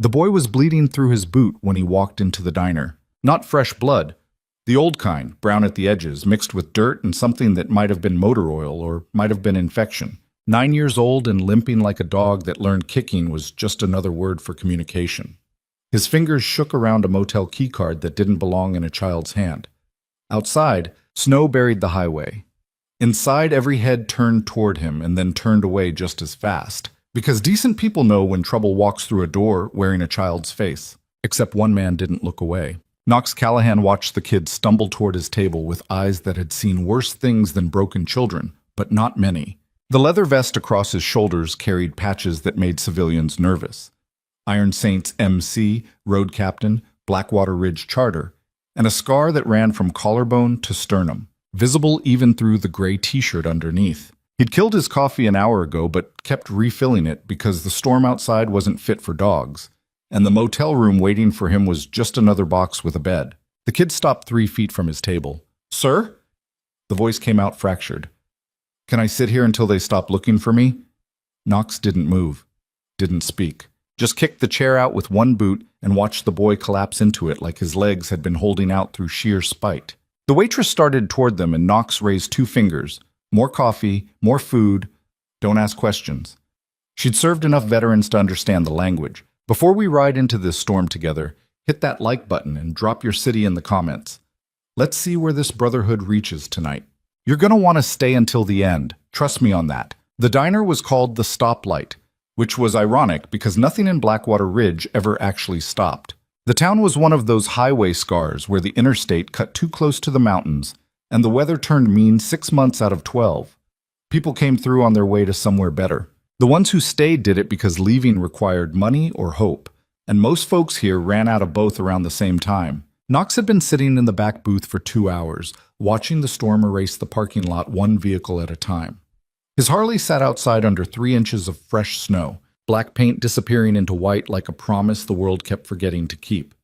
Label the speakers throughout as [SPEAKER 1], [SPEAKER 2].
[SPEAKER 1] The boy was bleeding through his boot when he walked into the diner. Not fresh blood. The old kind, brown at the edges, mixed with dirt and something that might have been motor oil or might have been infection. 9 years old and limping like a dog that learned kicking was just another word for communication. His fingers shook around a motel keycard that didn't belong in a child's hand. Outside, snow buried the highway. Inside, every head turned toward him and then turned away just as fast. Because decent people know when trouble walks through a door wearing a child's face. Except one man didn't look away. Knox Callahan watched the kid stumble toward his table with eyes that had seen worse things than broken children, but not many. The leather vest across his shoulders carried patches that made civilians nervous. Iron Saints MC, Road Captain, Blackwater Ridge Charter, and a scar that ran from collarbone to sternum, visible even through the gray t-shirt underneath. He'd killed his coffee an hour ago, but kept refilling it because the storm outside wasn't fit for dogs, and the motel room waiting for him was just another box with a bed. The kid stopped 3 feet from his table. "Sir?" The voice came out fractured. "Can I sit here until they stop looking for me?" Knox didn't move, didn't speak. Just kicked the chair out with one boot and watched the boy collapse into it like his legs had been holding out through sheer spite. The waitress started toward them and Knox raised 2 fingers. More coffee, more food. Don't ask questions. She'd served enough veterans to understand the language. Before we ride into this storm together, hit that like button and drop your city in the comments. Let's see where this brotherhood reaches tonight. You're going to want to stay until the end. Trust me on that. The diner was called the Stoplight, which was ironic because nothing in Blackwater Ridge ever actually stopped. The town was one of those highway scars where the interstate cut too close to the mountains and the weather turned mean 6 months out of 12. People came through on their way to somewhere better. The ones who stayed did it because leaving required money or hope, and most folks here ran out of both around the same time. Knox had been sitting in the back booth for 2 hours, watching the storm erase the parking lot one vehicle at a time. His Harley sat outside under 3 inches of fresh snow, black paint disappearing into white like a promise the world kept forgetting to keep.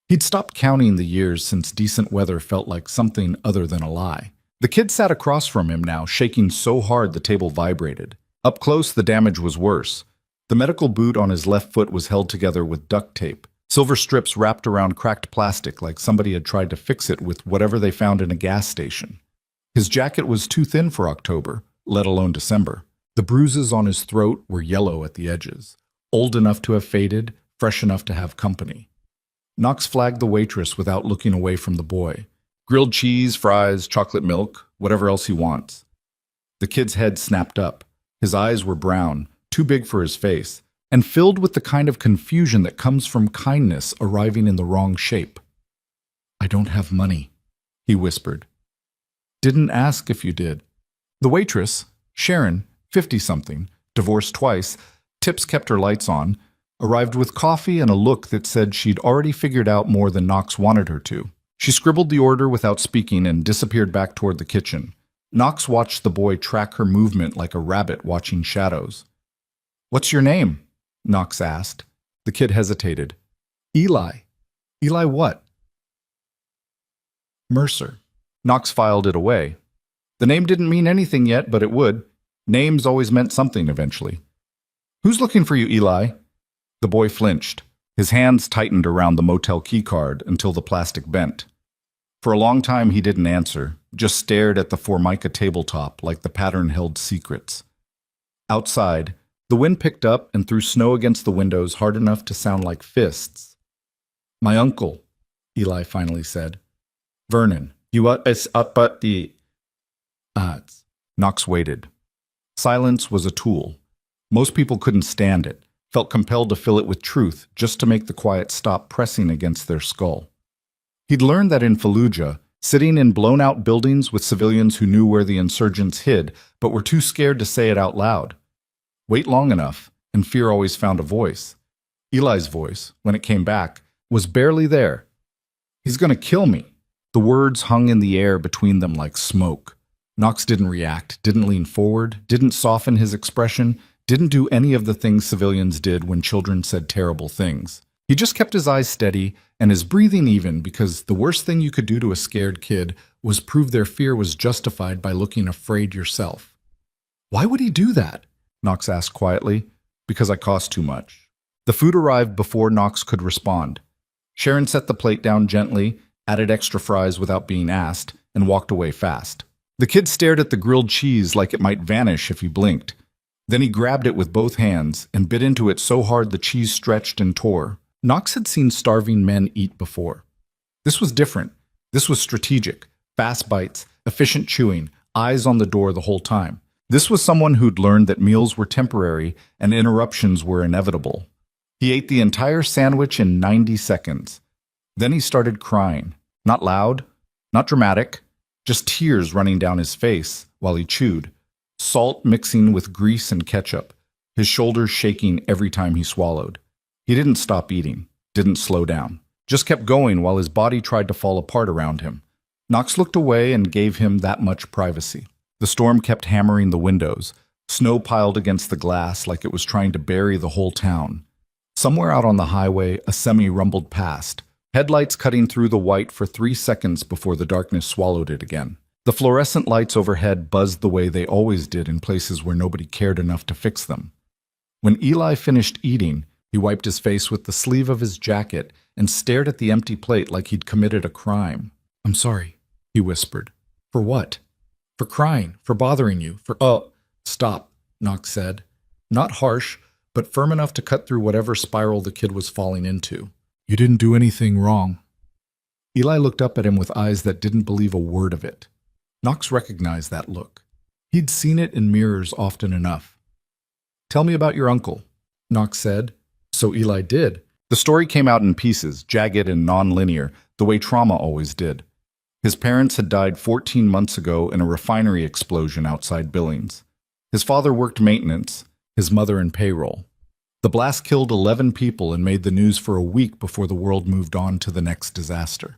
[SPEAKER 1] He'd stopped counting the years since decent weather felt like something other than a lie. The kid sat across from him now, shaking so hard the table vibrated. Up close, the damage was worse. The medical boot on his left foot was held together with duct tape, silver strips wrapped around cracked plastic like somebody had tried to fix it with whatever they found in a gas station. His jacket was too thin for October, let alone December. The bruises on his throat were yellow at the edges, old enough to have faded, fresh enough to have company. Knox flagged the waitress without looking away from the boy. Grilled cheese, fries, chocolate milk, whatever else he wants. The kid's head snapped up. His eyes were brown, too big for his face, and filled with the kind of confusion that comes from kindness arriving in the wrong shape. "I don't have money," he whispered. "Didn't ask if you did." The waitress, Sharon, 50-something, divorced twice, tips kept her lights on, arrived with coffee and a look that said she'd already figured out more than Knox wanted her to. She scribbled the order without speaking and disappeared back toward the kitchen. Knox watched the boy track her movement like a rabbit watching shadows. "What's your name?" Knox asked. The kid hesitated. "Eli." "Eli what?" "Mercer." Knox filed it away. The name didn't mean anything yet, but it would. Names always meant something eventually. "Who's looking for you, Eli?" The boy flinched. His hands tightened around the motel keycard until the plastic bent. For a long time he didn't answer, just stared at the Formica tabletop like the pattern held secrets. Outside, the wind picked up and threw snow against the windows hard enough to sound like fists. "My uncle," Eli finally said. "Vernon, you is up at the odds." Knox waited. Silence was a tool. Most people couldn't stand it, felt compelled to fill it with truth just to make the quiet stop pressing against their skull. He'd learned that in Fallujah, sitting in blown-out buildings with civilians who knew where the insurgents hid but were too scared to say it out loud. Wait long enough, and fear always found a voice. Eli's voice, when it came back, was barely there. "He's going to kill me." The words hung in the air between them like smoke. Knox didn't react, didn't lean forward, didn't soften his expression, didn't do any of the things civilians did when children said terrible things. He just kept his eyes steady and his breathing even because the worst thing you could do to a scared kid was prove their fear was justified by looking afraid yourself. "Why would he do that?" Knox asked quietly. "Because I cost too much." The food arrived before Knox could respond. Sharon set the plate down gently, added extra fries without being asked, and walked away fast. The kid stared at the grilled cheese like it might vanish if he blinked. Then he grabbed it with both hands and bit into it so hard the cheese stretched and tore. Knox had seen starving men eat before. This was different. This was strategic. Fast bites, efficient chewing, eyes on the door the whole time. This was someone who'd learned that meals were temporary and interruptions were inevitable. He ate the entire sandwich in 90 seconds. Then he started crying. Not loud, not dramatic, just tears running down his face while he chewed, salt mixing with grease and ketchup, his shoulders shaking every time he swallowed. He didn't stop eating, didn't slow down, just kept going while his body tried to fall apart around him. Knox looked away and gave him that much privacy. The storm kept hammering the windows. Snow piled against the glass like it was trying to bury the whole town. Somewhere out on the highway, a semi rumbled past, headlights cutting through the white for 3 seconds before the darkness swallowed it again. The fluorescent lights overhead buzzed the way they always did in places where nobody cared enough to fix them. When Eli finished eating, he wiped his face with the sleeve of his jacket and stared at the empty plate like he'd committed a crime. "I'm sorry," he whispered. "For what?" "For crying, for bothering you, for—" "Oh, stop," Knox said. Not harsh, but firm enough to cut through whatever spiral the kid was falling into. "You didn't do anything wrong." Eli looked up at him with eyes that didn't believe a word of it. Knox recognized that look. He'd seen it in mirrors often enough. "Tell me about your uncle," Knox said. So Eli did. The story came out in pieces, jagged and non-linear, the way trauma always did. His parents had died 14 months ago in a refinery explosion outside Billings. His father worked maintenance, his mother in payroll. The blast killed 11 people and made the news for a week before the world moved on to the next disaster.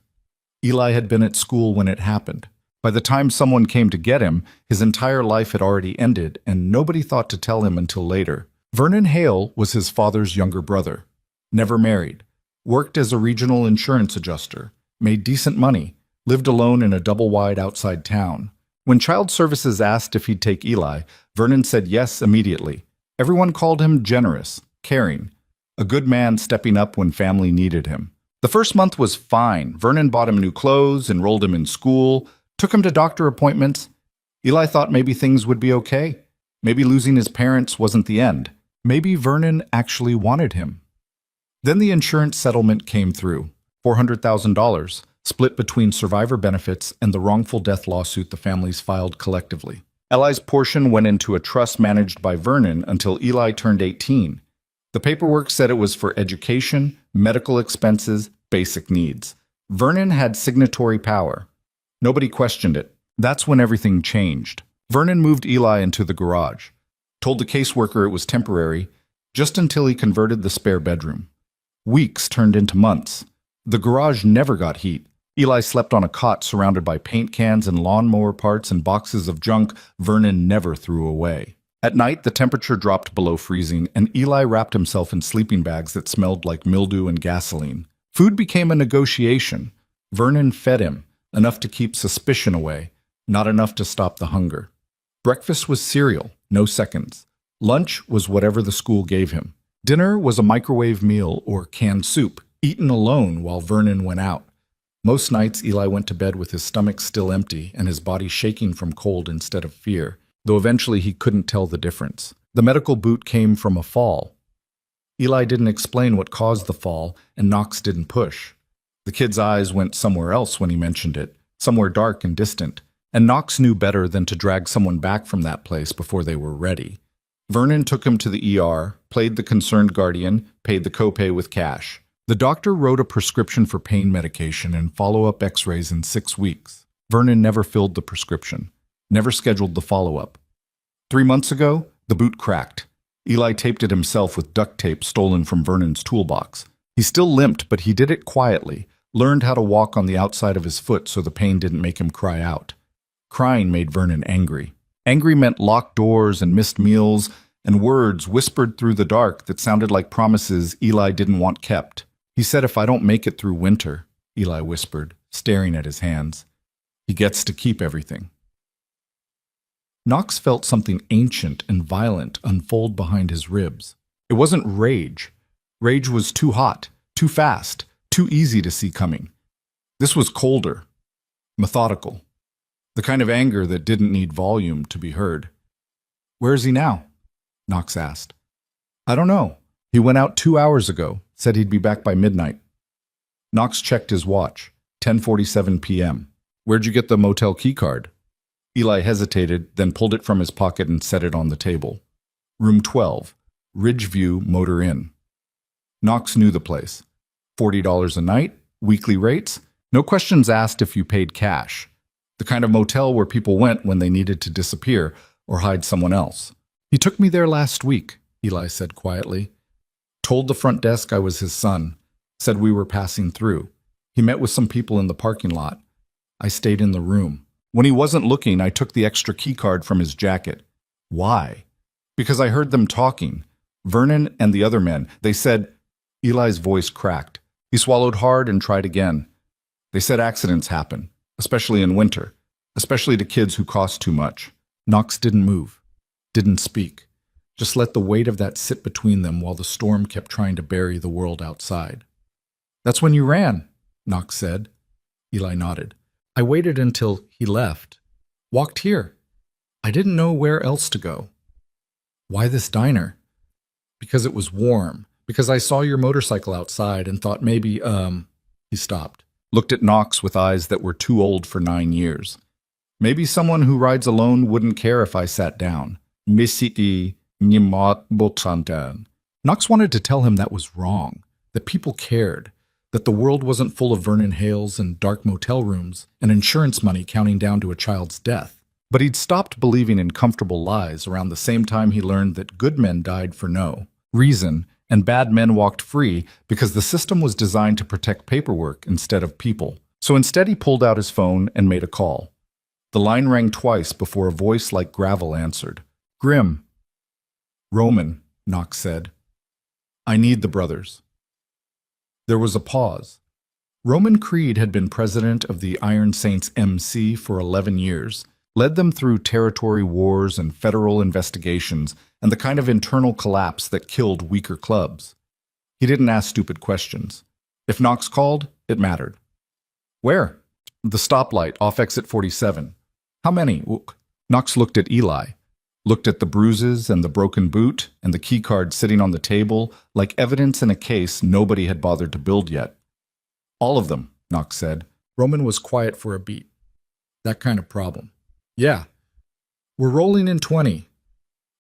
[SPEAKER 1] Eli had been at school when it happened. By the time someone came to get him, his entire life had already ended, and nobody thought to tell him until later. Vernon Hale was his father's younger brother. Never married. Worked as a regional insurance adjuster. Made decent money. Lived alone in a double-wide outside town. When Child Services asked if he'd take Eli, Vernon said yes immediately. Everyone called him generous, caring. A good man stepping up when family needed him. The first month was fine. Vernon bought him new clothes, enrolled him in school, took him to doctor appointments. Eli thought maybe things would be okay. Maybe losing his parents wasn't the end. Maybe Vernon actually wanted him. Then the insurance settlement came through. $400,000, split between survivor benefits and the wrongful death lawsuit the families filed collectively. Eli's portion went into a trust managed by Vernon until Eli turned 18. The paperwork said it was for education, medical expenses, basic needs. Vernon had signatory power. Nobody questioned it. That's when everything changed. Vernon moved Eli into the garage. Told the caseworker it was temporary, just until he converted the spare bedroom. Weeks turned into months. The garage never got heat. Eli slept on a cot surrounded by paint cans and lawnmower parts and boxes of junk Vernon never threw away. At night, the temperature dropped below freezing, and Eli wrapped himself in sleeping bags that smelled like mildew and gasoline. Food became a negotiation. Vernon fed him, enough to keep suspicion away, not enough to stop the hunger. Breakfast was cereal, no seconds. Lunch was whatever the school gave him. Dinner was a microwave meal or canned soup, eaten alone while Vernon went out. Most nights, Eli went to bed with his stomach still empty and his body shaking from cold instead of fear, though eventually he couldn't tell the difference. The medical boot came from a fall. Eli didn't explain what caused the fall, and Knox didn't push. The kid's eyes went somewhere else when he mentioned it, somewhere dark and distant, and Knox knew better than to drag someone back from that place before they were ready. Vernon took him to the ER, played the concerned guardian, paid the copay with cash. The doctor wrote a prescription for pain medication and follow-up x-rays in 6 weeks. Vernon never filled the prescription, never scheduled the follow-up. 3 months ago, the boot cracked. Eli taped it himself with duct tape stolen from Vernon's toolbox. He still limped, but he did it quietly, learned how to walk on the outside of his foot so the pain didn't make him cry out. Crying made Vernon angry. Angry meant locked doors and missed meals and words whispered through the dark that sounded like promises Eli didn't want kept. He said, "If I don't make it through winter," Eli whispered, staring at his hands. "He gets to keep everything." Knox felt something ancient and violent unfold behind his ribs. It wasn't rage. Rage was too hot, too fast, too easy to see coming. This was colder, methodical, the kind of anger that didn't need volume to be heard. "Where is he now?" Knox asked. "I don't know. He went out 2 hours ago, said he'd be back by midnight." Knox checked his watch, 10:47 p.m. "Where'd you get the motel keycard?" Eli hesitated, then pulled it from his pocket and set it on the table. Room 12, Ridgeview Motor Inn. Knox knew the place. $40 a night, weekly rates, no questions asked if you paid cash. The kind of motel where people went when they needed to disappear or hide someone else. "He took me there last week," Eli said quietly. "Told the front desk I was his son. Said we were passing through. He met with some people in the parking lot. I stayed in the room. When he wasn't looking, I took the extra key card from his jacket." "Why?" "Because I heard them talking. Vernon and the other men. They said—" Eli's voice cracked. He swallowed hard and tried again. "They said accidents happen, especially in winter, especially to kids who cost too much." Knox didn't move, didn't speak. Just let the weight of that sit between them while the storm kept trying to bury the world outside. "That's when you ran," Knox said. Eli nodded. "I waited until he left. Walked here. I didn't know where else to go." "Why this diner?" "Because it was warm. Because I saw your motorcycle outside and thought maybe, He stopped, looked at Knox with eyes that were too old for 9 years. "Maybe someone who rides alone wouldn't care if I sat down." Knox wanted to tell him that was wrong, that people cared, that the world wasn't full of Vernon Hales and dark motel rooms and insurance money counting down to a child's death. But he'd stopped believing in comfortable lies around the same time he learned that good men died for no reason and bad men walked free because the system was designed to protect paperwork instead of people. So instead he pulled out his phone and made a call. The line rang twice before a voice like gravel answered. "Grim." "Roman," Knox said. "I need the brothers." There was a pause. Roman Creed had been president of the Iron Saints MC for 11 years, led them through territory wars and federal investigations and the kind of internal collapse that killed weaker clubs. He didn't ask stupid questions. If Knox called, it mattered. "Where?" "The stoplight, off exit 47. "How many?" Knox looked at Eli, looked at the bruises and the broken boot and the key card sitting on the table like evidence in a case nobody had bothered to build yet. "All of them," Knox said. Roman was quiet for a beat. "That kind of problem." "Yeah." "We're rolling in 20.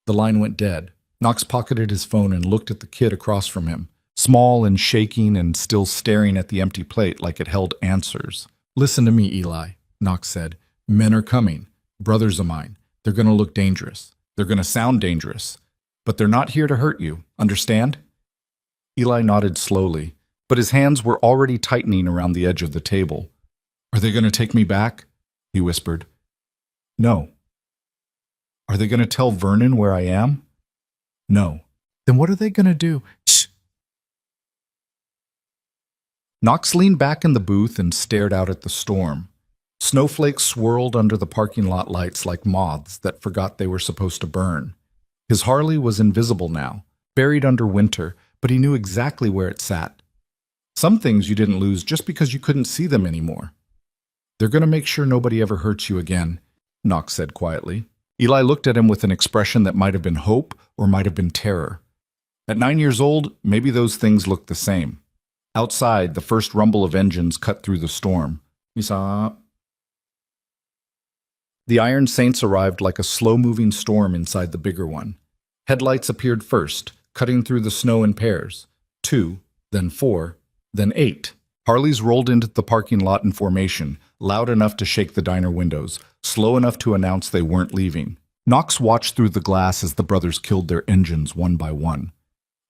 [SPEAKER 1] The line went dead. Knox pocketed his phone and looked at the kid across from him, small and shaking and still staring at the empty plate like it held answers. "Listen to me, Eli," Knox said. "Men are coming. Brothers of mine. They're going to look dangerous. They're going to sound dangerous. But they're not here to hurt you. Understand?" Eli nodded slowly, but his hands were already tightening around the edge of the table. "Are they going to take me back?" he whispered. "No." "Are they going to tell Vernon where I am?" "No." "Then what are they going to do?" "Shh." Knox leaned back in the booth and stared out at the storm. Snowflakes swirled under the parking lot lights like moths that forgot they were supposed to burn. His Harley was invisible now, buried under winter, but he knew exactly where it sat. Some things you didn't lose just because you couldn't see them anymore. "They're going to make sure nobody ever hurts you again," Knox said quietly. Eli looked at him with an expression that might have been hope or might have been terror. At 9 years old, maybe those things looked the same. Outside, the first rumble of engines cut through the storm. The Iron Saints arrived like a slow-moving storm inside the bigger one. Headlights appeared first, cutting through the snow in pairs. 2, then 4, then 8. Harleys rolled into the parking lot in formation, loud enough to shake the diner windows, slow enough to announce they weren't leaving. Knox watched through the glass as the brothers killed their engines one by one.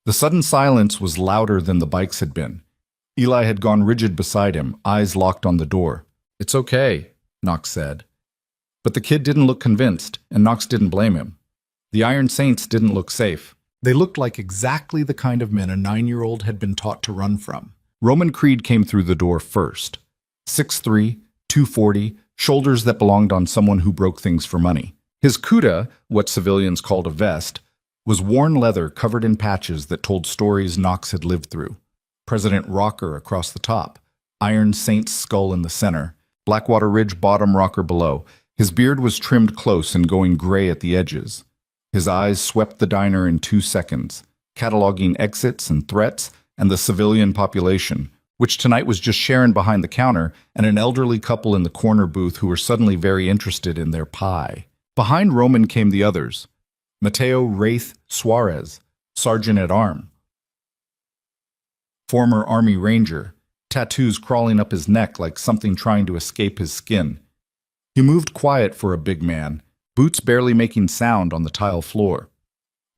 [SPEAKER 1] The sudden silence was louder than the bikes had been. Eli had gone rigid beside him, eyes locked on the door. "It's okay," Knox said. But the kid didn't look convinced, and Knox didn't blame him. The Iron Saints didn't look safe. They looked like exactly the kind of men a 9-year-old had been taught to run from. Roman Creed came through the door first. 6'3", 240, shoulders that belonged on someone who broke things for money. His kuda, what civilians called a vest, was worn leather covered in patches that told stories Knox had lived through. President Rocker across the top, Iron Saint's skull in the center, Blackwater Ridge bottom rocker below. His beard was trimmed close and going gray at the edges. His eyes swept the diner in 2 seconds, cataloging exits and threats and the civilian population, which tonight was just Sharon behind the counter and an elderly couple in the corner booth who were suddenly very interested in their pie. Behind Roman came the others. Mateo Wraith Suarez, Sergeant-at-Arms, former Army Ranger, tattoos crawling up his neck like something trying to escape his skin. He moved quiet for a big man, boots barely making sound on the tile floor.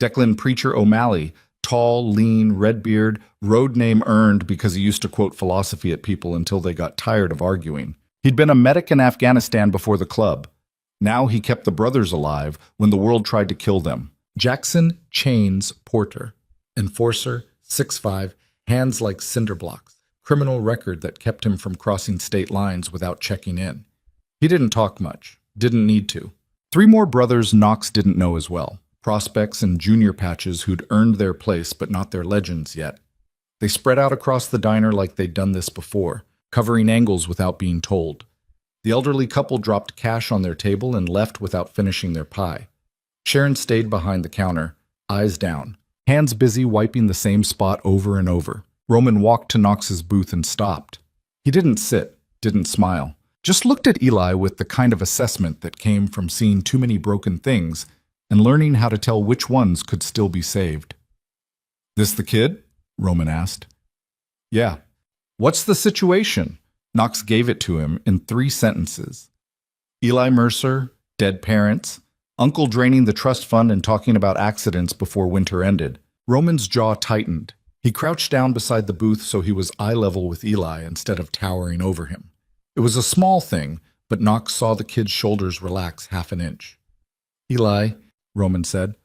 [SPEAKER 1] Declan Preacher O'Malley, tall, lean, red beard, road name earned because he used to quote philosophy at people until they got tired of arguing. He'd been a medic in Afghanistan before the club. Now he kept the brothers alive when the world tried to kill them. Jackson Chains Porter, enforcer, 6'5", hands like cinder blocks, criminal record that kept him from crossing state lines without checking in. He didn't talk much, didn't need to. 3 more brothers Knox didn't know as well, prospects and junior patches who'd earned their place but not their legends yet. They spread out across the diner like they'd done this before, covering angles without being told. The elderly couple dropped cash on their table and left without finishing their pie. Sharon stayed behind the counter, eyes down, hands busy wiping the same spot over and over. Roman walked to Knox's booth and stopped. He didn't sit, didn't smile, just looked at Eli with the kind of assessment that came from seeing too many broken things and learning how to tell which ones could still be saved. "This the kid?" Roman asked. "Yeah." "What's the situation?" Knox gave it to him in 3 sentences. Eli Mercer, dead parents, uncle draining the trust fund and talking about accidents before winter ended. Roman's jaw tightened. He crouched down beside the booth so he was eye level with Eli instead of towering over him. It was a small thing, but Knox saw the kid's shoulders relax half an inch. "Eli," Roman said.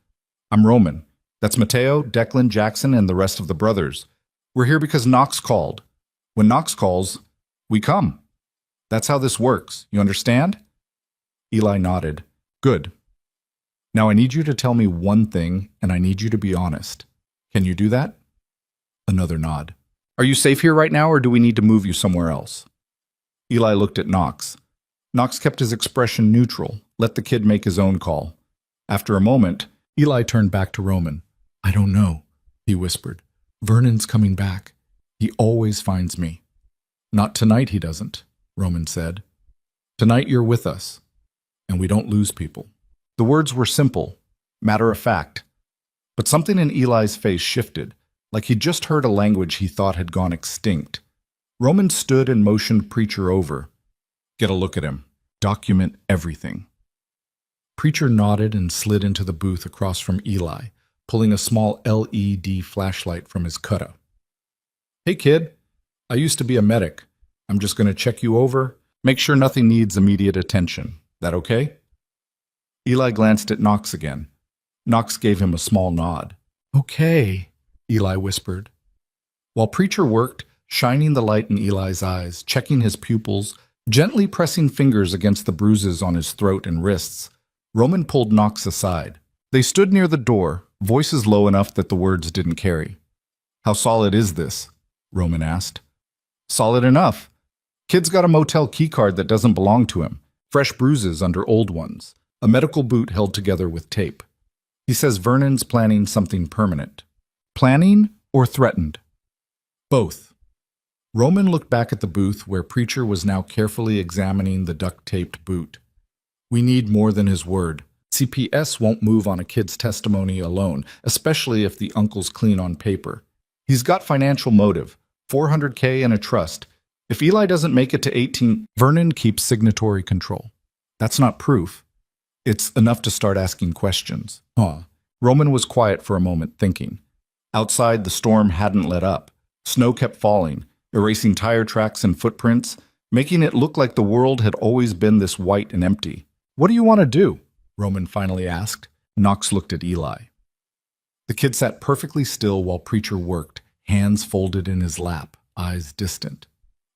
[SPEAKER 1] "I'm Roman. That's Mateo, Declan, Jackson, and the rest of the brothers. We're here because Knox called. When Knox calls, we come. That's how this works. You understand?" Eli nodded. "Good. Now I need you to tell me one thing, and I need you to be honest. Can you do that?" Another nod. "Are you safe here right now, or do we need to move you somewhere else?" Eli looked at Knox. Knox kept his expression neutral, let the kid make his own call. After a moment, Eli turned back to Roman. "I don't know," he whispered. "Vernon's coming back. He always finds me." "Not tonight, he doesn't," Roman said. "Tonight you're with us, and we don't lose people." The words were simple, matter of fact, but something in Eli's face shifted, like he'd just heard a language he thought had gone extinct. Roman stood and motioned Preacher over. "Get a look at him. Document everything." Preacher nodded and slid into the booth across from Eli, pulling a small LED flashlight from his cutter. "Hey kid, I used to be a medic. I'm just going to check you over, make sure nothing needs immediate attention. That okay?" Eli glanced at Knox again. Knox gave him a small nod. "Okay," Eli whispered. While Preacher worked, shining the light in Eli's eyes, checking his pupils, gently pressing fingers against the bruises on his throat and wrists, Roman pulled Knox aside. They stood near the door, voices low enough that the words didn't carry. "How solid is this?" Roman asked. "Solid enough. Kid's got a motel keycard that doesn't belong to him, fresh bruises under old ones, a medical boot held together with tape. He says Vernon's planning something permanent." "Planning or threatened?" "Both." Roman looked back at the booth where Preacher was now carefully examining the duct-taped boot. "We need more than his word. CPS won't move on a kid's testimony alone, especially if the uncle's clean on paper. He's got financial motive, $400K in a trust. If Eli doesn't make it to 18, Vernon keeps signatory control. That's not proof. It's enough to start asking questions." Roman was quiet for a moment, thinking. Outside, the storm hadn't let up. Snow kept falling, erasing tire tracks and footprints, making it look like the world had always been this white and empty. "What do you want to do?" Roman finally asked. Knox looked at Eli. The kid sat perfectly still while Preacher worked, hands folded in his lap, eyes distant.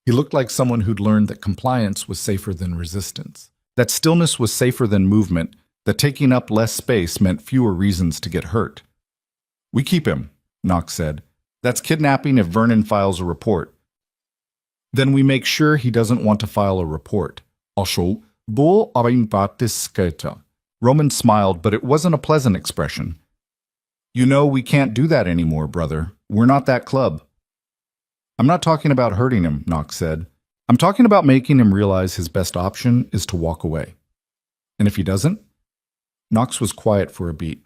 [SPEAKER 1] He looked like someone who'd learned that compliance was safer than resistance, that stillness was safer than movement, that taking up less space meant fewer reasons to get hurt. We keep him, Knox said. That's kidnapping if Vernon files a report. Then we make sure he doesn't want to file a report. Also, bull abimbatiskeita. Roman smiled, but it wasn't a pleasant expression. You know we can't do that anymore, brother. We're not that club. I'm not talking about hurting him, Knox said. I'm talking about making him realize his best option is to walk away. And if he doesn't? Knox was quiet for a beat.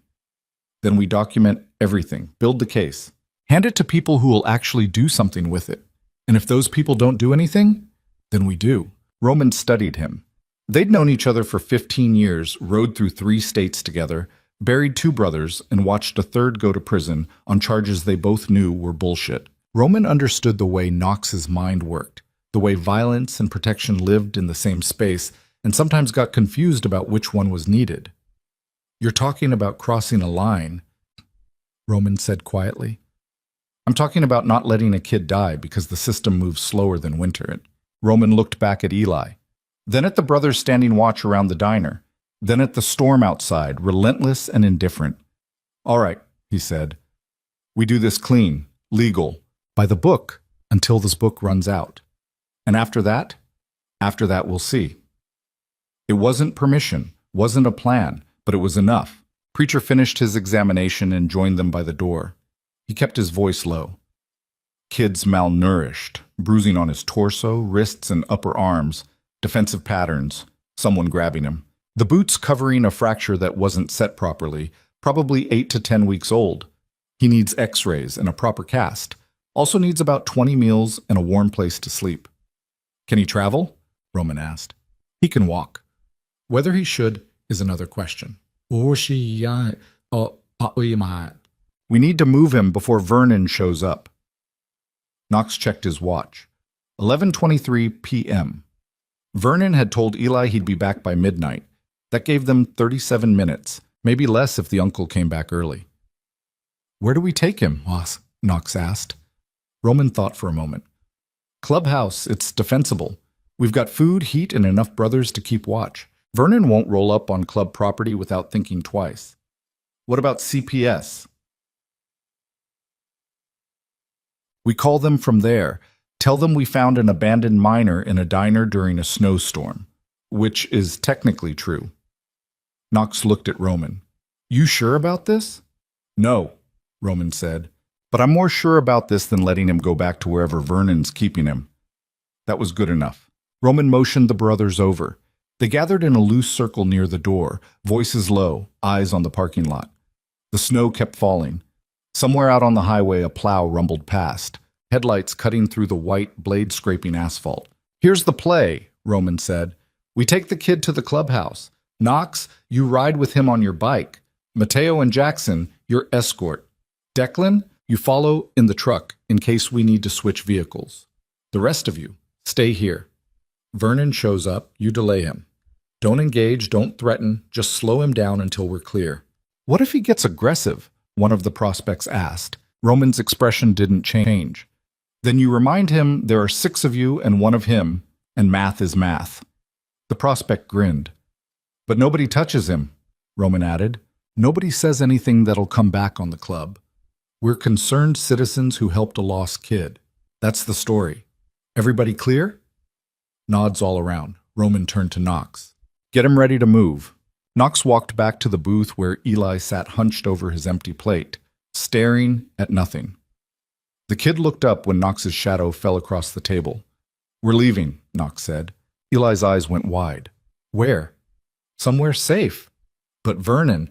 [SPEAKER 1] Then we document everything, build the case, hand it to people who will actually do something with it. And if those people don't do anything, then we do. Roman studied him. They'd known each other for 15 years, rode through 3 states together, buried 2 brothers, and watched a third go to prison on charges they both knew were bullshit. Roman understood the way Knox's mind worked, the way violence and protection lived in the same space, and sometimes got confused about which one was needed. You're talking about crossing a line, Roman said quietly. I'm talking about not letting a kid die because the system moves slower than winter. Roman looked back at Eli, then at the brothers standing watch around the diner, then at the storm outside, relentless and indifferent. All right, he said. We do this clean, legal, by the book, until this book runs out. And after that we'll see. It wasn't permission, wasn't a plan, but it was enough. Preacher finished his examination and joined them by the door. He kept his voice low. Kid's malnourished, bruising on his torso, wrists, and upper arms, defensive patterns, someone grabbing him. The boots covering a fracture that wasn't set properly, probably 8 to 10 weeks old. He needs x-rays and a proper cast. Also needs about 20 meals and a warm place to sleep. Can he travel? Roman asked. He can walk. Whether he should is another question. We need to move him before Vernon shows up. Knox checked his watch. 11:23 p.m. Vernon had told Eli he'd be back by midnight. That gave them 37 minutes, maybe less if the uncle came back early. Where do we take him? Knox asked. Roman thought for a moment. Clubhouse, it's defensible. We've got food, heat, and enough brothers to keep watch. Vernon won't roll up on club property without thinking twice. What about CPS? We call them from there. Tell them we found an abandoned miner in a diner during a snowstorm, which is technically true. Knox looked at Roman. You sure about this? No, Roman said, but I'm more sure about this than letting him go back to wherever Vernon's keeping him. That was good enough. Roman motioned the brothers over. They gathered in a loose circle near the door, voices low, eyes on the parking lot. The snow kept falling. Somewhere out on the highway, a plow rumbled past, headlights cutting through the white, blade-scraping asphalt. Here's the play, Roman said. We take the kid to the clubhouse. Knox, you ride with him on your bike. Mateo and Jackson, your escort. Declan, you follow in the truck in case we need to switch vehicles. The rest of you, stay here. Vernon shows up, you delay him. Don't engage, don't threaten, just slow him down until we're clear. What if he gets aggressive? One of the prospects asked. Roman's expression didn't change. Then you remind him there are 6 of you and 1 of him, and math is math. The prospect grinned. But nobody touches him, Roman added. Nobody says anything that'll come back on the club. We're concerned citizens who helped a lost kid. That's the story. Everybody clear? Nods all around. Roman turned to Knox. Get him ready to move. Knox walked back to the booth where Eli sat hunched over his empty plate, staring at nothing. The kid looked up when Knox's shadow fell across the table. We're leaving, Knox said. Eli's eyes went wide. Where? Somewhere safe. But Vernon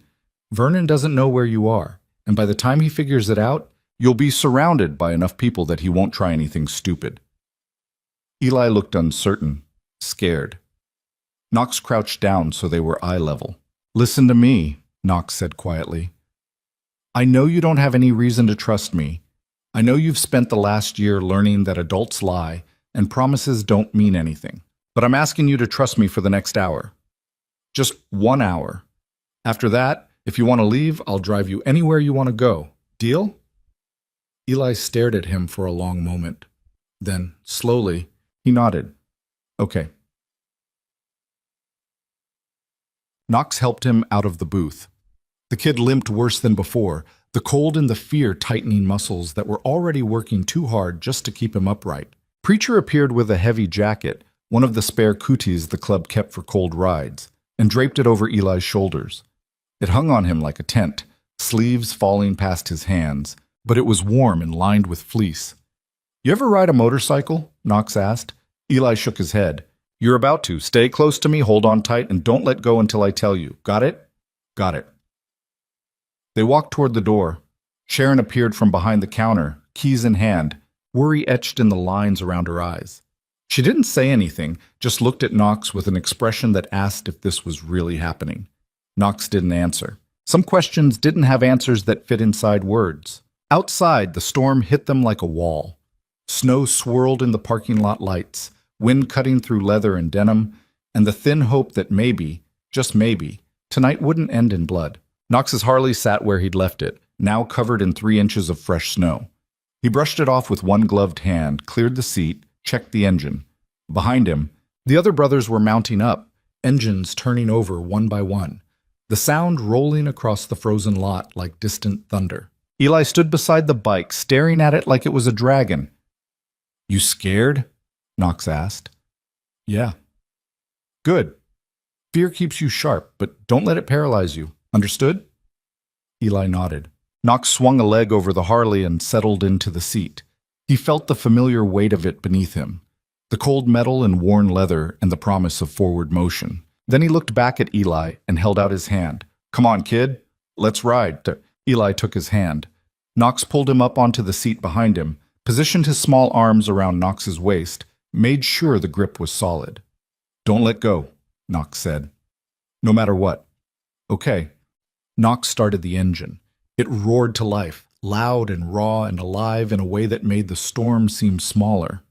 [SPEAKER 1] doesn't know where you are, and by the time he figures it out, you'll be surrounded by enough people that he won't try anything stupid. Eli looked uncertain, scared. Knox crouched down so they were eye level. Listen to me, Knox said quietly. I know you don't have any reason to trust me. I know you've spent the last year learning that adults lie and promises don't mean anything. But I'm asking you to trust me for the next hour. Just 1 hour. After that, if you want to leave, I'll drive you anywhere you want to go. Deal? Eli stared at him for a long moment. Then, slowly, he nodded. Okay. Knox helped him out of the booth. The kid limped worse than before, the cold and the fear tightening muscles that were already working too hard just to keep him upright. Preacher appeared with a heavy jacket, one of the spare cooties the club kept for cold rides, and draped it over Eli's shoulders. It hung on him like a tent, sleeves falling past his hands, but it was warm and lined with fleece. "You ever ride a motorcycle?" Knox asked. Eli shook his head. "You're about to. Stay close to me, hold on tight, and don't let go until I tell you. Got it?" "Got it." They walked toward the door. Sharon appeared from behind the counter, keys in hand, worry etched in the lines around her eyes. She didn't say anything, just looked at Knox with an expression that asked if this was really happening. Knox didn't answer. Some questions didn't have answers that fit inside words. Outside, the storm hit them like a wall. Snow swirled in the parking lot lights, wind cutting through leather and denim, and the thin hope that maybe, just maybe, tonight wouldn't end in blood. Knox's Harley sat where he'd left it, now covered in 3 inches of fresh snow. He brushed it off with one gloved hand, cleared the seat, checked the engine. Behind him, the other brothers were mounting up, engines turning over one by one, the sound rolling across the frozen lot like distant thunder. Eli stood beside the bike, staring at it like it was a dragon. "You scared?" Knox asked. "Yeah." "Good. Fear keeps you sharp, but don't let it paralyze you. Understood?" Eli nodded. Knox swung a leg over the Harley and settled into the seat. He felt the familiar weight of it beneath him, the cold metal and worn leather and the promise of forward motion. Then he looked back at Eli and held out his hand. "Come on, kid. Let's ride." Eli took his hand. Knox pulled him up onto the seat behind him, positioned his small arms around Knox's waist, made sure the grip was solid. "Don't let go," Knox said. "No matter what." "Okay." Knox started the engine. It roared to life, loud and raw and alive in a way that made the storm seem smaller.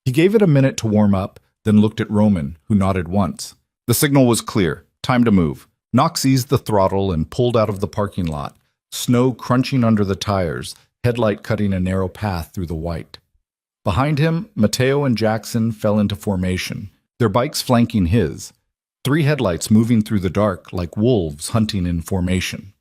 [SPEAKER 1] He gave it a minute to warm up, then looked at Roman, who nodded once. The signal was clear. Time to move. Knox eased the throttle and pulled out of the parking lot, snow crunching under the tires, headlight cutting a narrow path through the white. Behind him, Mateo and Jackson fell into formation, their bikes flanking his, 3 headlights moving through the dark like wolves hunting in formation.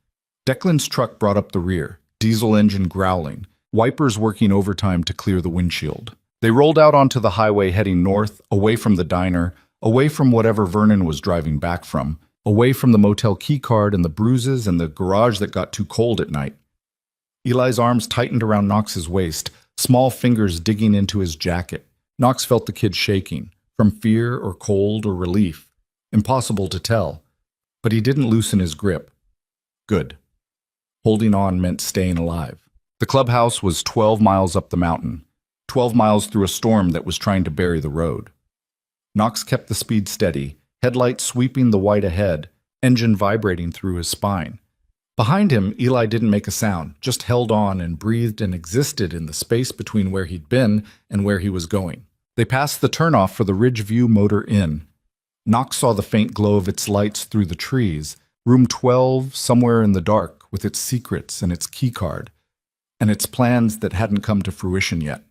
[SPEAKER 1] Declan's truck brought up the rear, diesel engine growling, wipers working overtime to clear the windshield. They rolled out onto the highway heading north, away from the diner, away from whatever Vernon was driving back from, away from the motel keycard and the bruises and the garage that got too cold at night. Eli's arms tightened around Knox's waist, small fingers digging into his jacket. Knox felt the kid shaking, from fear or cold or relief. Impossible to tell. But he didn't loosen his grip. Good. Holding on meant staying alive. The clubhouse was 12 miles up the mountain, 12 miles through a storm that was trying to bury the road. Knox kept the speed steady, headlights sweeping the white ahead, engine vibrating through his spine. Behind him, Eli didn't make a sound, just held on and breathed and existed in the space between where he'd been and where he was going. They passed the turnoff for the Ridgeview Motor Inn. Knox saw the faint glow of its lights through the trees, room 12 somewhere in the dark, with its secrets and its keycard, and its plans that hadn't come to fruition yet.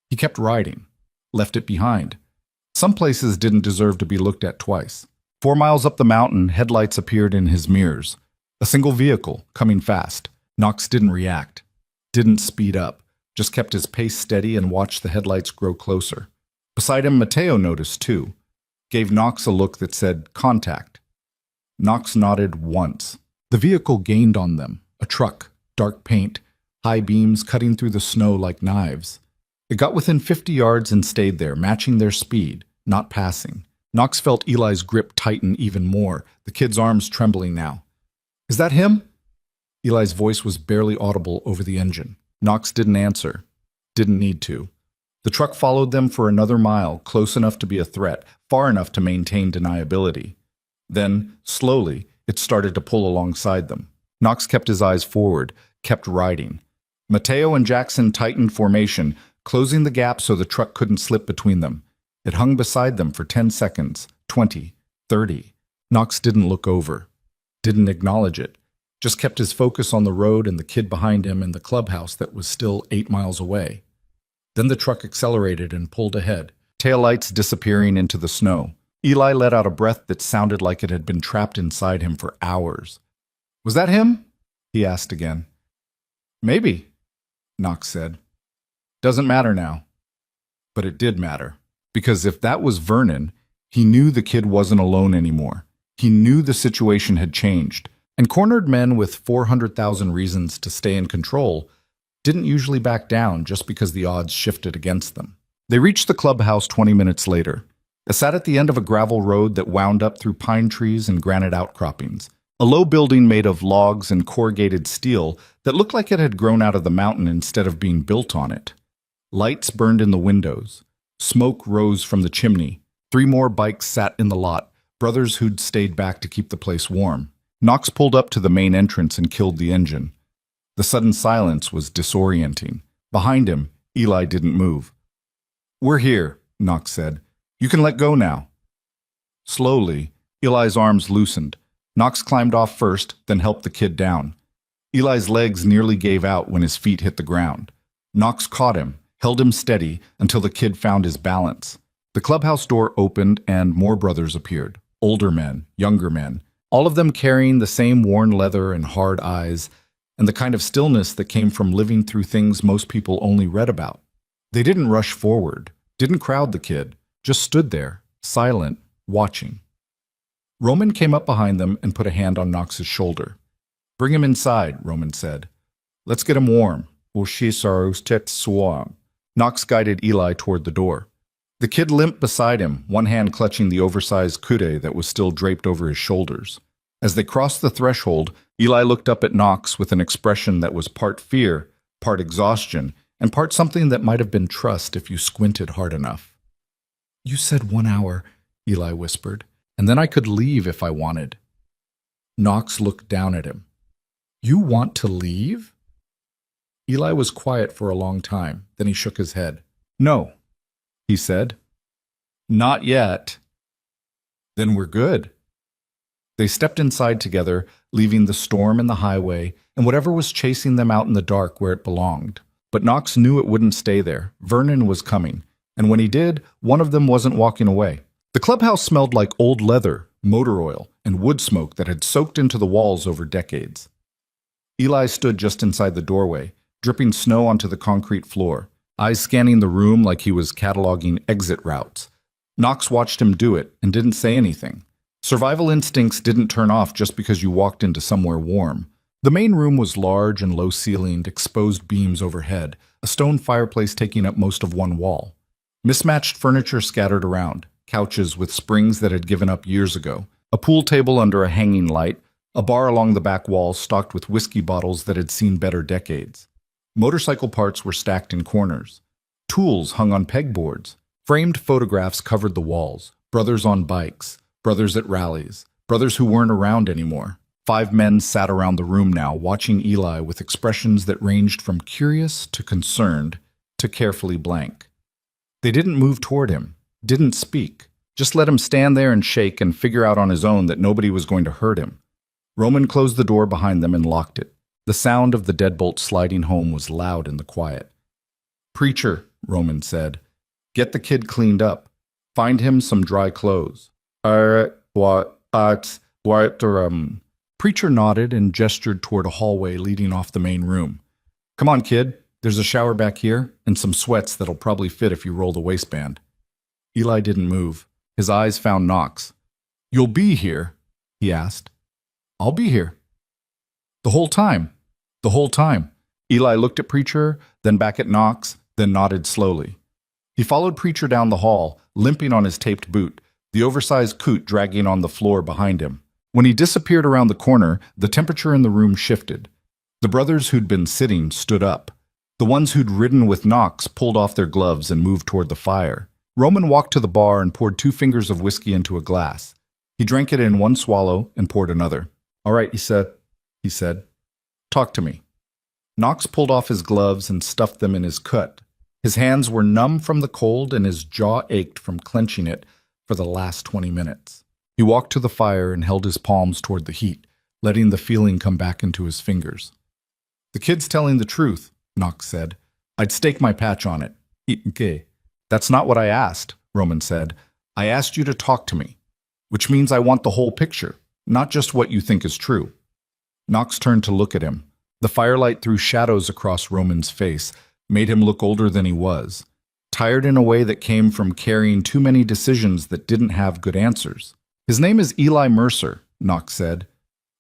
[SPEAKER 1] He kept riding, left it behind. Some places didn't deserve to be looked at twice. 4 miles up the mountain, headlights appeared in his mirrors. A single vehicle, coming fast. Knox didn't react, didn't speed up, just kept his pace steady and watched the headlights grow closer. Beside him, Mateo noticed too, gave Knox a look that said, "Contact." Knox nodded once. The vehicle gained on them, a truck, dark paint, high beams cutting through the snow like knives. It got within 50 yards and stayed there, matching their speed, not passing. Knox felt Eli's grip tighten even more, the kid's arms trembling now. "Is that him?" Eli's voice was barely audible over the engine. Knox didn't answer. Didn't need to. The truck followed them for another mile, close enough to be a threat, far enough to maintain deniability. Then, slowly, it started to pull alongside them. Knox kept his eyes forward, kept riding. Mateo and Jackson tightened formation, closing the gap so the truck couldn't slip between them. It hung beside them for 10 seconds, 20, 30. Knox didn't look over, didn't acknowledge it, just kept his focus on the road and the kid behind him and the clubhouse that was still 8 miles away. Then the truck accelerated and pulled ahead, taillights disappearing into the snow. Eli let out a breath that sounded like it had been trapped inside him for hours. "Was that him?" he asked again. Maybe, Knox said. Doesn't matter now. But it did matter. Because if that was Vernon, he knew the kid wasn't alone anymore. He knew the situation had changed. And cornered men with 400,000 reasons to stay in control didn't usually back down just because the odds shifted against them. They reached the clubhouse 20 minutes later. It sat at the end of a gravel road that wound up through pine trees and granite outcroppings. A low building made of logs and corrugated steel that looked like it had grown out of the mountain instead of being built on it. Lights burned in the windows. Smoke rose from the chimney. 3 more bikes sat in the lot, brothers who'd stayed back to keep the place warm. Knox pulled up to the main entrance and killed the engine. The sudden silence was disorienting. Behind him, Eli didn't move. "We're here," Knox said. "You can let go now." Slowly, Eli's arms loosened. Knox climbed off first, then helped the kid down. Eli's legs nearly gave out when his feet hit the ground. Knox caught him, held him steady until the kid found his balance. The clubhouse door opened and more brothers appeared. Older men, younger men, all of them carrying the same worn leather and hard eyes, and the kind of stillness that came from living through things most people only read about. They didn't rush forward, didn't crowd the kid, just stood there, silent, watching. Roman came up behind them and put a hand on Knox's shoulder. "Bring him inside," Roman said. "Let's get him warm." Knox guided Eli toward the door. The kid limped beside him, one hand clutching the oversized kude that was still draped over his shoulders. As they crossed the threshold, Eli looked up at Knox with an expression that was part fear, part exhaustion, and part something that might have been trust if you squinted hard enough. "You said 1 hour," Eli whispered, "and then I could leave if I wanted." Knox looked down at him. "You want to leave?" Eli was quiet for a long time, then he shook his head. "No," he said. "Not yet." "Then we're good." They stepped inside together, leaving the storm and the highway and whatever was chasing them out in the dark where it belonged. But Knox knew it wouldn't stay there. Vernon was coming, and when he did, one of them wasn't walking away. The clubhouse smelled like old leather, motor oil, and wood smoke that had soaked into the walls over decades. Eli stood just inside the doorway, dripping snow onto the concrete floor, eyes scanning the room like he was cataloging exit routes. Knox watched him do it and didn't say anything. Survival instincts didn't turn off just because you walked into somewhere warm. The main room was large and low-ceilinged, exposed beams overhead, a stone fireplace taking up most of one wall. Mismatched furniture scattered around, couches with springs that had given up years ago, a pool table under a hanging light, a bar along the back wall stocked with whiskey bottles that had seen better decades. Motorcycle parts were stacked in corners. Tools hung on pegboards. Framed photographs covered the walls. Brothers on bikes. Brothers at rallies. Brothers who weren't around anymore. 5 men sat around the room now, watching Eli with expressions that ranged from curious to concerned to carefully blank. They didn't move toward him, didn't speak, just let him stand there and shake and figure out on his own that nobody was going to hurt him. Roman closed the door behind them and locked it. The sound of the deadbolt sliding home was loud in the quiet. "Preacher," Roman said, "get the kid cleaned up. Find him some dry clothes." Preacher nodded and gestured toward a hallway leading off the main room. "Come on, kid. There's a shower back here and some sweats that'll probably fit if you roll the waistband." Eli didn't move. His eyes found Knox. "You'll be here?" he asked. "I'll be here." "The whole time?" "The whole time." Eli looked at Preacher, then back at Knox, then nodded slowly. He followed Preacher down the hall, limping on his taped boot, the oversized coot dragging on the floor behind him. When he disappeared around the corner, the temperature in the room shifted. The brothers who'd been sitting stood up. The ones who'd ridden with Knox pulled off their gloves and moved toward the fire. Roman walked to the bar and poured 2 fingers of whiskey into a glass. He drank it in one swallow and poured another. "All right," he said. "Talk to me." Knox pulled off his gloves and stuffed them in his cut. His hands were numb from the cold and his jaw ached from clenching it for the last 20 minutes. He walked to the fire and held his palms toward the heat, letting the feeling come back into his fingers. "The kid's telling the truth," Knox said. "I'd stake my patch on it." "Okay." "That's not what I asked," Roman said. "I asked you to talk to me, which means I want the whole picture, not just what you think is true." Knox turned to look at him. The firelight threw shadows across Roman's face, made him look older than he was, tired in a way that came from carrying too many decisions that didn't have good answers. His name is Eli Mercer, Knox said.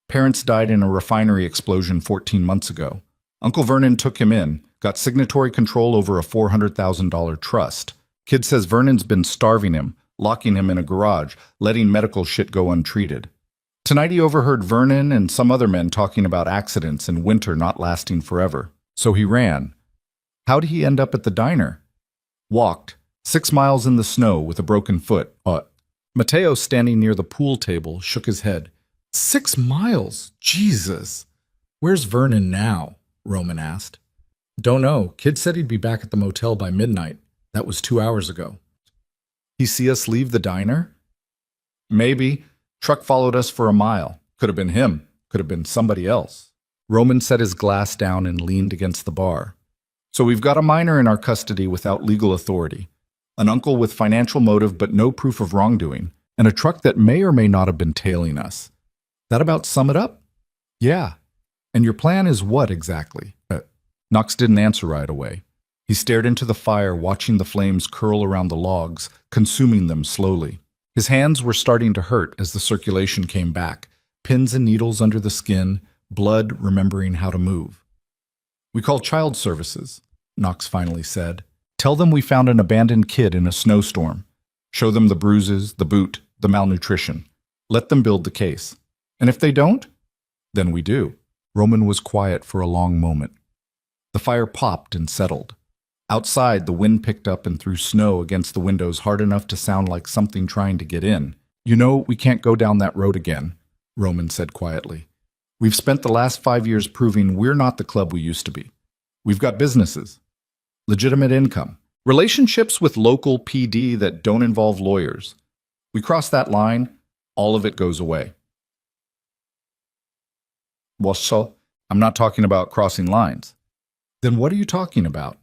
[SPEAKER 1] Parents died in a refinery explosion 14 months ago. Uncle Vernon took him in, got signatory control over a $400,000 trust. Kid says Vernon's been starving him, locking him in a garage, letting medical shit go untreated. Tonight he overheard Vernon and some other men talking about accidents and winter not lasting forever. So he ran. How'd he end up at the diner? Walked, 6 miles in the snow with a broken foot. Mateo, standing near the pool table, shook his head. 6 miles? Jesus. Where's Vernon now? Roman asked. Don't know. Kid said he'd be back at the motel by midnight. That was 2 hours ago. He see us leave the diner? Maybe. Truck followed us for a mile. Could have been him. Could have been somebody else. Roman set his glass down and leaned against the bar. So we've got a minor in our custody without legal authority, an uncle with financial motive but no proof of wrongdoing, and a truck that may or may not have been tailing us. That about sum it up? Yeah. And your plan is what exactly? Knox didn't answer right away. He stared into the fire, watching the flames curl around the logs, consuming them slowly. His hands were starting to hurt as the circulation came back, pins and needles under the skin, blood remembering how to move. We call child services, Knox finally said. Tell them we found an abandoned kid in a snowstorm. Show them the bruises, the boot, the malnutrition. Let them build the case. And if they don't, then we do. Roman was quiet for a long moment. The fire popped and settled. Outside, the wind picked up and threw snow against the windows hard enough to sound like something trying to get in. You know, we can't go down that road again, Roman said quietly. We've spent the last 5 years proving we're not the club we used to be. We've got businesses, legitimate income, relationships with local PD that don't involve lawyers. We cross that line, all of it goes away. Well, so, I'm not talking about crossing lines. Then what are you talking about?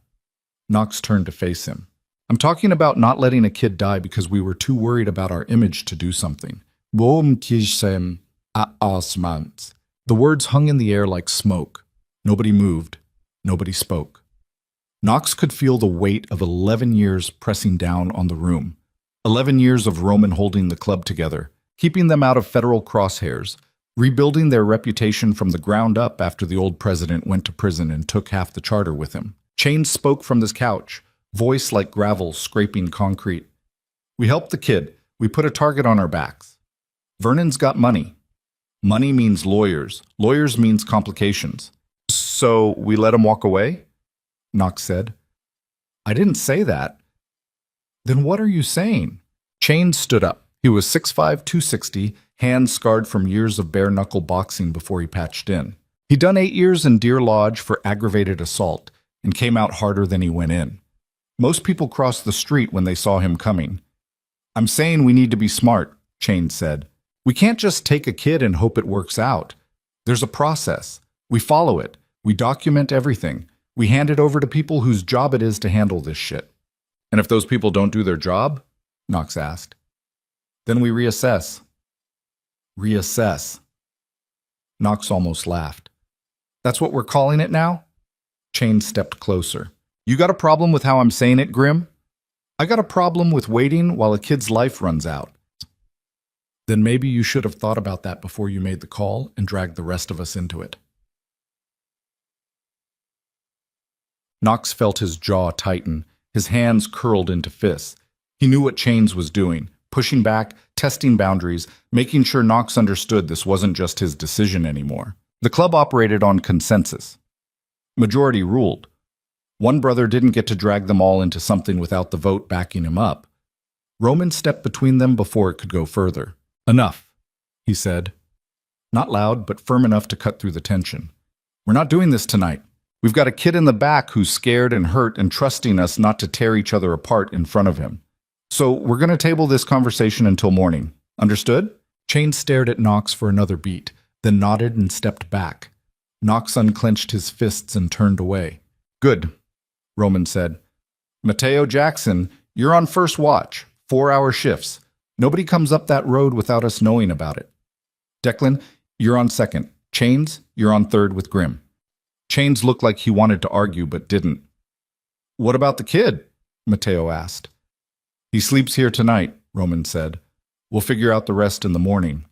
[SPEAKER 1] Knox turned to face him. I'm talking about not letting a kid die because we were too worried about our image to do something. The words hung in the air like smoke. Nobody moved. Nobody spoke. Knox could feel the weight of 11 years pressing down on the room. 11 years of Roman holding the club together, keeping them out of federal crosshairs, rebuilding their reputation from the ground up after the old president went to prison and took half the charter with him. Chains spoke from his couch, voice like gravel scraping concrete. We helped the kid. We put a target on our backs. Vernon's got money. Money means lawyers. Lawyers means complications. So we let him walk away? Knox said. I didn't say that. Then what are you saying? Chains stood up. He was 6'5", 260, hands scarred from years of bare-knuckle boxing before he patched in. He'd done 8 years in Deer Lodge for aggravated assault and came out harder than he went in. Most people crossed the street when they saw him coming. I'm saying we need to be smart, Chains said. We can't just take a kid and hope it works out. There's a process. We follow it. We document everything. We hand it over to people whose job it is to handle this shit. And if those people don't do their job? Knox asked. Then we reassess. Reassess. Knox almost laughed. That's what we're calling it now? Chain stepped closer. You got a problem with how I'm saying it, Grim? I got a problem with waiting while a kid's life runs out. Then maybe you should have thought about that before you made the call and dragged the rest of us into it. Knox felt his jaw tighten, his hands curled into fists. He knew what Chains was doing, pushing back, testing boundaries, making sure Knox understood this wasn't just his decision anymore. The club operated on consensus. Majority ruled. One brother didn't get to drag them all into something without the vote backing him up. Roman stepped between them before it could go further. Enough, he said. Not loud, but firm enough to cut through the tension. We're not doing this tonight. We've got a kid in the back who's scared and hurt and trusting us not to tear each other apart in front of him. So we're going to table this conversation until morning. Understood? Chain stared at Knox for another beat, then nodded and stepped back. Knox unclenched his fists and turned away. Good, Roman said. Mateo Jackson, you're on first watch, 4-hour shifts. Nobody comes up that road without us knowing about it. Declan, you're on second. Chains, you're on third with Grim. Chains looked like he wanted to argue but didn't. "What about the kid?" Mateo asked. "He sleeps here tonight," Roman said. "We'll figure out the rest in the morning."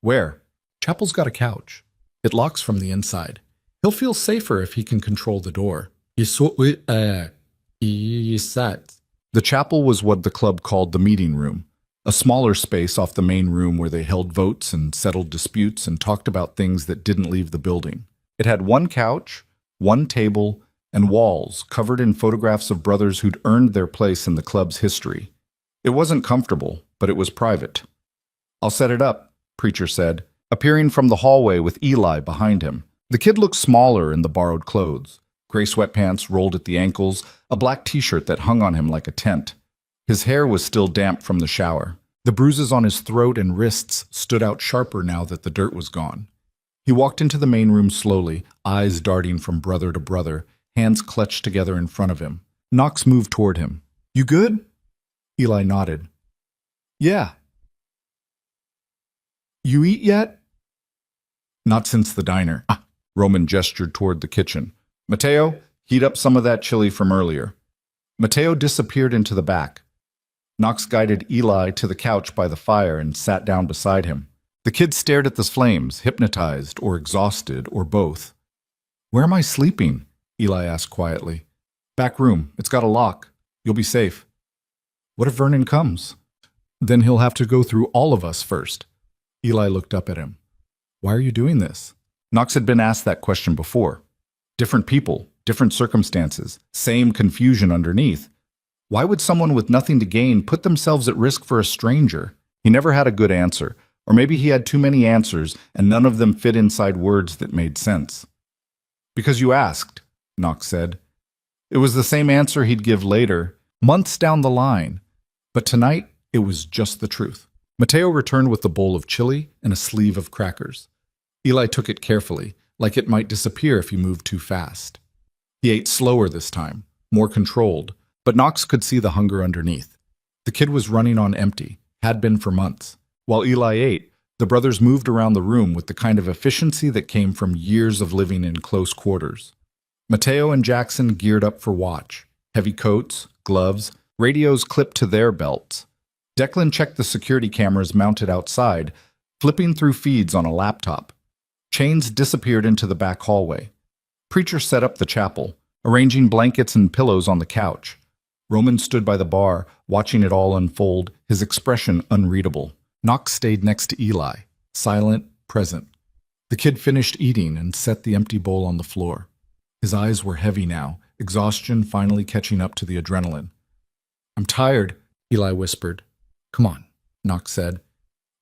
[SPEAKER 1] "Where?" "Chapel's got a couch. It locks from the inside. He'll feel safer if he can control the door." The chapel was what the club called the meeting room, a smaller space off the main room where they held votes and settled disputes and talked about things that didn't leave the building. It had one couch, one table, and walls covered in photographs of brothers who'd earned their place in the club's history. It wasn't comfortable, but it was private. "I'll set it up," Preacher said, appearing from the hallway with Eli behind him. The kid looked smaller in the borrowed clothes. Gray sweatpants rolled at the ankles, a black t-shirt that hung on him like a tent. His hair was still damp from the shower. The bruises on his throat and wrists stood out sharper now that the dirt was gone. He walked into the main room slowly, eyes darting from brother to brother, hands clutched together in front of him. Knox moved toward him. "You good?" Eli nodded. "Yeah." "You eat yet?" "Not since the diner." Roman gestured toward the kitchen. "Mateo, heat up some of that chili from earlier." Mateo disappeared into the back. Knox guided Eli to the couch by the fire and sat down beside him. The kid stared at the flames, hypnotized or exhausted or both. "Where am I sleeping?" Eli asked quietly. "Back room. It's got a lock. You'll be safe." "What if Vernon comes?" "Then he'll have to go through all of us first." Eli looked up at him. "Why are you doing this?" Knox had been asked that question before. Different people, different circumstances, same confusion underneath. Why would someone with nothing to gain put themselves at risk for a stranger? He never had a good answer, or maybe he had too many answers and none of them fit inside words that made sense. "Because you asked," Knox said. It was the same answer he'd give later, months down the line, but tonight it was just the truth. Mateo returned with a bowl of chili and a sleeve of crackers. Eli took it carefully, like it might disappear if he moved too fast. He ate slower this time, more controlled, but Knox could see the hunger underneath. The kid was running on empty, had been for months. While Eli ate, the brothers moved around the room with the kind of efficiency that came from years of living in close quarters. Mateo and Jackson geared up for watch, heavy coats, gloves, radios clipped to their belts. Declan checked the security cameras mounted outside, flipping through feeds on a laptop. Chains disappeared into the back hallway. Preacher set up the chapel, arranging blankets and pillows on the couch. Roman stood by the bar, watching it all unfold, his expression unreadable. Knox stayed next to Eli, silent, present. The kid finished eating and set the empty bowl on the floor. His eyes were heavy now, exhaustion finally catching up to the adrenaline. "I'm tired," Eli whispered. "Come on," Knox said.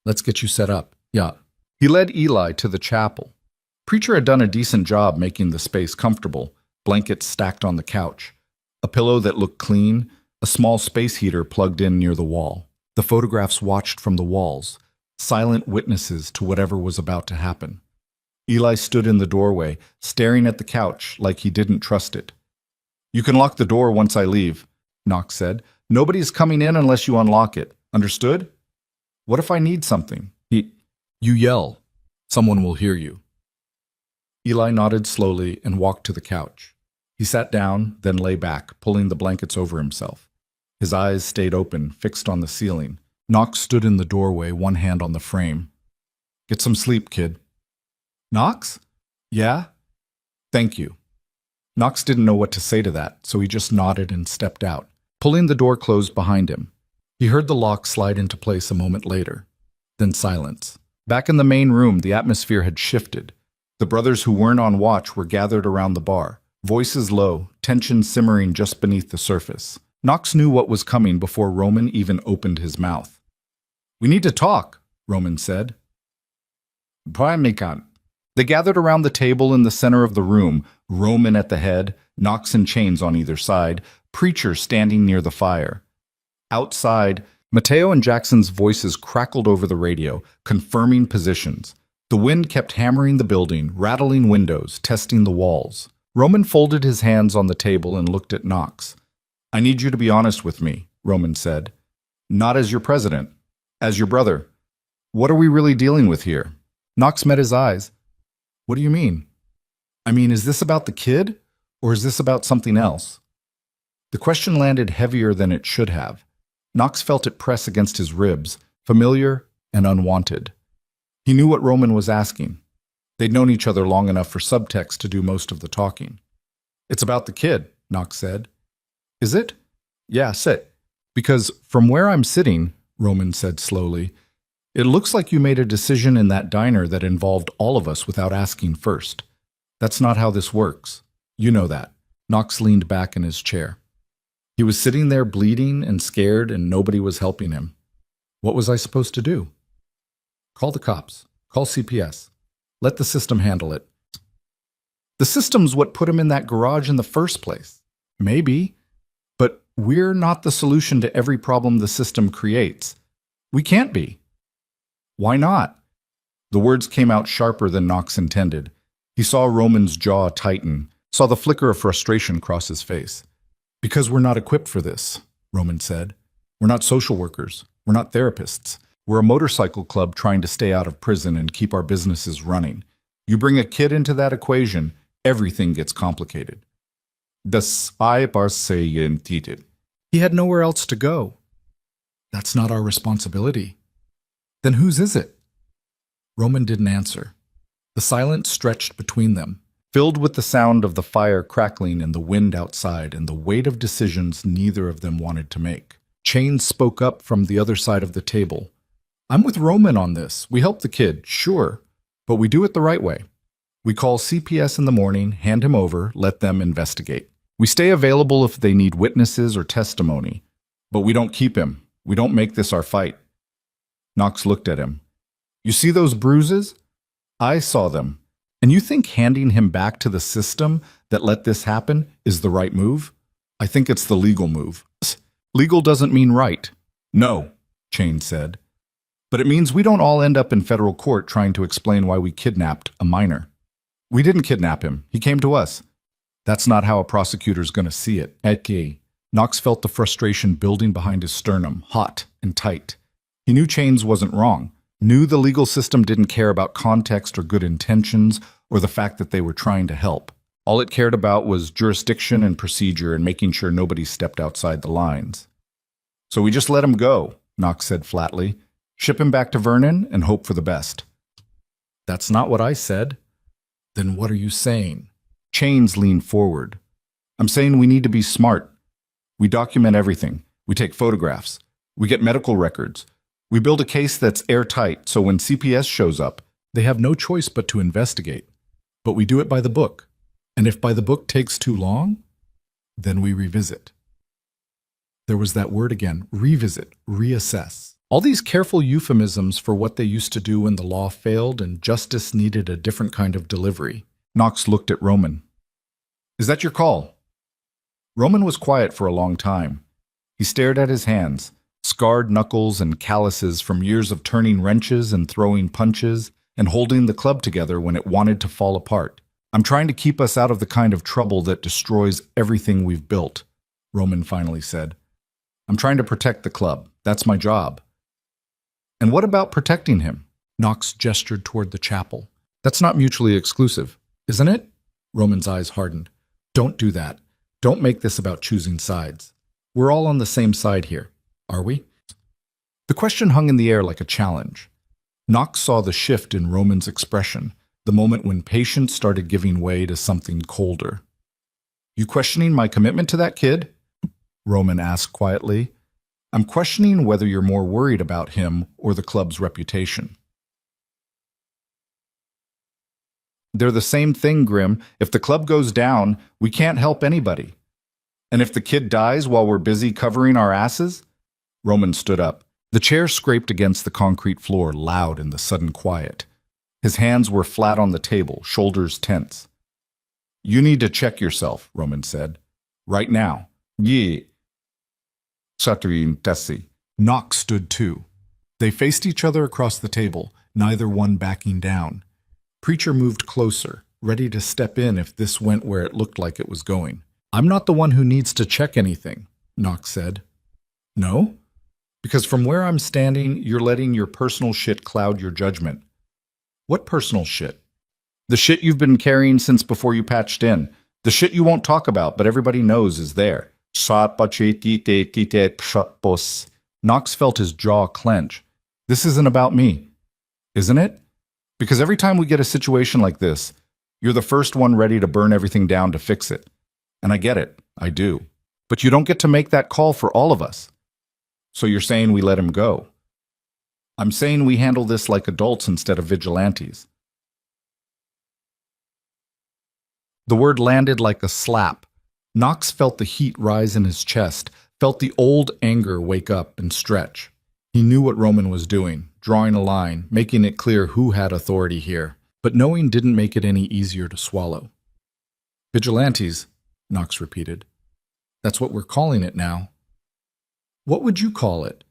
[SPEAKER 1] "Let's get you set up." "Yeah." He led Eli to the chapel. Preacher had done a decent job making the space comfortable, blankets stacked on the couch, a pillow that looked clean, a small space heater plugged in near the wall. The photographs watched from the walls, silent witnesses to whatever was about to happen. Eli stood in the doorway, staring at the couch like he didn't trust it. "You can lock the door once I leave," Knox said. "Nobody's coming in unless you unlock it. Understood?" "What if I need something?" "You yell. Someone will hear you." Eli nodded slowly and walked to the couch. He sat down, then lay back, pulling the blankets over himself. His eyes stayed open, fixed on the ceiling. Knox stood in the doorway, one hand on the frame. "Get some sleep, kid." "Knox?" "Yeah?" "Thank you." Knox didn't know what to say to that, so he just nodded and stepped out, pulling the door closed behind him. He heard the lock slide into place a moment later. Then silence. Back in the main room, the atmosphere had shifted. The brothers who weren't on watch were gathered around the bar, voices low, tension simmering just beneath the surface. Knox knew what was coming before Roman even opened his mouth. "We need to talk," Roman said. They gathered around the table in the center of the room, Roman at the head, Knox in chains on either side, Preacher standing near the fire. Outside, Mateo and Jackson's voices crackled over the radio, confirming positions. The wind kept hammering the building, rattling windows, testing the walls. Roman folded his hands on the table and looked at Knox. "I need you to be honest with me," Roman said. "Not as your president, as your brother. What are we really dealing with here?" Knox met his eyes. "What do you mean?" I mean, is this about the kid, or is this about something else? The question landed heavier than it should have. Knox felt it press against his ribs, familiar and unwanted. He knew what Roman was asking. They'd known each other long enough for subtext to do most of the talking. It's about the kid, Knox said. Is it? Yeah, sit. Because from where I'm sitting, Roman said slowly, it looks like you made a decision in that diner that involved all of us without asking first. That's not how this works. You know that. Knox leaned back in his chair. He was sitting there bleeding and scared, and nobody was helping him. What was I supposed to do? Call the cops. Call CPS. Let the system handle it. The system's what put him in that garage in the first place. Maybe. But we're not the solution to every problem the system creates. We can't be. Why not? The words came out sharper than Knox intended. He saw Roman's jaw tighten, saw the flicker of frustration cross his face. Because we're not equipped for this, Roman said. We're not social workers. We're not therapists. We're a motorcycle club trying to stay out of prison and keep our businesses running. You bring a kid into that equation, everything gets complicated. The spy bikerstory. He had nowhere else to go. That's not our responsibility. Then whose is it? Roman didn't answer. The silence stretched between them, filled with the sound of the fire crackling and the wind outside and the weight of decisions neither of them wanted to make. Chains spoke up from the other side of the table. I'm with Roman on this. We help the kid, sure, but we do it the right way. We call CPS in the morning, hand him over, let them investigate. We stay available if they need witnesses or testimony, but we don't keep him. We don't make this our fight. Knox looked at him. You see those bruises? I saw them. And you think handing him back to the system that let this happen is the right move? I think it's the legal move. Legal doesn't mean right. No, Chain said. But it means we don't all end up in federal court trying to explain why we kidnapped a minor. We didn't kidnap him. He came to us. That's not how a prosecutor's going to see it. Okay. Knox felt the frustration building behind his sternum, hot and tight. He knew Chains wasn't wrong, knew the legal system didn't care about context or good intentions or the fact that they were trying to help. All it cared about was jurisdiction and procedure and making sure nobody stepped outside the lines. So we just let him go, Knox said flatly. Ship him back to Vernon and hope for the best. That's not what I said. Then what are you saying? Chains leaned forward. I'm saying we need to be smart. We document everything. We take photographs. We get medical records. We build a case that's airtight so when CPS shows up, they have no choice but to investigate. But we do it by the book. And if by the book takes too long, then we revisit. There was that word again, revisit, reassess. All these careful euphemisms for what they used to do when the law failed and justice needed a different kind of delivery. Knox looked at Roman. Is that your call? Roman was quiet for a long time. He stared at his hands, scarred knuckles and calluses from years of turning wrenches and throwing punches and holding the club together when it wanted to fall apart. I'm trying to keep us out of the kind of trouble that destroys everything we've built, Roman finally said. I'm trying to protect the club. That's my job. And what about protecting him? Knox gestured toward the chapel. That's not mutually exclusive, isn't it? Roman's eyes hardened. Don't do that. Don't make this about choosing sides. We're all on the same side here, are we? The question hung in the air like a challenge. Knox saw the shift in Roman's expression, the moment when patience started giving way to something colder. You questioning my commitment to that kid? Roman asked quietly. I'm questioning whether you're more worried about him or the club's reputation. They're the same thing, Grim. If the club goes down, we can't help anybody. And if the kid dies while we're busy covering our asses? Roman stood up. The chair scraped against the concrete floor, loud in the sudden quiet. His hands were flat on the table, shoulders tense. You need to check yourself, Roman said. Right now. Yeah. Satrin Tessie. Knox stood too. They faced each other across the table, neither one backing down. Preacher moved closer, ready to step in if this went where it looked like it was going. I'm not the one who needs to check anything, Knox said. No? Because from where I'm standing, you're letting your personal shit cloud your judgment. What personal shit? The shit you've been carrying since before you patched in. The shit you won't talk about, but everybody knows is there. Knox felt his jaw clench. This isn't about me, isn't it? Because every time we get a situation like this, you're the first one ready to burn everything down to fix it. And I get it, I do. But you don't get to make that call for all of us. So you're saying we let him go. I'm saying we handle this like adults instead of vigilantes. The word landed like a slap. Knox felt the heat rise in his chest, felt the old anger wake up and stretch. He knew what Roman was doing, drawing a line, making it clear who had authority here. But knowing didn't make it any easier to swallow. Vigilantes, Knox repeated. That's what we're calling it now. What would you call it?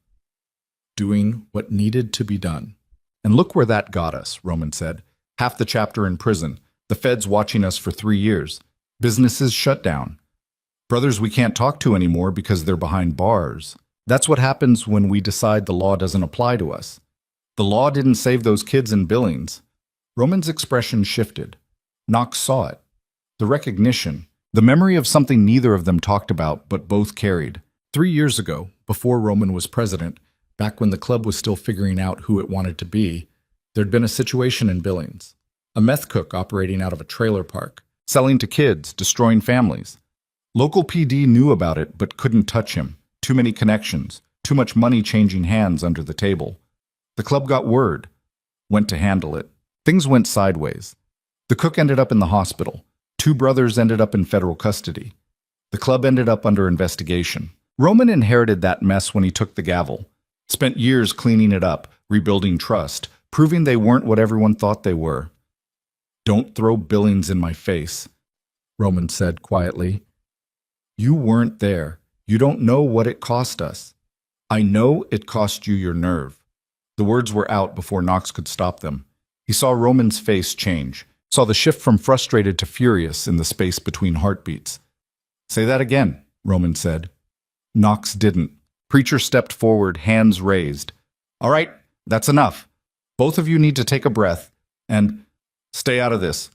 [SPEAKER 1] Doing what needed to be done. And look where that got us, Roman said. Half the chapter in prison. The feds watching us for 3 years. Businesses shut down. Brothers we can't talk to anymore because they're behind bars. That's what happens when we decide the law doesn't apply to us. The law didn't save those kids in Billings. Roman's expression shifted. Knox saw it. The recognition. The memory of something neither of them talked about but both carried. 3 years ago, before Roman was president, back when the club was still figuring out who it wanted to be, there'd been a situation in Billings. A meth cook operating out of a trailer park, selling to kids, destroying families. Local PD knew about it but couldn't touch him. Too many connections, too much money changing hands under the table. The club got word, went to handle it. Things went sideways. The cook ended up in the hospital. 2 brothers ended up in federal custody. The club ended up under investigation. Roman inherited that mess when he took the gavel. Spent years cleaning it up, rebuilding trust, proving they weren't what everyone thought they were. Don't throw Billings in my face, Roman said quietly. You weren't there. You don't know what it cost us. I know it cost you your nerve. The words were out before Knox could stop them. He saw Roman's face change, saw the shift from frustrated to furious in the space between heartbeats. Say that again, Roman said. Knox didn't. Preacher stepped forward, hands raised. All right, that's enough. Both of you need to take a breath and stay out of this,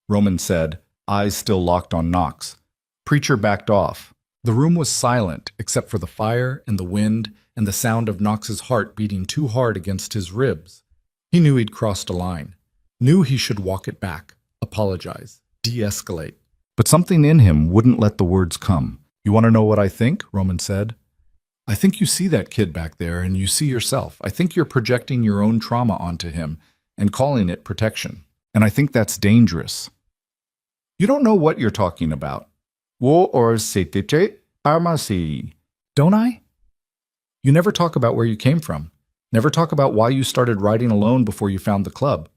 [SPEAKER 1] Roman said, eyes still locked on Knox. Preacher backed off. The room was silent except for the fire and the wind and the sound of Knox's heart beating too hard against his ribs. He knew he'd crossed a line, knew he should walk it back, apologize, de-escalate. But something in him wouldn't let the words come. You want to know what I think? Roman said. I think you see that kid back there and you see yourself. I think you're projecting your own trauma onto him and calling it protection. And I think that's dangerous. You don't know what you're talking about. Don't I? You never talk about where you came from. Never talk about why you started riding alone before you found the club.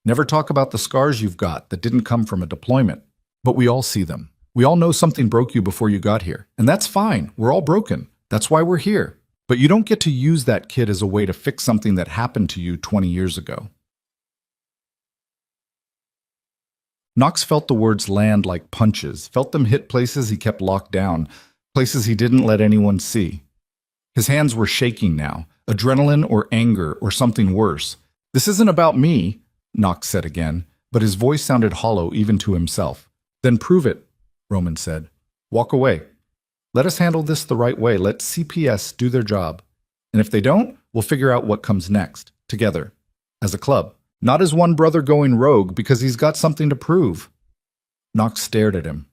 [SPEAKER 1] Never talk about the scars you've got that didn't come from a deployment. But we all see them. We all know something broke you before you got here. And that's fine. We're all broken. That's why we're here. But you don't get to use that kid as a way to fix something that happened to you 20 years ago. Knox felt the words land like punches, felt them hit places he kept locked down, places he didn't let anyone see. His hands were shaking now, adrenaline or anger or something worse. This isn't about me, Knox said again, but his voice sounded hollow even to himself. Then prove it, Roman said. Walk away. Let us handle this the right way. Let CPS do their job. And if they don't, we'll figure out what comes next, together, as a club. Not as one brother going rogue because he's got something to prove. Knox stared at him,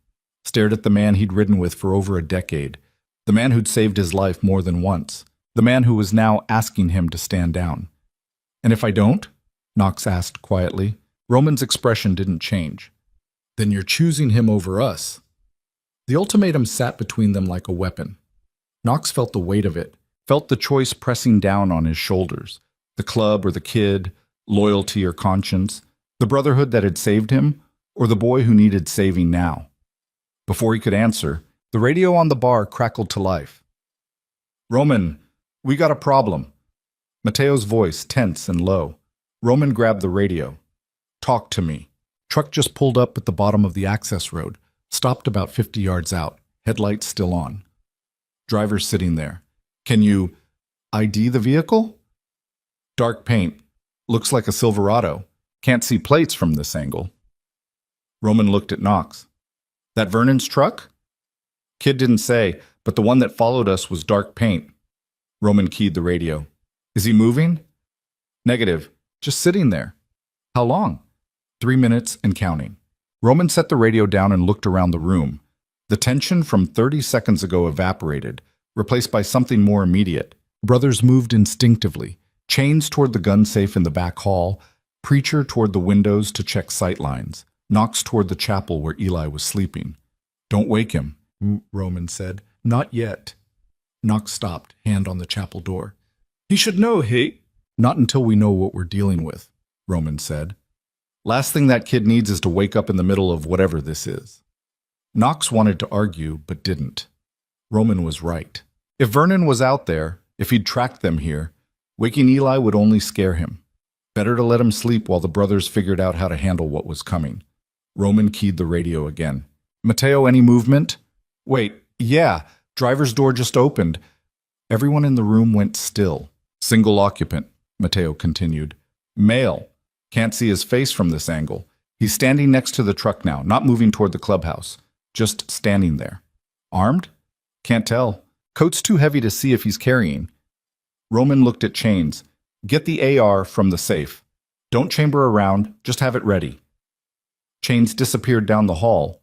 [SPEAKER 1] stared at the man he'd ridden with for over a decade, the man who'd saved his life more than once, the man who was now asking him to stand down. And if I don't? Knox asked quietly. Roman's expression didn't change. Then you're choosing him over us. The ultimatum sat between them like a weapon. Knox felt the weight of it, felt the choice pressing down on his shoulders. The club or the kid, loyalty or conscience, the brotherhood that had saved him, or the boy who needed saving now. Before he could answer, the radio on the bar crackled to life. Roman, we got a problem. Mateo's voice, tense and low. Roman grabbed the radio. Talk to me. Truck just pulled up at the bottom of the access road, stopped about 50 yards out, headlights still on. Driver sitting there. Can you ID the vehicle? Dark paint. Looks like a Silverado. Can't see plates from this angle. Roman looked at Knox. That Vernon's truck? Kid didn't say, but the one that followed us was dark paint. Roman keyed the radio. Is he moving? Negative. Just sitting there. How long? 3 minutes and counting. Roman set the radio down and looked around the room. The tension from 30 seconds ago evaporated, replaced by something more immediate. Brothers moved instinctively, Chains toward the gun safe in the back hall, Preacher toward the windows to check sight lines, Knox toward the chapel where Eli was sleeping. Don't wake him, Roman said. Not yet. Knox stopped, hand on the chapel door. He should know, hey? Not until we know what we're dealing with, Roman said. Last thing that kid needs is to wake up in the middle of whatever this is. Knox wanted to argue, but didn't. Roman was right. If Vernon was out there, if he'd tracked them here, waking Eli would only scare him. Better to let him sleep while the brothers figured out how to handle what was coming. Roman keyed the radio again. Mateo, any movement? Wait, yeah, driver's door just opened. Everyone in the room went still. Single occupant, Mateo continued. Male. Can't see his face from this angle. He's standing next to the truck now, not moving toward the clubhouse. Just standing there. Armed? Can't tell. Coat's too heavy to see if he's carrying. Roman looked at Chains. Get the AR from the safe. Don't chamber around, just have it ready. Chains disappeared down the hall.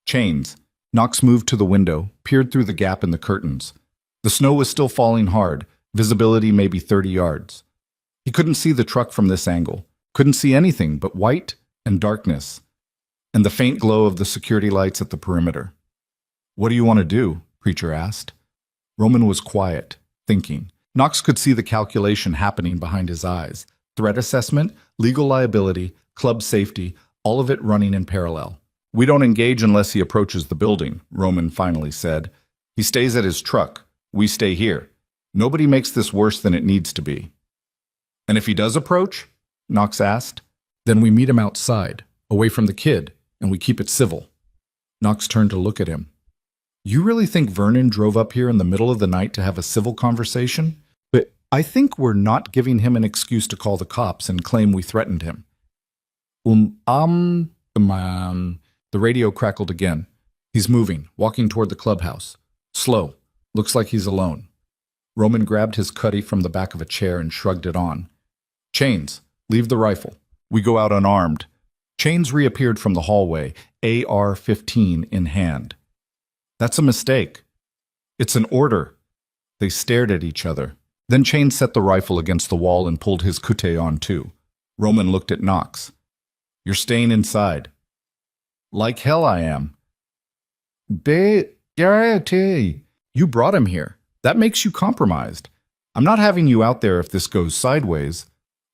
[SPEAKER 1] Chains. Knox moved to the window, peered through the gap in the curtains. The snow was still falling hard, visibility maybe 30 yards. He couldn't see the truck from this angle, couldn't see anything but white and darkness, and the faint glow of the security lights at the perimeter. What do you want to do? Preacher asked. Roman was quiet, thinking. Knox could see the calculation happening behind his eyes. Threat assessment, legal liability, club safety, all of it running in parallel. We don't engage unless he approaches the building, Roman finally said. He stays at his truck. We stay here. Nobody makes this worse than it needs to be. And if he does approach? Knox asked. Then we meet him outside, away from the kid, and we keep it civil. Knox turned to look at him. You really think Vernon drove up here in the middle of the night to have a civil conversation? But I think we're not giving him an excuse to call the cops and claim we threatened him. The radio crackled again. He's moving, walking toward the clubhouse. Slow. Looks like he's alone. Roman grabbed his cutty from the back of a chair and shrugged it on. Chains, leave the rifle. We go out unarmed. Chains reappeared from the hallway, AR-15 in hand. That's a mistake. It's an order. They stared at each other. Then Chains set the rifle against the wall and pulled his couté on too. Roman looked at Knox. You're staying inside. Like hell I am. You brought him here. That makes you compromised. I'm not having you out there if this goes sideways.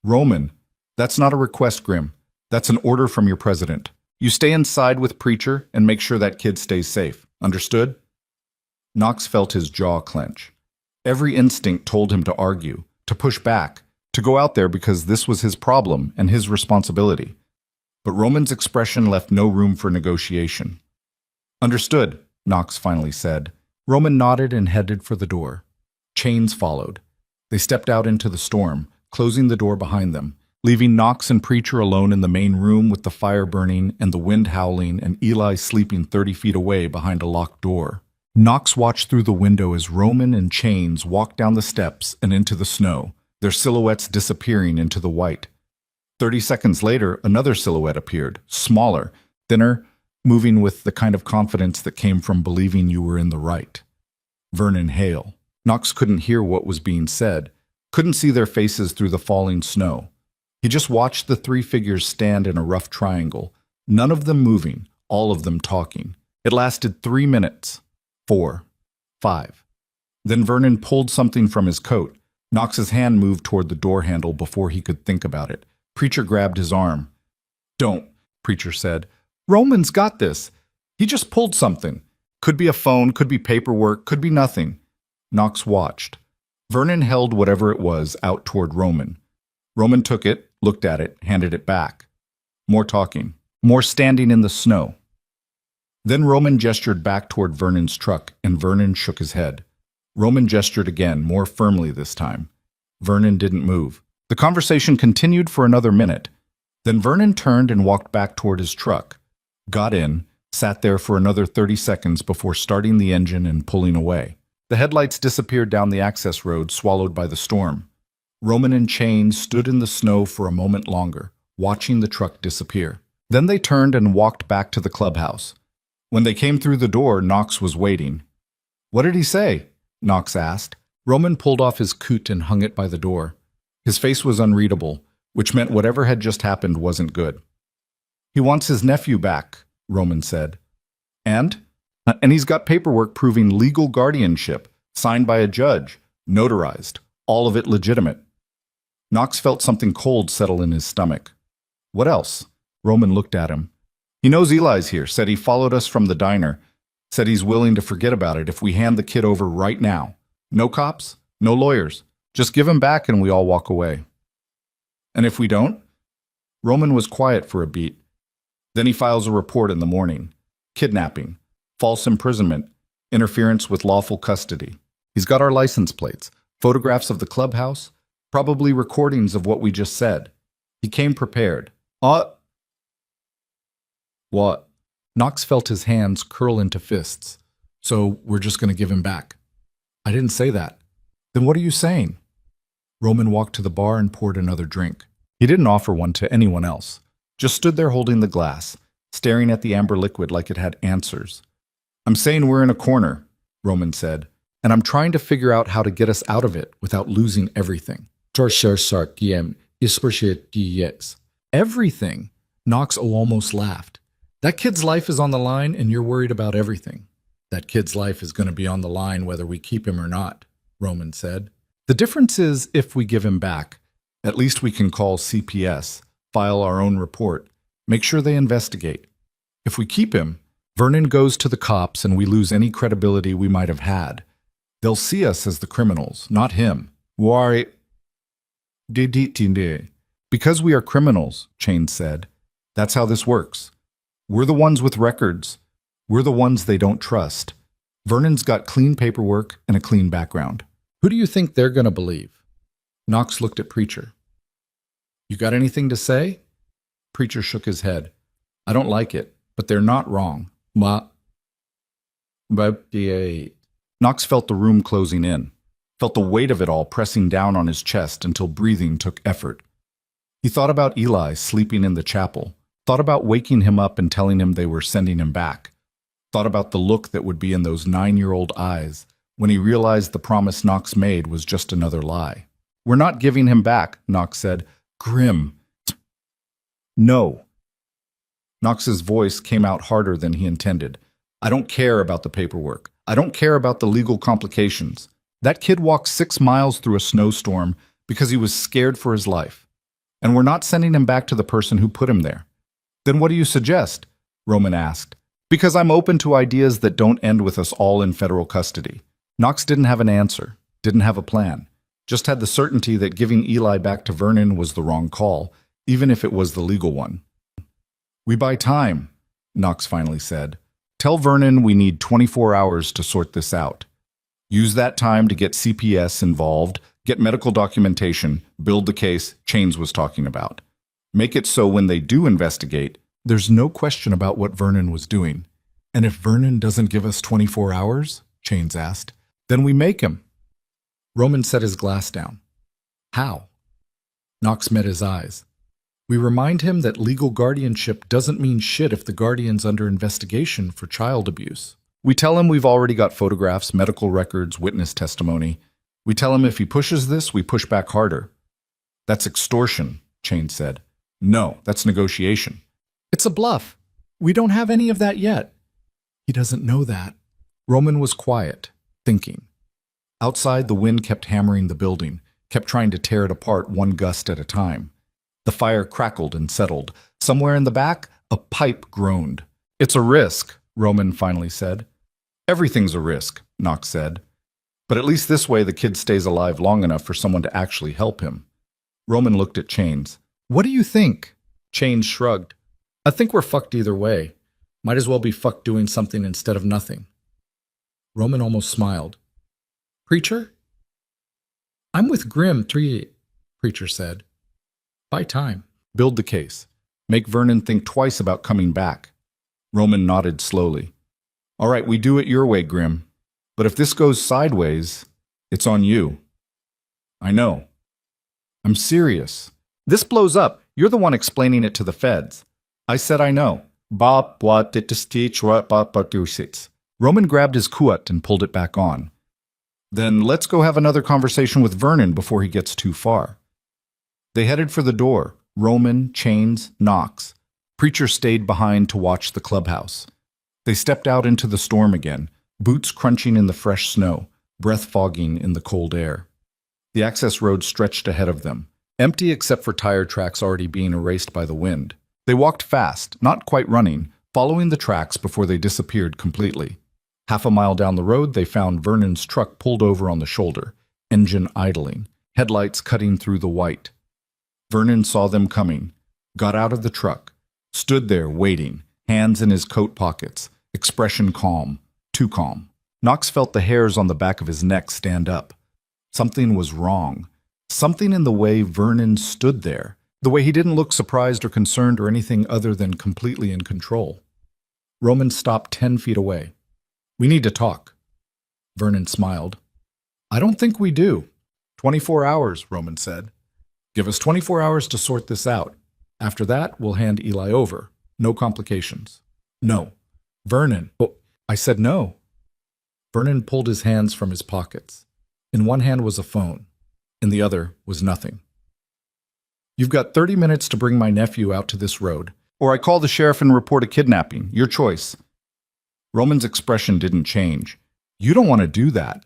[SPEAKER 1] Roman, that's not a request, Grim. That's an order from your president. You stay inside with Preacher and make sure that kid stays safe. Understood? Knox felt his jaw clench. Every instinct told him to argue, to push back, to go out there because this was his problem and his responsibility. But Roman's expression left no room for negotiation. Understood, Knox finally said. Roman nodded and headed for the door. Chains followed. They stepped out into the storm, closing the door behind them, leaving Knox and Preacher alone in the main room with the fire burning and the wind howling and Eli sleeping 30 feet away behind a locked door. Knox watched through the window as Roman and Chains walked down the steps and into the snow, their silhouettes disappearing into the white. 30 seconds later, another silhouette appeared, smaller, thinner, moving with the kind of confidence that came from believing you were in the right. Vernon Hale. Knox couldn't hear what was being said, couldn't see their faces through the falling snow. He just watched the three figures stand in a rough triangle, none of them moving, all of them talking. It lasted 3 minutes. 4. 5. Then Vernon pulled something from his coat. Knox's hand moved toward the door handle before he could think about it. Preacher grabbed his arm. Don't, Preacher said. Roman's got this. He just pulled something. Could be a phone, could be paperwork, could be nothing. Knox watched. Vernon held whatever it was out toward Roman. Roman took it, looked at it, handed it back. More talking. More standing in the snow. Then Roman gestured back toward Vernon's truck, and Vernon shook his head. Roman gestured again, more firmly this time. Vernon didn't move. The conversation continued for another minute. Then Vernon turned and walked back toward his truck, got in, sat there for another 30 seconds before starting the engine and pulling away. The headlights disappeared down the access road, swallowed by the storm. Roman and Chain stood in the snow for a moment longer, watching the truck disappear. Then they turned and walked back to the clubhouse. When they came through the door, Knox was waiting. "What did he say?" Knox asked. Roman pulled off his coat and hung it by the door. His face was unreadable, which meant whatever had just happened wasn't good. "He wants his nephew back," Roman said. And he's got paperwork proving legal guardianship, signed by a judge, notarized, all of it legitimate. Knox felt something cold settle in his stomach. "What else?" Roman looked at him. "He knows Eli's here, said he followed us from the diner, said he's willing to forget about it if we hand the kid over right now. No cops, no lawyers, just give him back and we all walk away." "And if we don't?" Roman was quiet for a beat. "Then he files a report in the morning. Kidnapping, false imprisonment, interference with lawful custody. He's got our license plates, photographs of the clubhouse, probably recordings of what we just said. He came prepared." "What?" Knox felt his hands curl into fists. "So we're just going to give him back?" "I didn't say that." "Then what are you saying?" Roman walked to the bar and poured another drink. He didn't offer one to anyone else, just stood there holding the glass, staring at the amber liquid like it had answers. "I'm saying we're in a corner," Roman said, "and I'm trying to figure out how to get us out of it without losing everything." "Everything?" Knox almost laughed. "That kid's life is on the line and you're worried about everything." "That kid's life is going to be on the line whether we keep him or not," Roman said. "The difference is if we give him back, at least we can call CPS, file our own report, make sure they investigate. If we keep him, Vernon goes to the cops and we lose any credibility we might have had. They'll see us as the criminals, not him." "Why?" "Because we are criminals," Chain said. "That's how this works. We're the ones with records. We're the ones they don't trust. Vernon's got clean paperwork and a clean background. Who do you think they're going to believe?" Knox looked at Preacher. "You got anything to say?" Preacher shook his head. "I don't like it, but they're not wrong." Knox felt the room closing in, felt the weight of it all pressing down on his chest until breathing took effort. He thought about Eli sleeping in the chapel, thought about waking him up and telling him they were sending him back, thought about the look that would be in those 9-year-old eyes when he realized the promise Knox made was just another lie. "We're not giving him back," Knox said. "Grim." "No." Knox's voice came out harder than he intended. "I don't care about the paperwork. I don't care about the legal complications. That kid walked 6 miles through a snowstorm because he was scared for his life. And we're not sending him back to the person who put him there." "Then what do you suggest?" Roman asked. "Because I'm open to ideas that don't end with us all in federal custody." Knox didn't have an answer, didn't have a plan, just had the certainty that giving Eli back to Vernon was the wrong call, even if it was the legal one. "We buy time," Knox finally said. "Tell Vernon we need 24 hours to sort this out. Use that time to get CPS involved, get medical documentation, build the case Chains was talking about. Make it so when they do investigate, there's no question about what Vernon was doing. And if Vernon doesn't give us 24 hours, Chains asked, then we make him." Roman set his glass down. "How?" Knox met his eyes. "We remind him that legal guardianship doesn't mean shit if the guardian's under investigation for child abuse. We tell him we've already got photographs, medical records, witness testimony. We tell him if he pushes this, we push back harder." "That's extortion," Chain said. "No, that's negotiation." "It's a bluff. We don't have any of that yet." "He doesn't know that." Roman was quiet, thinking. Outside, the wind kept hammering the building, kept trying to tear it apart one gust at a time. The fire crackled and settled. Somewhere in the back, a pipe groaned. "It's a risk," Roman finally said. "Everything's a risk," Knox said. "But at least this way the kid stays alive long enough for someone to actually help him." Roman looked at Chains. "What do you think?" Chains shrugged. "I think we're fucked either way. Might as well be fucked doing something instead of nothing." Roman almost smiled. "Preacher?" "I'm with Grim 3, Preacher said. "Buy time. Build the case. Make Vernon think twice about coming back. Roman nodded slowly. All right, we do it your way, Grim. But if this goes sideways, it's on you. I know. I'm serious. This blows up. You're the one explaining it to the feds. I said I know. Roman grabbed his kuat and pulled it back on. Then let's go have another conversation with Vernon before he gets too far. They headed for the door. Roman, Chains, Knox. Preacher stayed behind to watch the clubhouse. They stepped out into the storm again, boots crunching in the fresh snow, breath fogging in the cold air. The access road stretched ahead of them, empty except for tire tracks already being erased by the wind. They walked fast, not quite running, following the tracks before they disappeared completely. Half a mile down the road, they found Vernon's truck pulled over on the shoulder, engine idling, headlights cutting through the white. Vernon saw them coming, got out of the truck, stood there waiting, hands in his coat pockets, expression calm, too calm. Knox felt the hairs on the back of his neck stand up. Something was wrong. Something in the way Vernon stood there, the way he didn't look surprised or concerned or anything other than completely in control. Roman stopped 10 feet away. We need to talk. Vernon smiled. I don't think we do. 24 hours, Roman said. Give us 24 hours to sort this out. After that, we'll hand Eli over. No complications. No. Vernon. Oh, I said no. Vernon pulled his hands from his pockets. In one hand was a phone. In the other was nothing. You've got 30 minutes to bring my nephew out to this road, or I call the sheriff and report a kidnapping. Your choice. Roman's expression didn't change. You don't want to do that.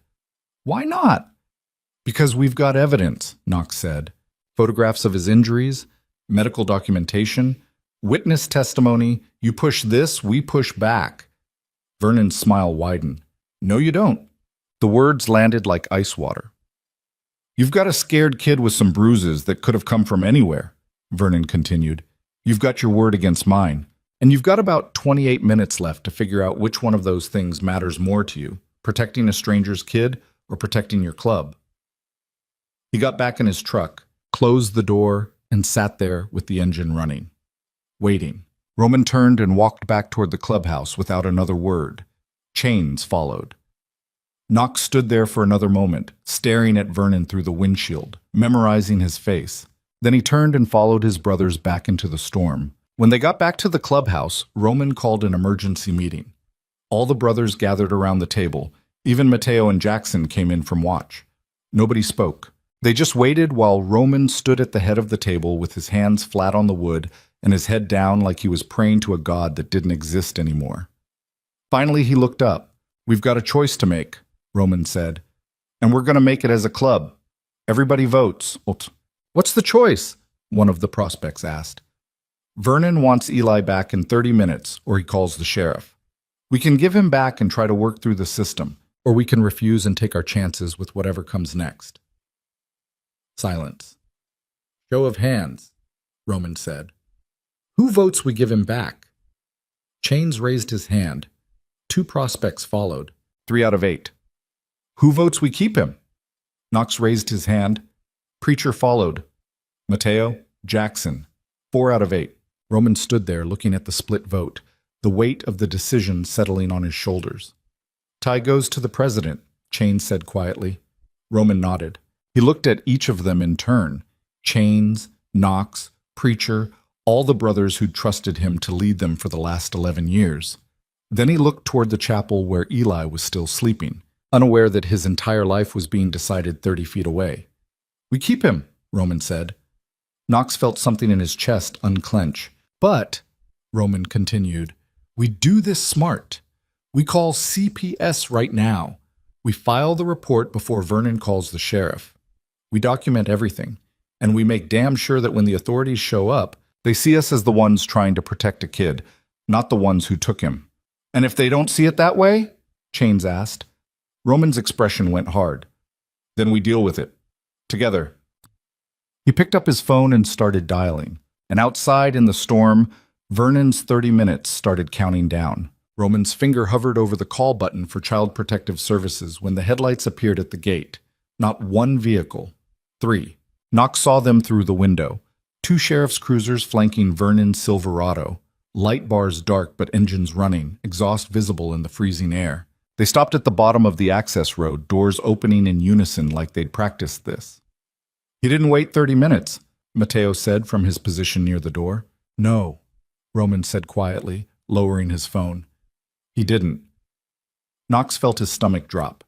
[SPEAKER 1] Why not? Because we've got evidence, Knox said. Photographs of his injuries, medical documentation, witness testimony. You push this, we push back. Vernon's smile widened. No, you don't. The words landed like ice water. You've got a scared kid with some bruises that could have come from anywhere, Vernon continued. You've got your word against mine, and you've got about 28 minutes left to figure out which one of those things matters more to you, protecting a stranger's kid or protecting your club. He got back in his truck, closed the door, and sat there with the engine running, waiting. Roman turned and walked back toward the clubhouse without another word. Chains followed. Knox stood there for another moment, staring at Vernon through the windshield, memorizing his face. Then he turned and followed his brothers back into the storm. When they got back to the clubhouse, Roman called an emergency meeting. All the brothers gathered around the table. Even Mateo and Jackson came in from watch. Nobody spoke. They just waited while Roman stood at the head of the table with his hands flat on the wood and his head down like he was praying to a god that didn't exist anymore. Finally, he looked up. We've got a choice to make, Roman said, and we're going to make it as a club. Everybody votes. What's the choice? One of the prospects asked. Vernon wants Eli back in 30 minutes, or he calls the sheriff. We can give him back and try to work through the system, or we can refuse and take our chances with whatever comes next. Silence. Show of hands, Roman said. Who votes we give him back? Chains raised his hand. 2 prospects followed. 3 out of 8. Who votes we keep him? Knox raised his hand. Preacher followed. Mateo, Jackson. 4 out of 8. Roman stood there looking at the split vote, the weight of the decision settling on his shoulders. Tie goes to the president, Chains said quietly. Roman nodded. He looked at each of them in turn. Chains, Knox, Preacher, all the brothers who'd trusted him to lead them for the last 11 years. Then he looked toward the chapel where Eli was still sleeping, unaware that his entire life was being decided 30 feet away. We keep him, Roman said. Knox felt something in his chest unclench. But, Roman continued, we do this smart. We call CPS right now. We file the report before Vernon calls the sheriff. We document everything, and we make damn sure that when the authorities show up, they see us as the ones trying to protect a kid, not the ones who took him. And if they don't see it that way? Chains asked. Roman's expression went hard. Then we deal with it. Together. He picked up his phone and started dialing. And outside in the storm, Vernon's 30 minutes started counting down. Roman's finger hovered over the call button for Child Protective Services when the headlights appeared at the gate. Not one vehicle. 3. Knox saw them through the window. Two sheriff's cruisers flanking Vernon's Silverado. Light bars dark but engines running, exhaust visible in the freezing air. They stopped at the bottom of the access road, doors opening in unison like they'd practiced this. "He didn't wait 30 minutes, Matteo said from his position near the door. "No," Roman said quietly, lowering his phone. "He didn't." Knox felt his stomach drop.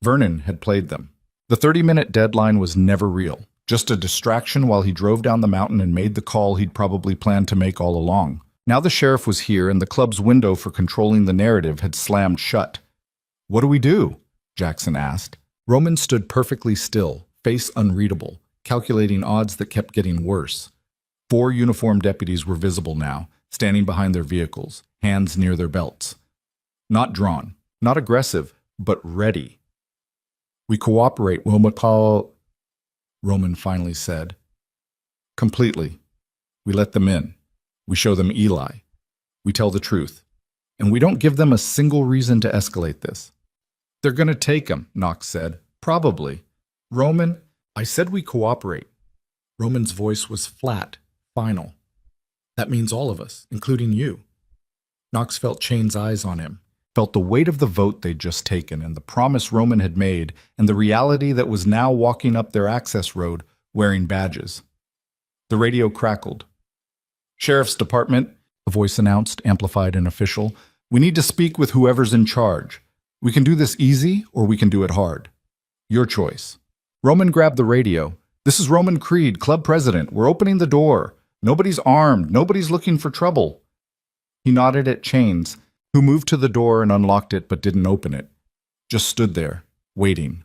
[SPEAKER 1] Vernon had played them. The 30-minute deadline was never real, just a distraction while he drove down the mountain and made the call he'd probably planned to make all along. Now the sheriff was here, and the club's window for controlling the narrative had slammed shut. "What do we do?" Jackson asked. Roman stood perfectly still, face unreadable, calculating odds that kept getting worse. 4 uniformed deputies were visible now, standing behind their vehicles, hands near their belts. Not drawn, not aggressive, but ready. "We cooperate, will McCall," Roman finally said. "Completely. We let them in. We show them Eli. We tell the truth. And we don't give them a single reason to escalate this." "They're going to take him," Knox said. "Probably." "Roman, I said we cooperate." Roman's voice was flat, final. "That means all of us, including you." Knox felt Chain's eyes on him, felt the weight of the vote they'd just taken and the promise Roman had made and the reality that was now walking up their access road wearing badges. The radio crackled. "Sheriff's Department," a voice announced, amplified and official. "We need to speak with whoever's in charge. We can do this easy or we can do it hard. Your choice." Roman grabbed the radio. "This is Roman Creed, club president. We're opening the door. Nobody's armed. Nobody's looking for trouble." He nodded at Chains, who moved to the door and unlocked it but didn't open it. Just stood there, waiting.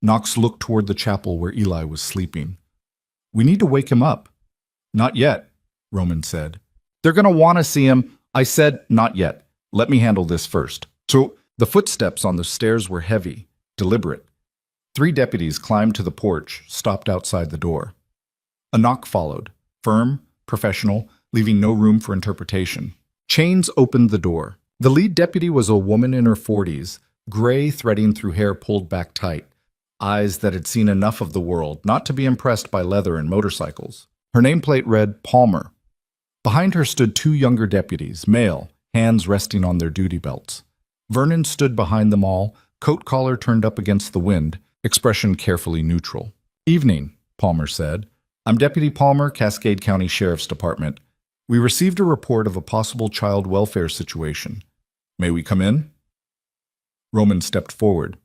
[SPEAKER 1] Knox looked toward the chapel where Eli was sleeping. "We need to wake him up." "Not yet," Roman said. "They're going to want to see him." "I said, not yet. Let me handle this first." So the footsteps on the stairs were heavy, deliberate. 3 deputies climbed to the porch, stopped outside the door. A knock followed, firm, professional, leaving no room for interpretation. Chains opened the door. The lead deputy was a woman in her 40s, gray threading through hair pulled back tight, eyes that had seen enough of the world not to be impressed by leather and motorcycles. Her nameplate read Palmer. Behind her stood 2 younger deputies, male, hands resting on their duty belts. Vernon stood behind them all, coat collar turned up against the wind, expression carefully neutral. "Evening," Palmer said. "I'm Deputy Palmer, Cascade County Sheriff's Department. We received a report of a possible child welfare situation. May we come in?" Roman stepped forward.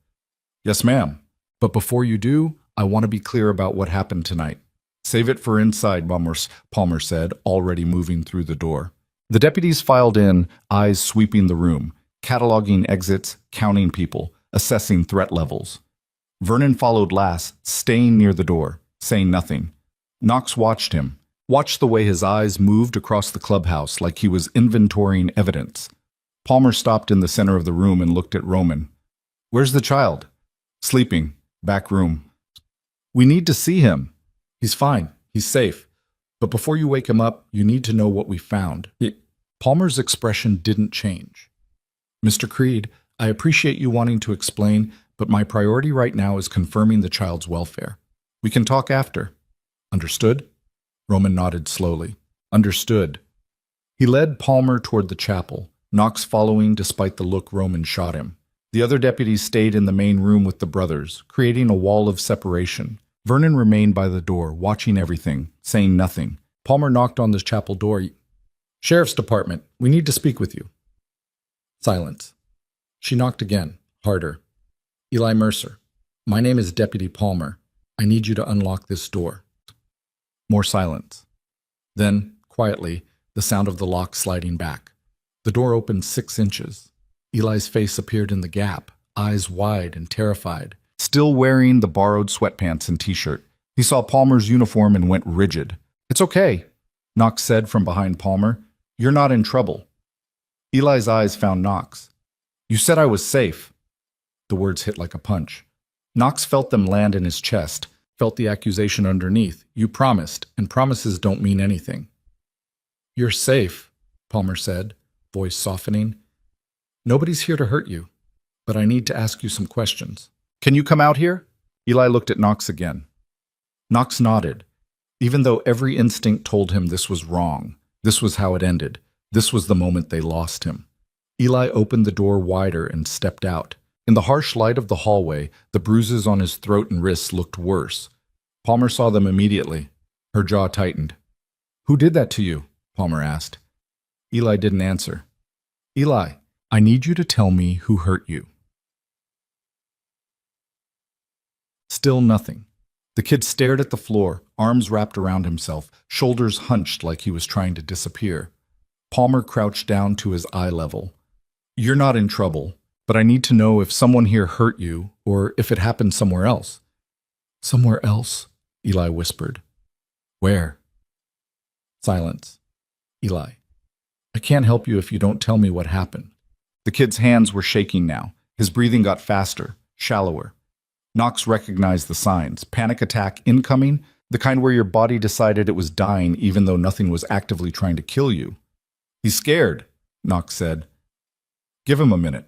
[SPEAKER 1] "Yes, ma'am. But before you do, I want to be clear about what happened tonight." "Save it for inside," Palmer said, already moving through the door. The deputies filed in, eyes sweeping the room, cataloging exits, counting people, assessing threat levels. Vernon followed last, staying near the door, saying nothing. Knox watched him, watched the way his eyes moved across the clubhouse like he was inventorying evidence. Palmer stopped in the center of the room and looked at Roman. "Where's the child?" "Sleeping. Back room." "We need to see him." "He's fine. He's safe. But before you wake him up, you need to know what we found." Palmer's expression didn't change. "Mr. Creed, I appreciate you wanting to explain, but my priority right now is confirming the child's welfare. We can talk after." "Understood?" Roman nodded slowly. "Understood." He led Palmer toward the chapel, Knox following despite the look Roman shot him. The other deputies stayed in the main room with the brothers, creating a wall of separation. Vernon remained by the door, watching everything, saying nothing. Palmer knocked on the chapel door. "Sheriff's Department, we need to speak with you." Silence. She knocked again, harder. "Eli Mercer, my name is Deputy Palmer. I need you to unlock this door." More silence. Then, quietly, the sound of the lock sliding back. The door opened 6 inches. Eli's face appeared in the gap, eyes wide and terrified, still wearing the borrowed sweatpants and t-shirt. He saw Palmer's uniform and went rigid. "It's okay," Knox said from behind Palmer. "You're not in trouble." Eli's eyes found Knox. "You said I was safe." The words hit like a punch. Knox felt them land in his chest, felt the accusation underneath. "You promised, and promises don't mean anything." "You're safe," Palmer said, voice softening. "Nobody's here to hurt you, but I need to ask you some questions." "Can you come out here?" Eli looked at Knox again. Knox nodded. Even though every instinct told him this was wrong, this was how it ended. This was the moment they lost him. Eli opened the door wider and stepped out. In the harsh light of the hallway, the bruises on his throat and wrists looked worse. Palmer saw them immediately. Her jaw tightened. "Who did that to you?" Palmer asked. Eli didn't answer. "Eli, I need you to tell me who hurt you." Still nothing. The kid stared at the floor, arms wrapped around himself, shoulders hunched like he was trying to disappear. Palmer crouched down to his eye level. "You're not in trouble, but I need to know if someone here hurt you or if it happened somewhere else." "Somewhere else?" Eli whispered. "Where?" Silence. Eli, "I can't help you if you don't tell me what happened." The kid's hands were shaking now. His breathing got faster, shallower. Knox recognized the signs. Panic attack incoming, the kind where your body decided it was dying even though nothing was actively trying to kill you. "He's scared," Knox said. "Give him a minute."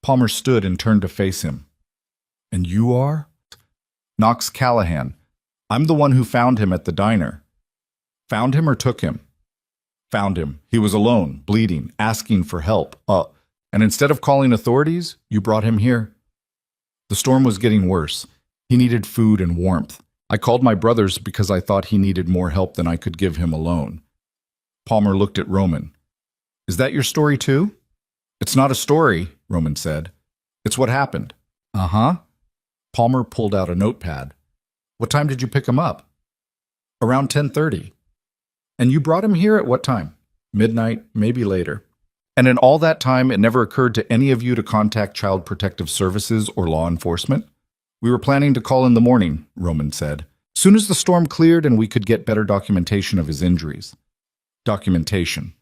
[SPEAKER 1] Palmer stood and turned to face him. "And you are?" "Knox Callahan. I'm the one who found him at the diner." "Found him or took him?" "Found him. He was alone, bleeding, asking for help. And instead of calling authorities, you brought him here." The storm was getting worse. He needed food and warmth. I called my brothers because I thought he needed more help than I could give him alone. Palmer looked at Roman. "Is that your story too?" "It's not a story," Roman said. "It's what happened." "Uh-huh." Palmer pulled out a notepad. "What time did you pick him up?" "Around 10:30. "And you brought him here at what time?" "Midnight, maybe later." "And in all that time, it never occurred to any of you to contact Child Protective Services or law enforcement?" "We were planning to call in the morning," Roman said. "Soon as the storm cleared and we could get better documentation of his injuries." Documentation.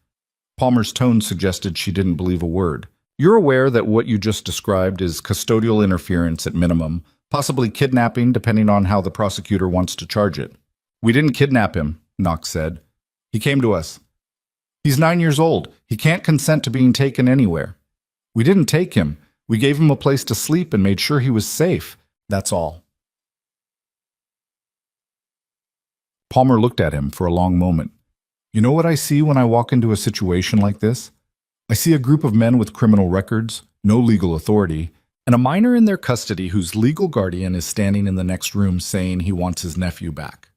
[SPEAKER 1] Palmer's tone suggested she didn't believe a word. "You're aware that what you just described is custodial interference at minimum, possibly kidnapping depending on how the prosecutor wants to charge it." "We didn't kidnap him," Knox said. "He came to us. He's 9 years old. He can't consent to being taken anywhere. We didn't take him. We gave him a place to sleep and made sure he was safe. That's all." Palmer looked at him for a long moment. "You know what I see when I walk into a situation like this? I see a group of men with criminal records, no legal authority, and a minor in their custody whose legal guardian is standing in the next room saying he wants his nephew back.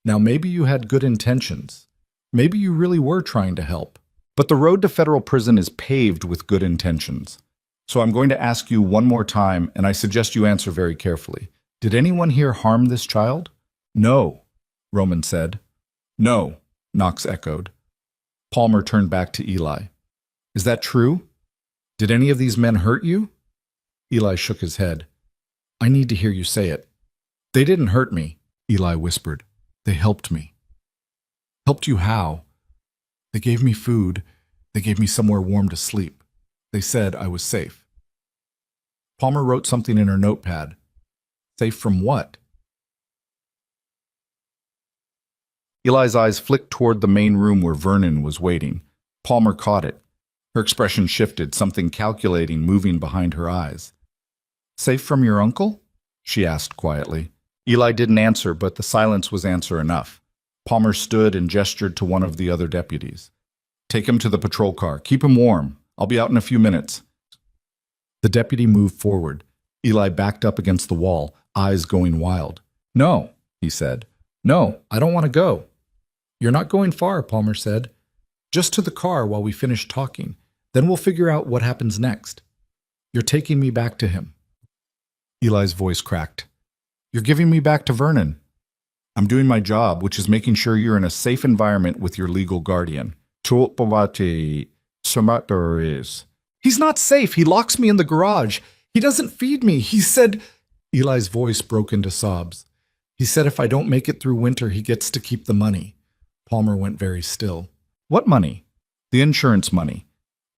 [SPEAKER 1] Now maybe you had good intentions. Maybe you really were trying to help. But the road to federal prison is paved with good intentions. So I'm going to ask you one more time, and I suggest you answer very carefully. Did anyone here harm this child?" "No," Roman said. "No," Knox echoed. Palmer turned back to Eli. "Is that true? Did any of these men hurt you?" Eli shook his head. "I need to hear you say it." "They didn't hurt me," Eli whispered. "They helped me." "Helped you how?" "They gave me food. They gave me somewhere warm to sleep. They said I was safe." Palmer wrote something in her notepad. "Safe from what?" Eli's eyes flicked toward the main room where Vernon was waiting. Palmer caught it. Her expression shifted, something calculating moving behind her eyes. "Safe from your uncle?" she asked quietly. Eli didn't answer, but the silence was answer enough. Palmer stood and gestured to one of the other deputies. "Take him to the patrol car. Keep him warm. I'll be out in a few minutes." The deputy moved forward. Eli backed up against the wall, eyes going wild. "No," he said. "No, I don't want to go." "You're not going far," Palmer said. "Just to the car while we finish talking. Then we'll figure out what happens next. You're taking me back to him." Eli's voice cracked. "You're giving me back to Vernon." "I'm doing my job, which is making sure you're in a safe environment with your legal guardian." "He's not safe. He locks me in the garage. He doesn't feed me. He said—" Eli's voice broke into sobs. "He said if I don't make it through winter, he gets to keep the money." Palmer went very still. "What money?" "The insurance money.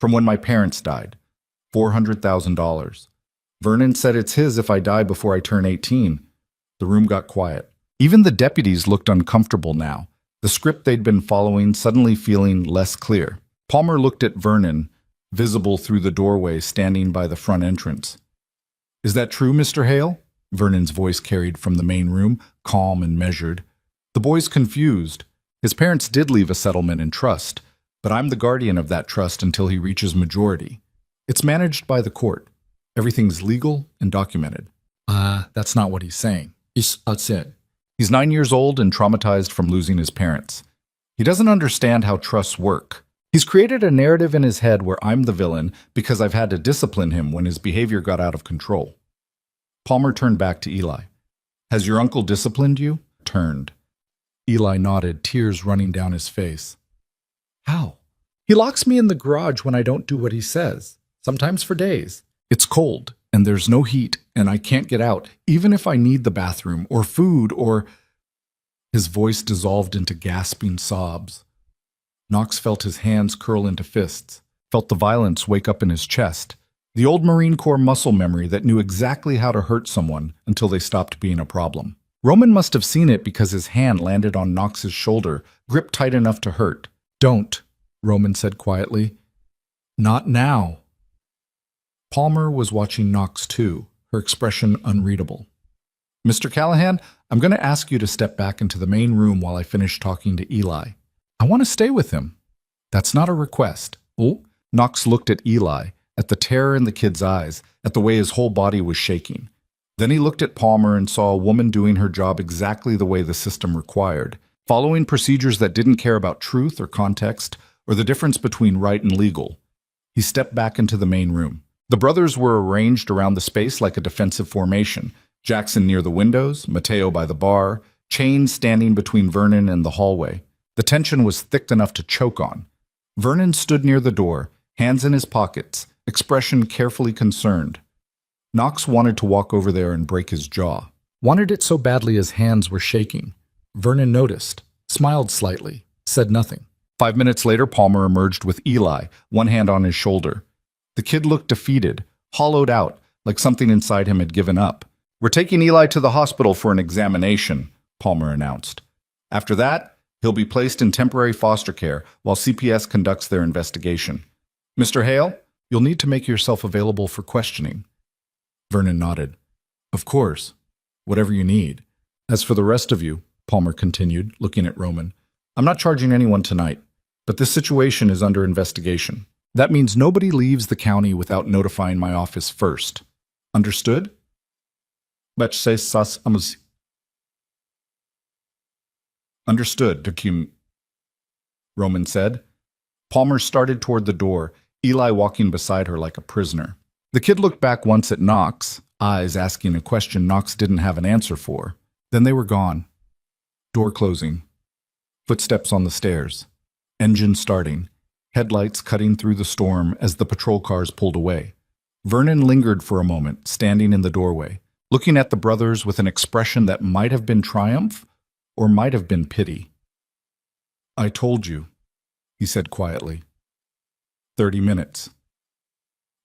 [SPEAKER 1] From when my parents died. $400,000. Vernon said it's his if I die before I turn 18. The room got quiet. Even the deputies looked uncomfortable now, the script they'd been following suddenly feeling less clear. Palmer looked at Vernon, visible through the doorway standing by the front entrance. "Is that true, Mr. Hale?" Vernon's voice carried from the main room, calm and measured. The boy's confused. His parents did leave a settlement in trust, but I'm the guardian of that trust until he reaches majority. It's managed by the court. Everything's legal and documented. That's not what he's saying. That's it. He's 9 years old and traumatized from losing his parents. He doesn't understand how trusts work. He's created a narrative in his head where I'm the villain because I've had to discipline him when his behavior got out of control. Palmer turned back to Eli. Has your uncle disciplined you? Turned. Eli nodded, tears running down his face. How? He locks me in the garage when I don't do what he says, sometimes for days. It's cold, and there's no heat, and I can't get out, even if I need the bathroom, or food, or... His voice dissolved into gasping sobs. Knox felt his hands curl into fists, felt the violence wake up in his chest, the old Marine Corps muscle memory that knew exactly how to hurt someone until they stopped being a problem. Roman must have seen it because his hand landed on Knox's shoulder, gripped tight enough to hurt. Don't, Roman said quietly. Not now. Palmer was watching Knox too, her expression unreadable. Mr. Callahan, I'm going to ask you to step back into the main room while I finish talking to Eli. I want to stay with him. That's not a request. Oh, Knox looked at Eli, at the terror in the kid's eyes, at the way his whole body was shaking. Then he looked at Palmer and saw a woman doing her job exactly the way the system required, following procedures that didn't care about truth or context or the difference between right and legal. He stepped back into the main room. The brothers were arranged around the space like a defensive formation, Jackson near the windows, Mateo by the bar, Chains standing between Vernon and the hallway. The tension was thick enough to choke on. Vernon stood near the door, hands in his pockets, expression carefully concerned. Knox wanted to walk over there and break his jaw. Wanted it so badly his hands were shaking. Vernon noticed, smiled slightly, said nothing. 5 minutes later, Palmer emerged with Eli, one hand on his shoulder. The kid looked defeated, hollowed out, like something inside him had given up. We're taking Eli to the hospital for an examination, Palmer announced. After that, he'll be placed in temporary foster care while CPS conducts their investigation. Mr. Hale, you'll need to make yourself available for questioning. Vernon nodded. Of course. Whatever you need. As for the rest of you, Palmer continued, looking at Roman, I'm not charging anyone tonight, but this situation is under investigation. That means nobody leaves the county without notifying my office first. Understood? Understood, Roman said. Palmer started toward the door, Eli walking beside her like a prisoner. The kid looked back once at Knox, eyes asking a question Knox didn't have an answer for. Then they were gone. Door closing. Footsteps on the stairs. Engine starting. Headlights cutting through the storm as the patrol cars pulled away. Vernon lingered for a moment, standing in the doorway, looking at the brothers with an expression that might have been triumph or might have been pity. I told you, he said quietly. 30 minutes.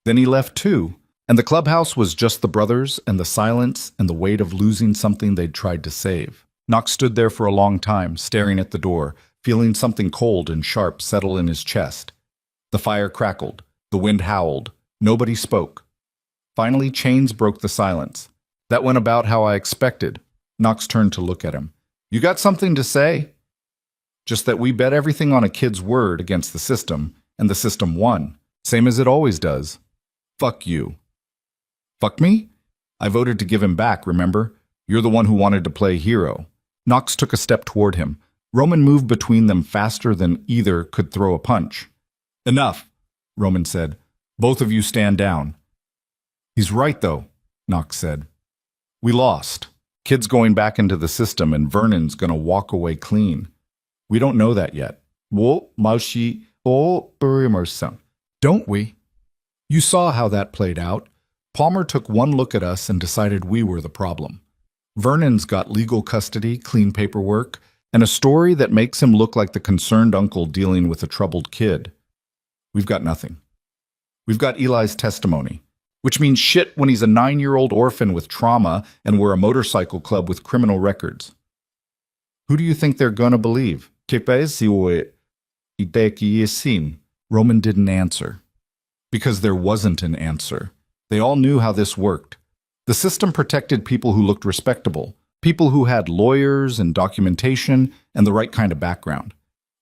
[SPEAKER 1] Then he left too, and the clubhouse was just the brothers and the silence and the weight of losing something they'd tried to save. Knox stood there for a long time, staring at the door, feeling something cold and sharp settle in his chest. The fire crackled. The wind howled. Nobody spoke. Finally, Chains broke the silence. That went about how I expected. Knox turned to look at him. You got something to say? Just that we bet everything on a kid's word against the system, and the system won, same as it always does. Fuck you. Fuck me? I voted to give him back, remember? You're the one who wanted to play hero. Knox took a step toward him. Roman moved between them faster than either could throw a punch. Enough, Roman said. Both of you stand down. He's right, though, Knox said. We lost. Kid's going back into the system, and Vernon's going to walk away clean. We don't know that yet. Don't we? You saw how that played out. Palmer took one look at us and decided we were the problem. Vernon's got legal custody, clean paperwork, and a story that makes him look like the concerned uncle dealing with a troubled kid. We've got nothing. We've got Eli's testimony, which means shit when he's a 9-year-old orphan with trauma and we're a motorcycle club with criminal records. Who do you think they're gonna believe? Roman didn't answer. Because there wasn't an answer. They all knew how this worked. The system protected people who looked respectable, People who had lawyers and documentation and the right kind of background.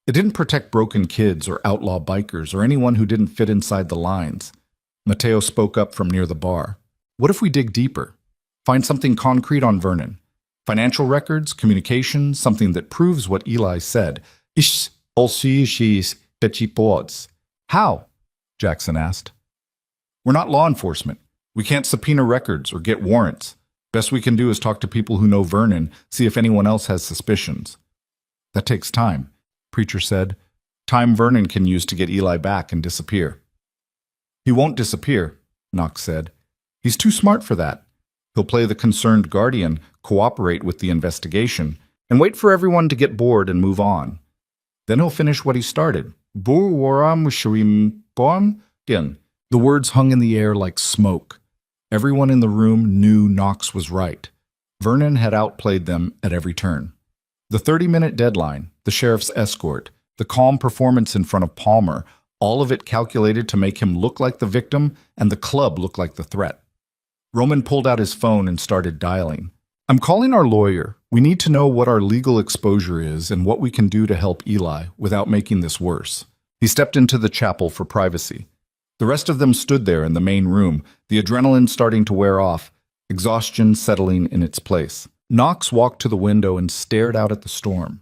[SPEAKER 1] It didn't protect broken kids or outlaw bikers or anyone who didn't fit inside the lines. Mateo spoke up from near the bar. What if we dig deeper? Find something concrete on Vernon. Financial records, communications, something that proves what Eli said. Ish, she's boards. How? Jackson asked. We're not law enforcement. We can't subpoena records or get warrants. Best we can do is talk to people who know Vernon, see if anyone else has suspicions. That takes time, Preacher said. Time Vernon can use to get Eli back and disappear. He won't disappear, Knox said. He's too smart for that. He'll play the concerned guardian, cooperate with the investigation, and wait for everyone to get bored and move on. Then he'll finish what he started. The words hung in the air like smoke. Everyone in the room knew Knox was right. Vernon had outplayed them at every turn. The 30-minute deadline, the sheriff's escort, the calm performance in front of Palmer, all of it calculated to make him look like the victim and the club look like the threat. Roman pulled out his phone and started dialing. I'm calling our lawyer. We need to know what our legal exposure is and what we can do to help Eli without making this worse. He stepped into the chapel for privacy. The rest of them stood there in the main room, the adrenaline starting to wear off, exhaustion settling in its place. Knox walked to the window and stared out at the storm.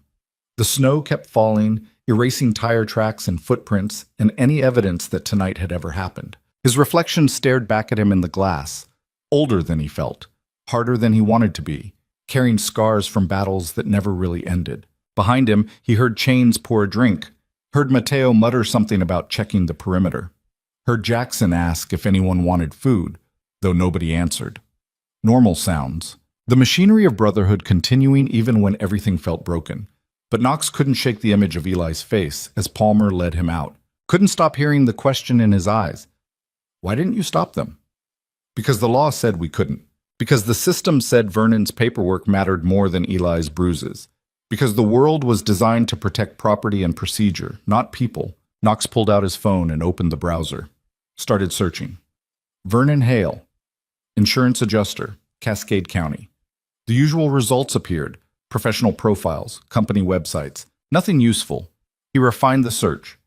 [SPEAKER 1] The snow kept falling, erasing tire tracks and footprints and any evidence that tonight had ever happened. His reflection stared back at him in the glass, older than he felt, harder than he wanted to be, carrying scars from battles that never really ended. Behind him, he heard Chains pour a drink, heard Mateo mutter something about checking the perimeter, heard Jackson ask if anyone wanted food, though nobody answered. Normal sounds. The machinery of brotherhood continuing even when everything felt broken. But Knox couldn't shake the image of Eli's face as Palmer led him out. Couldn't stop hearing the question in his eyes. Why didn't you stop them? Because the law said we couldn't. Because the system said Vernon's paperwork mattered more than Eli's bruises. Because the world was designed to protect property and procedure, not people. Knox pulled out his phone and opened the browser. Started searching. Vernon Hale, insurance adjuster, Cascade County. The usual results appeared. Professional profiles, company websites. Nothing useful. He refined the search.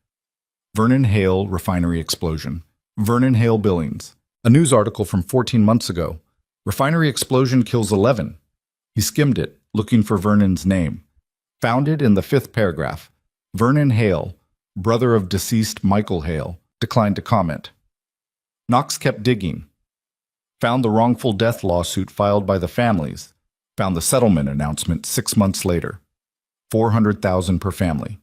[SPEAKER 1] Vernon Hale refinery explosion. Vernon Hale Billings. A news article from 14 months ago. Refinery explosion kills 11. He skimmed it, looking for Vernon's name. Found it in the 5th paragraph. Vernon Hale, brother of deceased Michael Hale, declined to comment. Knox kept digging. Found the wrongful death lawsuit filed by the families. Found the settlement announcement 6 months later. $400,000 per family.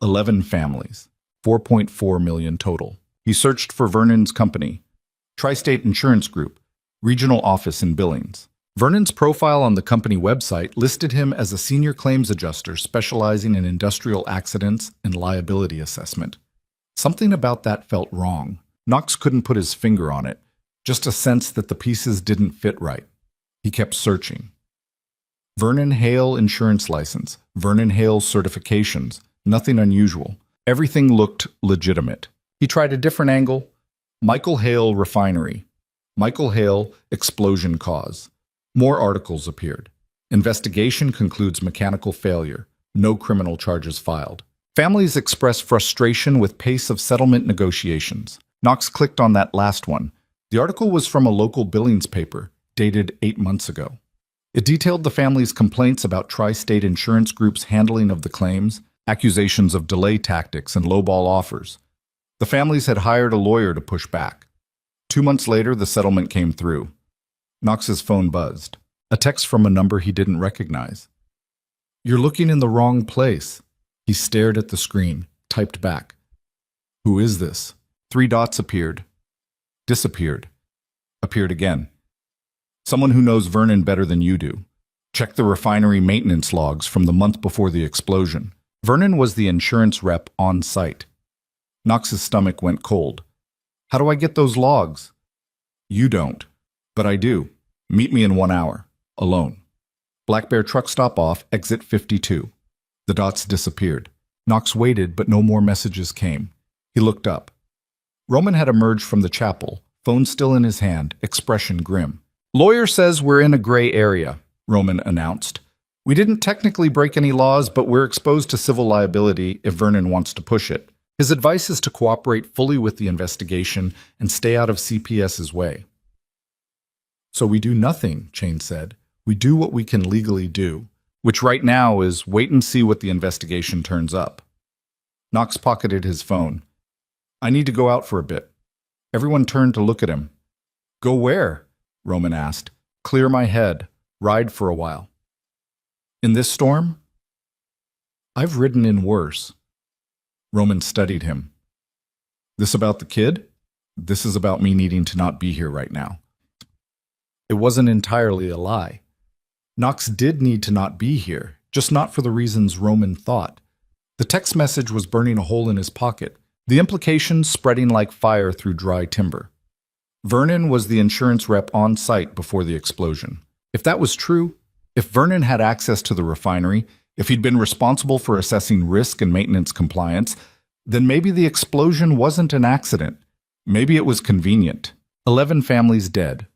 [SPEAKER 1] 11 families. 4.4 million total. He searched for Vernon's company. Tri-State Insurance Group. Regional office in Billings. Vernon's profile on the company website listed him as a senior claims adjuster specializing in industrial accidents and liability assessment. Something about that felt wrong. Knox couldn't put his finger on it. Just a sense that the pieces didn't fit right. He kept searching. Vernon Hale insurance license, Vernon Hale certifications, nothing unusual. Everything looked legitimate. He tried a different angle. Michael Hale refinery. Michael Hale explosion cause. More articles appeared. Investigation concludes mechanical failure. No criminal charges filed. Families express frustration with pace of settlement negotiations. Knox clicked on that last one. The article was from a local Billings paper, dated 8 months ago. It detailed the family's complaints about Tri-State Insurance Group's handling of the claims, accusations of delay tactics and lowball offers. The families had hired a lawyer to push back. 2 months later, the settlement came through. Knox's phone buzzed. A text from a number he didn't recognize. You're looking in the wrong place. He stared at the screen, typed back. Who is this? 3 dots appeared. Disappeared. Appeared again. Someone who knows Vernon better than you do. Check the refinery maintenance logs from the month before the explosion. Vernon was the insurance rep on site. Knox's stomach went cold. How do I get those logs? You don't. But I do. Meet me in 1 hour. Alone. Black Bear truck stop off, exit 52. The dots disappeared. Knox waited, but no more messages came. He looked up. Roman had emerged from the chapel, phone still in his hand, expression grim. Lawyer says we're in a gray area. Roman announced. "We didn't technically break any laws, but we're exposed to civil liability if Vernon wants to push it. His advice is to cooperate fully with the investigation and stay out of CPS's way." "So we do nothing," Chain said. "We do what we can legally do, which right now is wait and see what the investigation turns up." Knox pocketed his phone. "I need to go out for a bit." Everyone turned to look at him. "Go where?" Roman asked. "Clear my head. Ride for a while." "In this storm?" "I've ridden in worse." Roman studied him. "This about the kid? This is about me needing to not be here right now." It wasn't entirely a lie. Knox did need to not be here, just not for the reasons Roman thought. The text message was burning a hole in his pocket, the implications spreading like fire through dry timber. Vernon was the insurance rep on site before the explosion. If that was true, if Vernon had access to the refinery, if he'd been responsible for assessing risk and maintenance compliance, then maybe the explosion wasn't an accident. Maybe it was convenient. 11 families dead.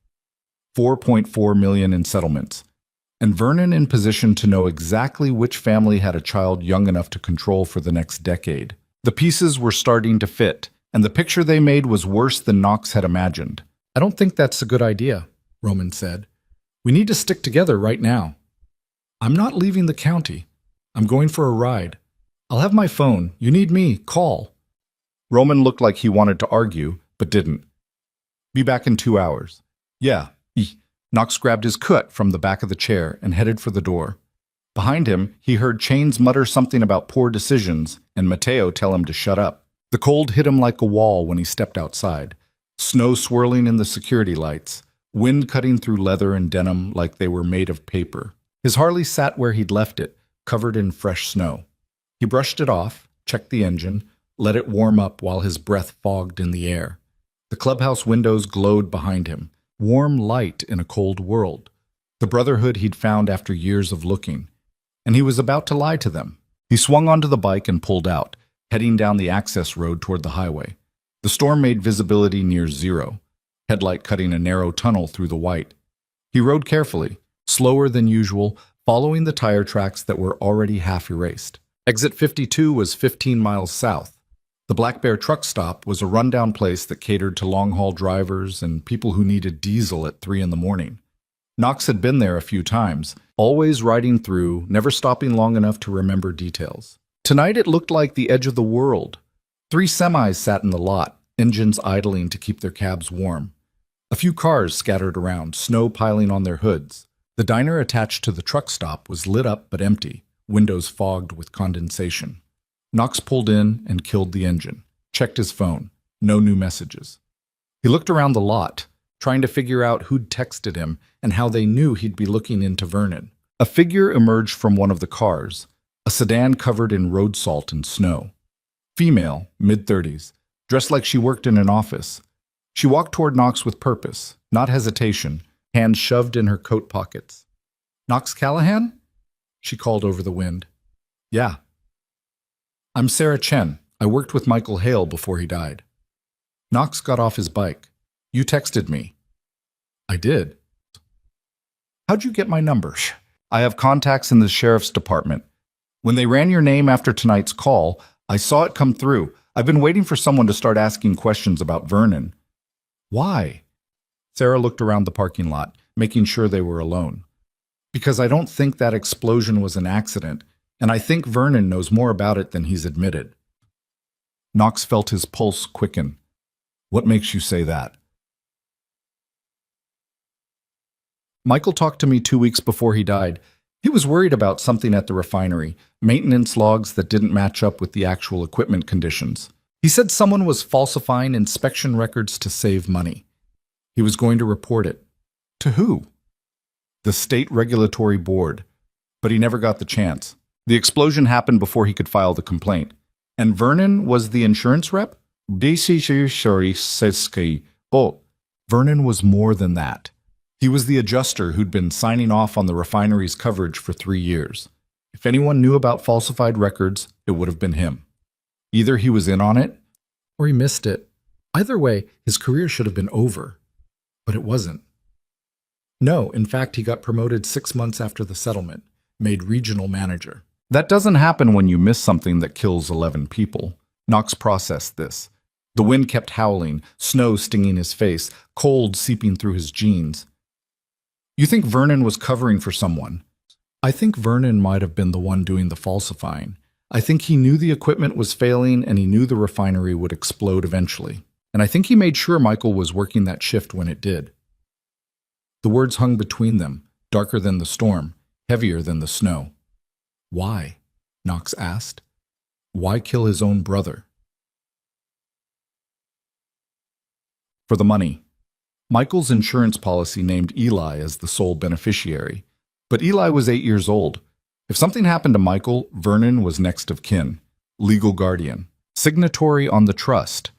[SPEAKER 1] 4.4 million in settlements. And Vernon in position to know exactly which family had a child young enough to control for the next decade. The pieces were starting to fit, and the picture they made was worse than Knox had imagined. "I don't think that's a good idea," Roman said. "We need to stick together right now. I'm not leaving the county. I'm going for a ride. I'll have my phone. You need me, call." Roman looked like he wanted to argue, but didn't. "Be back in 2 hours." "Yeah." Knox grabbed his cut from the back of the chair and headed for the door. Behind him, he heard Chains mutter something about poor decisions and Mateo tell him to shut up. The cold hit him like a wall when he stepped outside. Snow swirling in the security lights, wind cutting through leather and denim like they were made of paper. His Harley sat where he'd left it, covered in fresh snow. He brushed it off, checked the engine, let it warm up while his breath fogged in the air. The clubhouse windows glowed behind him, warm light in a cold world, the brotherhood he'd found after years of looking. And he was about to lie to them. He swung onto the bike and pulled out, heading down the access road toward the highway. The storm made visibility near zero, headlight cutting a narrow tunnel through the white. He rode carefully, slower than usual, following the tire tracks that were already half erased. Exit 52 was 15 miles south. The Black Bear truck stop was a rundown place that catered to long-haul drivers and people who needed diesel at 3 in the morning. Knox had been there a few times, always riding through, never stopping long enough to remember details. Tonight it looked like the edge of the world. 3 semis sat in the lot, engines idling to keep their cabs warm. A few cars scattered around, snow piling on their hoods. The diner attached to the truck stop was lit up but empty, windows fogged with condensation. Knox pulled in and killed the engine, checked his phone. No new messages. He looked around the lot, trying to figure out who'd texted him and how they knew he'd be looking into Vernon. A figure emerged from one of the cars, a sedan covered in road salt and snow. Female, mid-30s, dressed like she worked in an office. She walked toward Knox with purpose, not hesitation, hands shoved in her coat pockets. "Knox Callahan?" she called over the wind. "Yeah." "I'm Sarah Chen. I worked with Michael Hale before he died." Knox got off his bike. "You texted me." "I did." "How'd you get my number?" "I have contacts in the sheriff's department. When they ran your name after tonight's call, I saw it come through. I've been waiting for someone to start asking questions about Vernon." "Why?" Sarah looked around the parking lot, making sure they were alone. "Because I don't think that explosion was an accident, and I think Vernon knows more about it than he's admitted." Knox felt his pulse quicken. "What makes you say that?" "Michael talked to me 2 weeks before he died. He was worried about something at the refinery, maintenance logs that didn't match up with the actual equipment conditions. He said someone was falsifying inspection records to save money. He was going to report it." "To who?" "The State Regulatory Board." But he never got the chance. The explosion happened before he could file the complaint. And Vernon was the insurance rep? Oh, Vernon was more than that. He was the adjuster who'd been signing off on the refinery's coverage for 3 years. If anyone knew about falsified records, it would have been him. Either he was in on it, or he missed it. Either way, his career should have been over. But it wasn't. No, in fact, he got promoted 6 months after the settlement, made regional manager. That doesn't happen when you miss something that kills 11 people. Knox processed this. The wind kept howling, snow stinging his face, cold seeping through his jeans. You think Vernon was covering for someone? I think Vernon might have been the one doing the falsifying. I think he knew the equipment was failing and he knew the refinery would explode eventually. And I think he made sure Michael was working that shift when it did. The words hung between them, darker than the storm, heavier than the snow. Why? Knox asked. Why kill his own brother? For the money. Michael's insurance policy named Eli as the sole beneficiary. But Eli was 8 years old. If something happened to Michael, Vernon was next of kin, legal guardian, signatory on the trust.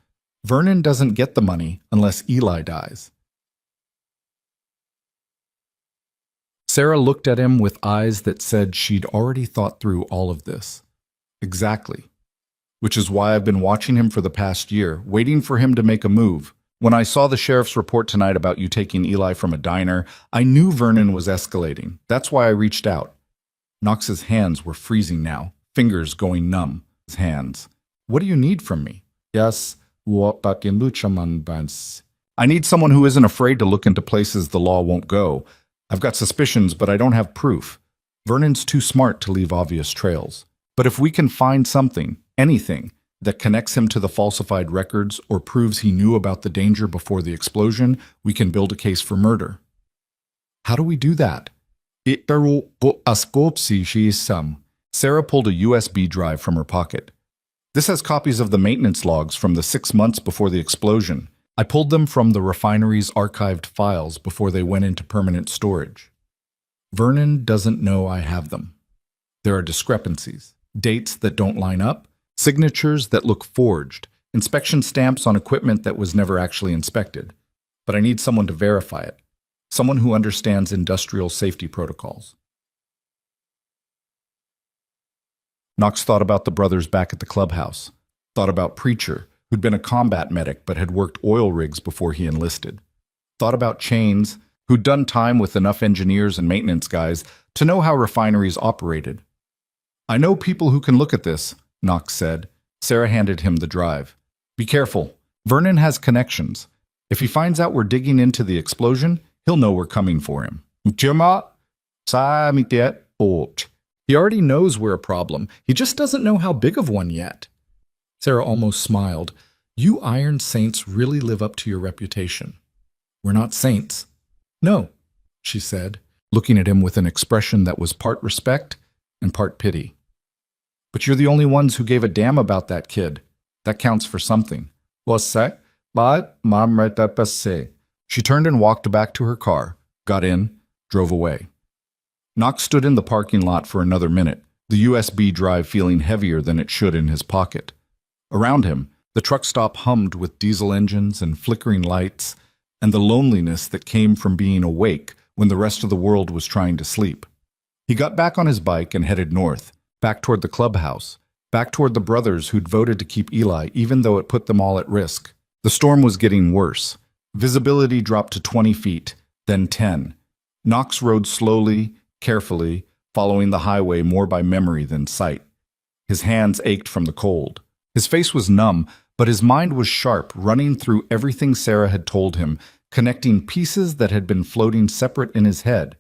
[SPEAKER 1] Vernon doesn't get the money unless Eli dies. Sarah looked at him with eyes that said she'd already thought through all of this. Exactly. Which is why I've been watching him for the past year, waiting for him to make a move. When I saw the sheriff's report tonight about you taking Eli from a diner, I knew Vernon was escalating. That's why I reached out. Knox's hands were freezing now, fingers going numb. His hands. What do you need from me? Yes, I need someone who isn't afraid to look into places the law won't go. I've got suspicions, but I don't have proof. Vernon's too smart to leave obvious trails. But if we can find something, anything, that connects him to the falsified records or proves he knew about the danger before the explosion, we can build a case for murder. How do we do that? Sarah pulled a USB drive from her pocket. This has copies of the maintenance logs from the 6 months before the explosion. I pulled them from the refinery's archived files before they went into permanent storage. Vernon doesn't know I have them. There are discrepancies, dates that don't line up, signatures that look forged, inspection stamps on equipment that was never actually inspected. But I need someone to verify it, someone who understands industrial safety protocols. Knox thought about the brothers back at the clubhouse, thought about Preacher, who'd been a combat medic but had worked oil rigs before he enlisted, thought about Chains, who'd done time with enough engineers and maintenance guys to know how refineries operated. I know people who can look at this, Knox said. Sarah handed him the drive. Be careful. Vernon has connections. If he finds out we're digging into the explosion, he'll know we're coming for him. He already knows we're a problem. He just doesn't know how big of one yet. Sarah almost smiled. You Iron Saints really live up to your reputation. We're not saints. No, she said, looking at him with an expression that was part respect and part pity. But you're the only ones who gave a damn about that kid. That counts for something. She turned and walked back to her car, got in, drove away. Knox stood in the parking lot for another minute, the USB drive feeling heavier than it should in his pocket. Around him, the truck stop hummed with diesel engines and flickering lights, and the loneliness that came from being awake when the rest of the world was trying to sleep. He got back on his bike and headed north, back toward the clubhouse, back toward the brothers who'd voted to keep Eli even though it put them all at risk. The storm was getting worse. Visibility dropped to 20 feet, then 10. Knox rode slowly, carefully, following the highway more by memory than sight. His hands ached from the cold. His face was numb, but his mind was sharp, running through everything Sarah had told him, connecting pieces that had been floating separate in his head.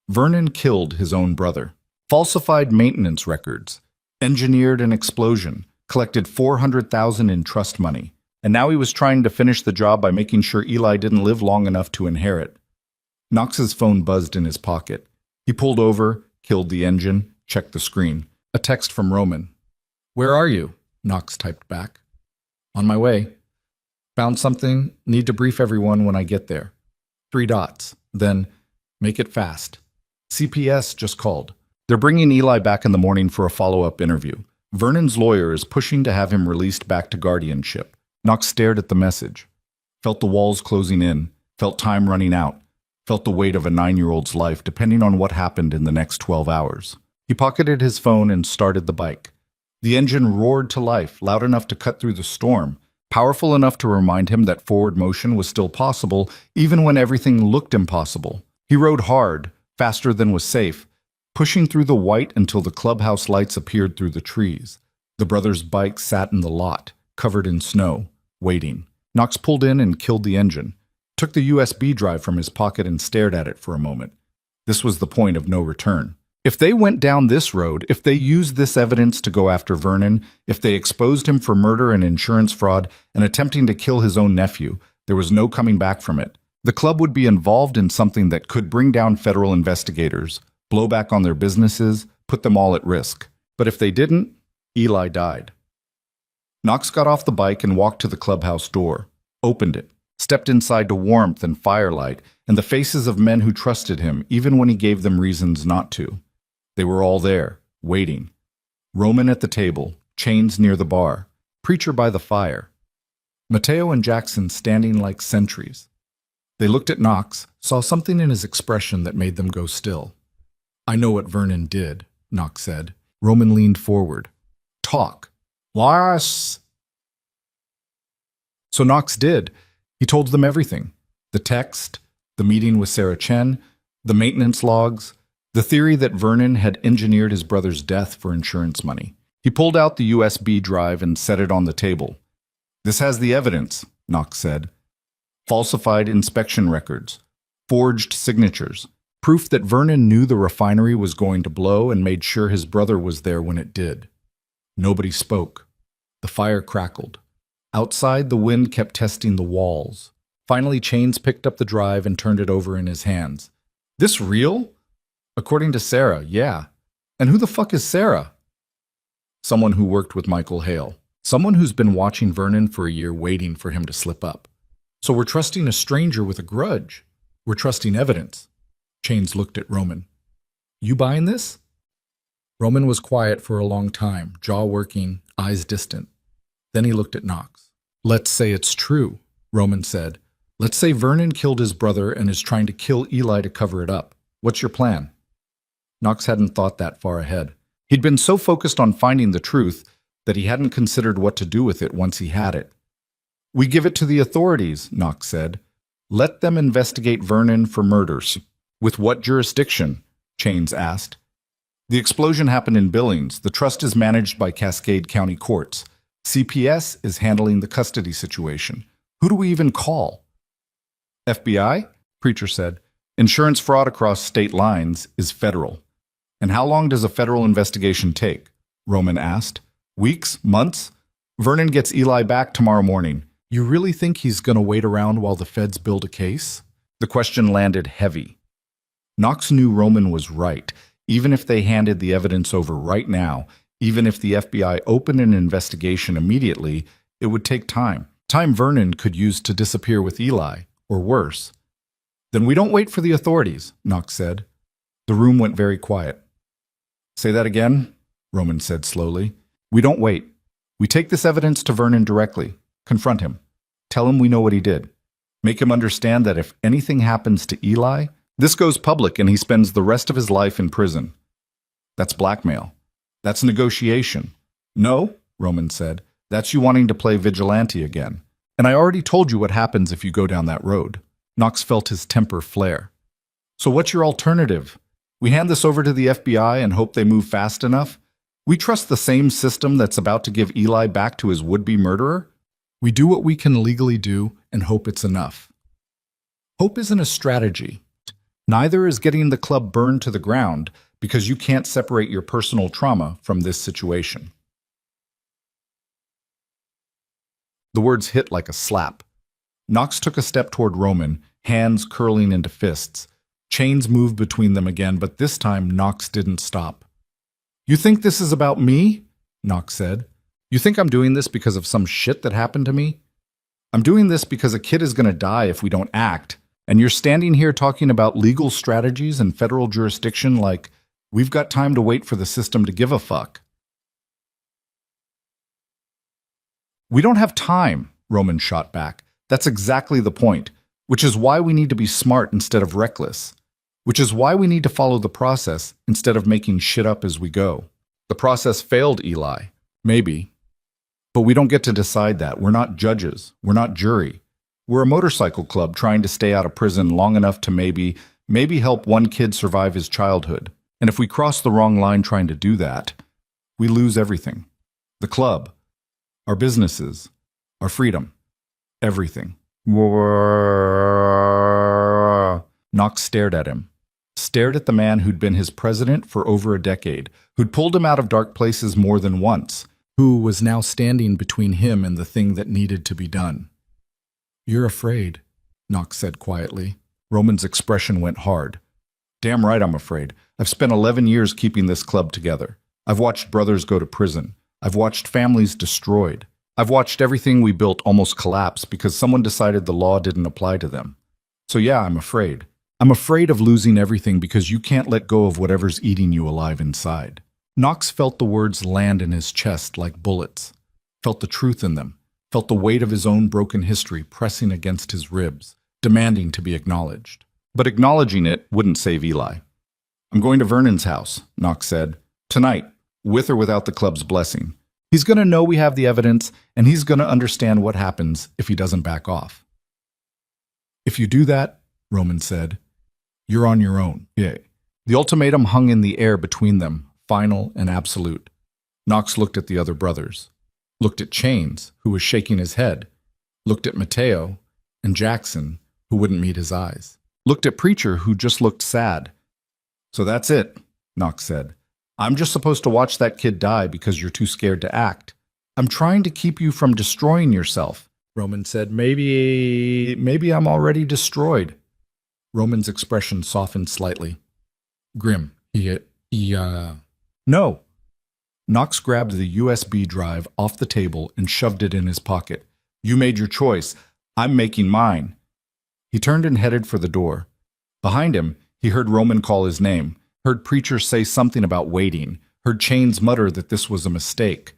[SPEAKER 1] Vernon killed his own brother, falsified maintenance records, engineered an explosion, collected $400,000 in trust money, and now he was trying to finish the job by making sure Eli didn't live long enough to inherit. Knox's phone buzzed in his pocket. He pulled over, killed the engine, checked the screen. A text from Roman. Where are you? Knox typed back. On my way. Found something. Need to brief everyone when I get there. 3 dots. Then, make it fast. CPS just called. They're bringing Eli back in the morning for a follow-up interview. Vernon's lawyer is pushing to have him released back to guardianship. Knox stared at the message. Felt the walls closing in. Felt time running out. Felt the weight of a 9-year-old's life depending on what happened in the next 12 hours. He pocketed his phone and started the bike. The engine roared to life, loud enough to cut through the storm, powerful enough to remind him that forward motion was still possible even when everything looked impossible. He rode hard, faster than was safe, pushing through the white until the clubhouse lights appeared through the trees. The brothers' bike sat in the lot, covered in snow, waiting. Knox pulled in and killed the engine, took the USB drive from his pocket and stared at it for a moment. This was the point of no return. If they went down this road, if they used this evidence to go after Vernon, if they exposed him for murder and insurance fraud and attempting to kill his own nephew, there was no coming back from it. The club would be involved in something that could bring down federal investigators, blow back on their businesses, put them all at risk. But if they didn't, Eli died. Knox got off the bike and walked to the clubhouse door, opened it, stepped inside to warmth and firelight and the faces of men who trusted him even when he gave them reasons not to. They were all there, waiting. Roman at the table, Chains near the bar, Preacher by the fire. Mateo and Jackson standing like sentries. They looked at Knox, saw something in his expression that made them go still. "I know what Vernon did," Knox said. Roman leaned forward. "Talk." "Lars." So Knox did. He told them everything. The text, the meeting with Sarah Chen, the maintenance logs, the theory that Vernon had engineered his brother's death for insurance money. He pulled out the USB drive and set it on the table. "This has the evidence," Knox said. "Falsified inspection records, forged signatures, proof that Vernon knew the refinery was going to blow and made sure his brother was there when it did." Nobody spoke. The fire crackled. Outside, the wind kept testing the walls. Finally, Chains picked up the drive and turned it over in his hands. "This real?" "According to Sarah, yeah." "And who the fuck is Sarah?" "Someone who worked with Michael Hale. Someone who's been watching Vernon for a year waiting for him to slip up. So we're trusting a stranger with a grudge. We're trusting evidence." Chains looked at Roman. "You buying this?" Roman was quiet for a long time, jaw working, eyes distant. Then he looked at Knox. "Let's say it's true," Roman said. "Let's say Vernon killed his brother and is trying to kill Eli to cover it up. What's your plan?" Knox hadn't thought that far ahead. He'd been so focused on finding the truth that he hadn't considered what to do with it once he had it. "We give it to the authorities," Knox said. "Let them investigate Vernon for murders." "With what jurisdiction?" Chains asked. "The explosion happened in Billings. The trust is managed by Cascade County Courts. CPS is handling the custody situation. Who do we even call?" "FBI?" Preacher said. "Insurance fraud across state lines is federal." "And how long does a federal investigation take?" Roman asked. "Weeks? Months? Vernon gets Eli back tomorrow morning. You really think he's going to wait around while the feds build a case?" The question landed heavy. Knox knew Roman was right. Even if they handed the evidence over right now, even if the FBI opened an investigation immediately, it would take time. Time Vernon could use to disappear with Eli, or worse. "Then we don't wait for the authorities," Knox said. The room went very quiet. "Say that again," Roman said slowly. "We don't wait. We take this evidence to Vernon directly. Confront him. Tell him we know what he did. Make him understand that if anything happens to Eli, this goes public and he spends the rest of his life in prison. That's blackmail. That's negotiation." "No," Roman said. "That's you wanting to play vigilante again. And I already told you what happens if you go down that road." Knox felt his temper flare. "So what's your alternative? We hand this over to the FBI and hope they move fast enough? We trust the same system that's about to give Eli back to his would-be murderer? We do what we can legally do and hope it's enough." Hope isn't a strategy. Neither is getting the club burned to the ground, because you can't separate your personal trauma from this situation. The words hit like a slap. Knox took a step toward Roman, hands curling into fists. Chains moved between them again, but this time Knox didn't stop. "You think this is about me?" Knox said. "You think I'm doing this because of some shit that happened to me? I'm doing this because a kid is going to die if we don't act, and you're standing here talking about legal strategies and federal jurisdiction like we've got time to wait for the system to give a fuck." "We don't have time," Roman shot back. "That's exactly the point, which is why we need to be smart instead of reckless, which is why we need to follow the process instead of making shit up as we go. The process failed Eli, maybe, but we don't get to decide that. We're not judges. We're not jury. We're a motorcycle club trying to stay out of prison long enough to maybe maybe help one kid survive his childhood. And if we cross the wrong line trying to do that, we lose everything. The club, our businesses, our freedom, everything. Knox stared at him. Stared at the man who'd been his president for over a decade, who'd pulled him out of dark places more than once, who was now standing between him and the thing that needed to be done. "You're afraid," Knox said quietly. Roman's expression went hard. "Damn right I'm afraid. I've spent 11 years keeping this club together. I've watched brothers go to prison. I've watched families destroyed. I've watched everything we built almost collapse because someone decided the law didn't apply to them. So yeah, I'm afraid. I'm afraid of losing everything because you can't let go of whatever's eating you alive inside." Knox felt the words land in his chest like bullets, felt the truth in them, felt the weight of his own broken history pressing against his ribs, demanding to be acknowledged. But acknowledging it wouldn't save Eli. "I'm going to Vernon's house," Knox said. "Tonight, with or without the club's blessing. He's going to know we have the evidence, and he's going to understand what happens if he doesn't back off." "If you do that," Roman said, "you're on your own." Yeah. The ultimatum hung in the air between them, final and absolute. Knox looked at the other brothers, looked at Chains, who was shaking his head, looked at Mateo and Jackson, who wouldn't meet his eyes, looked at Preacher, who just looked sad. "So that's it," Knox said. "I'm just supposed to watch that kid die because you're too scared to act. I'm trying to keep you from destroying yourself." Roman said, Maybe I'm already destroyed." Roman's expression softened slightly. "Grim, No." Knox grabbed the USB drive off the table and shoved it in his pocket. "You made your choice. I'm making mine." He turned and headed for the door. Behind him, he heard Roman call his name, heard Preacher say something about waiting, heard Chains mutter that this was a mistake.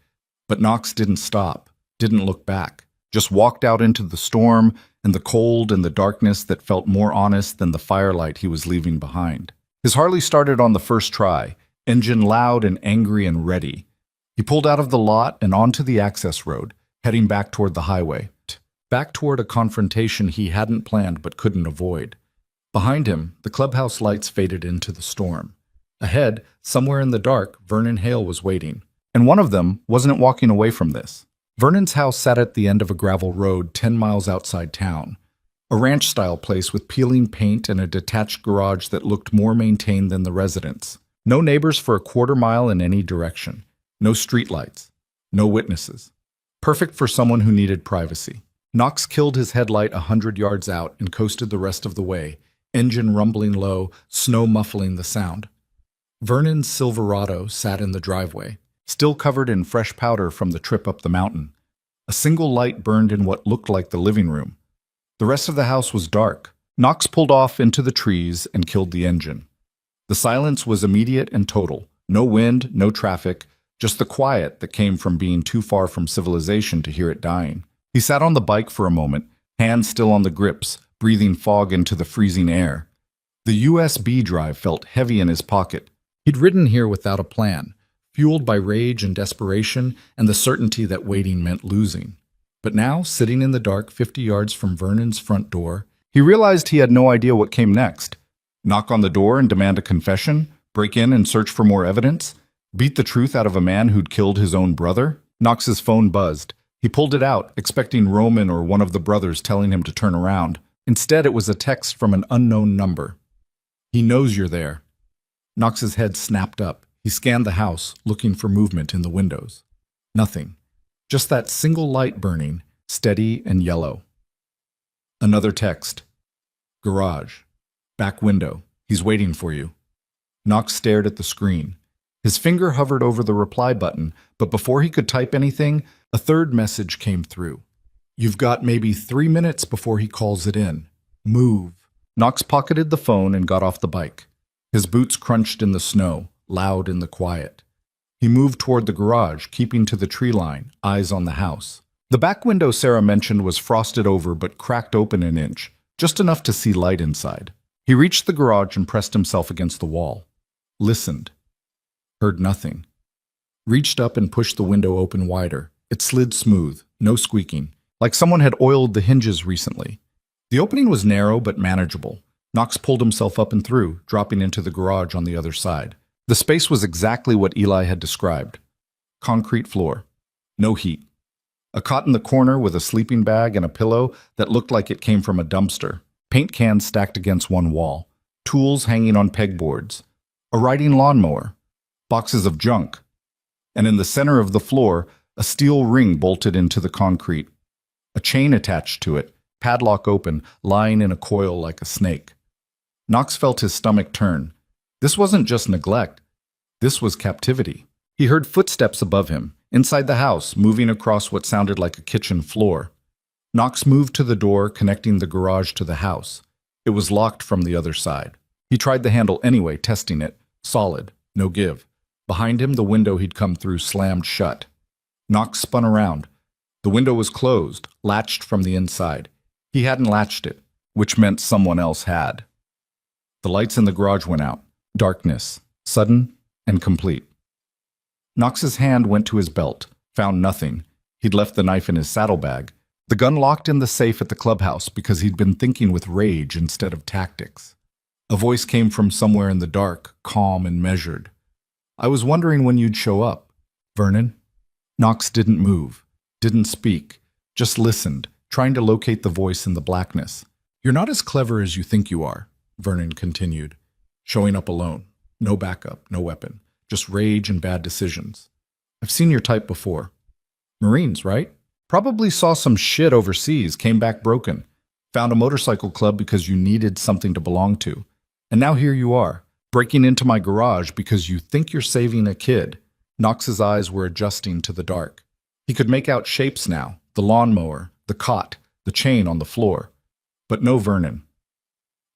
[SPEAKER 1] But Knox didn't stop, didn't look back, just walked out into the storm and the cold and the darkness that felt more honest than the firelight he was leaving behind. His Harley started on the first try, engine loud and angry and ready. He pulled out of the lot and onto the access road, heading back toward the highway, back toward a confrontation he hadn't planned but couldn't avoid. Behind him, the clubhouse lights faded into the storm. Ahead, somewhere in the dark, Vernon Hale was waiting. And one of them wasn't walking away from this. Vernon's house sat at the end of a gravel road 10 miles outside town. A ranch-style place with peeling paint and a detached garage that looked more maintained than the residence. No neighbors for a quarter-mile in any direction. No streetlights. No witnesses. Perfect for someone who needed privacy. Knox killed his headlight 100 yards out and coasted the rest of the way, engine rumbling low, snow muffling the sound. Vernon's Silverado sat in the driveway, still covered in fresh powder from the trip up the mountain. A single light burned in what looked like the living room. The rest of the house was dark. Knox pulled off into the trees and killed the engine. The silence was immediate and total. No wind, no traffic, just the quiet that came from being too far from civilization to hear it dying. He sat on the bike for a moment, hands still on the grips, breathing fog into the freezing air. The USB drive felt heavy in his pocket. He'd ridden here without a plan, fueled by rage and desperation and the certainty that waiting meant losing. But now, sitting in the dark 50 yards from Vernon's front door, he realized he had no idea what came next. Knock on the door and demand a confession? Break in and search for more evidence? Beat the truth out of a man who'd killed his own brother? Knox's phone buzzed. He pulled it out, expecting Roman or one of the brothers telling him to turn around. Instead, it was a text from an unknown number. "He knows you're there." Knox's head snapped up. He scanned the house, looking for movement in the windows. Nothing. Just that single light burning, steady and yellow. Another text. "Garage. Back window. He's waiting for you." Knox stared at the screen. His finger hovered over the reply button, but before he could type anything, a third message came through. "You've got maybe 3 minutes before he calls it in. Move." Knox pocketed the phone and got off the bike. His boots crunched in the snow, loud in the quiet. He moved toward the garage, keeping to the tree line, eyes on the house. The back window Sarah mentioned was frosted over but cracked open an inch, just enough to see light inside. He reached the garage and pressed himself against the wall. Listened. Heard nothing. Reached up and pushed the window open wider. It slid smooth, no squeaking, like someone had oiled the hinges recently. The opening was narrow but manageable, Knox pulled himself up and through, dropping into the garage on the other side. The space was exactly what Eli had described. Concrete floor. No heat. A cot in the corner with a sleeping bag and a pillow that looked like it came from a dumpster. Paint cans stacked against one wall. Tools hanging on pegboards. A riding lawnmower. Boxes of junk. And in the center of the floor, a steel ring bolted into the concrete. A chain attached to it, padlock open, lying in a coil like a snake. Knox felt his stomach turn. This wasn't just neglect. This was captivity. He heard footsteps above him, inside the house, moving across what sounded like a kitchen floor. Knox moved to the door connecting the garage to the house. It was locked from the other side. He tried the handle anyway, testing it. Solid, no give. Behind him, the window he'd come through slammed shut. Knox spun around. The window was closed, latched from the inside. He hadn't latched it, which meant someone else had. The lights in the garage went out. Darkness, sudden and complete. Knox's hand went to his belt, found nothing. He'd left the knife in his saddlebag. The gun locked in the safe at the clubhouse because he'd been thinking with rage instead of tactics. A voice came from somewhere in the dark, calm and measured. "I was wondering when you'd show up, Vernon." Knox didn't move, didn't speak, just listened, trying to locate the voice in the blackness. "You're not as clever as you think you are," Vernon continued, showing up alone. No backup, no weapon, just rage and bad decisions. "I've seen your type before. Marines, right? Probably saw some shit overseas, came back broken. Found a motorcycle club because you needed something to belong to. And now here you are, breaking into my garage because you think you're saving a kid." Knox's eyes were adjusting to the dark. He could make out shapes now, the lawnmower, the cot, the chain on the floor. But no Vernon.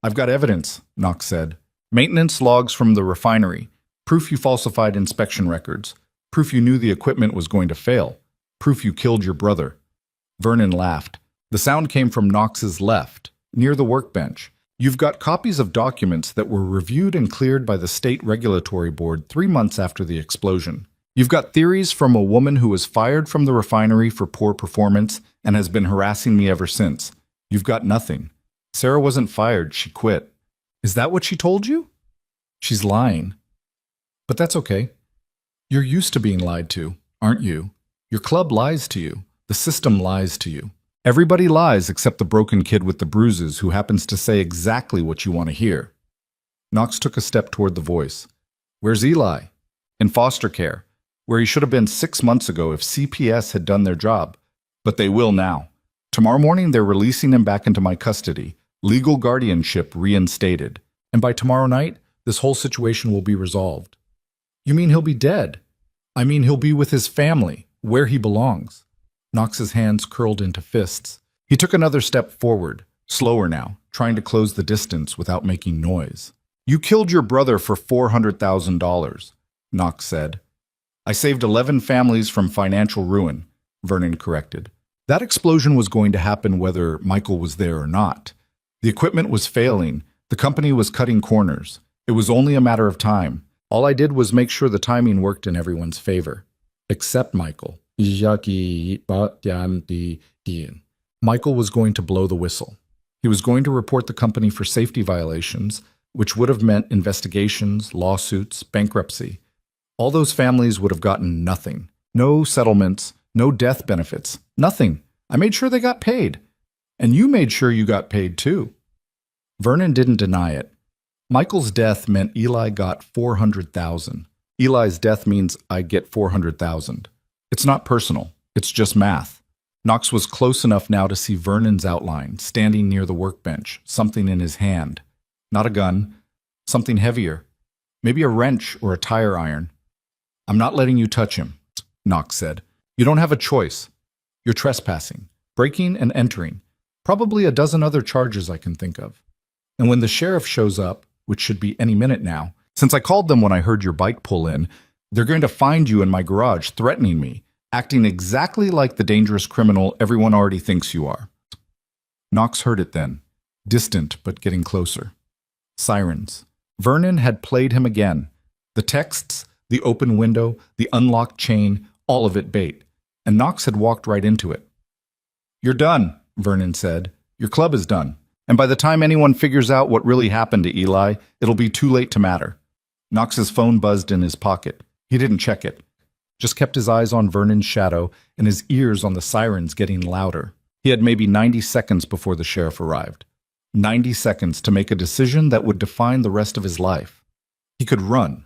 [SPEAKER 1] "I've got evidence," Knox said. "Maintenance logs from the refinery. Proof you falsified inspection records. Proof you knew the equipment was going to fail. Proof you killed your brother." Vernon laughed. The sound came from Knox's left, near the workbench. "You've got copies of documents that were reviewed and cleared by the State Regulatory Board 3 months after the explosion. You've got theories from a woman who was fired from the refinery for poor performance and has been harassing me ever since. You've got nothing. Sarah wasn't fired, she quit." "Is that what she told you?" "She's lying." "But that's okay. You're used to being lied to, aren't you? Your club lies to you. The system lies to you. Everybody lies except the broken kid with the bruises who happens to say exactly what you want to hear." Knox took a step toward the voice. "Where's Eli?" "In foster care, where he should have been 6 months ago if CPS had done their job. But they will now. Tomorrow morning they're releasing him back into my custody, legal guardianship reinstated. And by tomorrow night, this whole situation will be resolved." "You mean he'll be dead?" "I mean he'll be with his family, where he belongs." Knox's hands curled into fists. He took another step forward, slower now, trying to close the distance without making noise. "You killed your brother for $400,000, Knox said. "I saved 11 families from financial ruin," Vernon corrected. "That explosion was going to happen whether Michael was there or not. The equipment was failing. The company was cutting corners. It was only a matter of time. All I did was make sure the timing worked in everyone's favor. Except Michael. Michael was going to blow the whistle. He was going to report the company for safety violations, which would have meant investigations, lawsuits, bankruptcy. All those families would have gotten nothing. No settlements, no death benefits, nothing. I made sure they got paid. And you made sure you got paid too." Vernon didn't deny it. Michael's death meant Eli got $400,000. Eli's death means I get $400,000. It's not personal. It's just math. Knox was close enough now to see Vernon's outline, standing near the workbench, something in his hand. Not a gun. Something heavier. Maybe a wrench or a tire iron. "I'm not letting you touch him," Knox said. "You don't have a choice. You're trespassing, breaking and entering. Probably a dozen other charges I can think of. And when the sheriff shows up, which should be any minute now, since I called them when I heard your bike pull in, they're going to find you in my garage threatening me, acting exactly like the dangerous criminal everyone already thinks you are." Knox heard it then, distant but getting closer. Sirens. Vernon had played him again. The texts, the open window, the unlocked chain, all of it bait. And Knox had walked right into it. "You're done," Vernon said. "Your club is done. And by the time anyone figures out what really happened to Eli, it'll be too late to matter. Knox's phone buzzed in his pocket. He didn't check it. Just kept his eyes on Vernon's shadow and his ears on the sirens getting louder. He had maybe 90 seconds before the sheriff arrived. 90 seconds to make a decision that would define the rest of his life. He could run,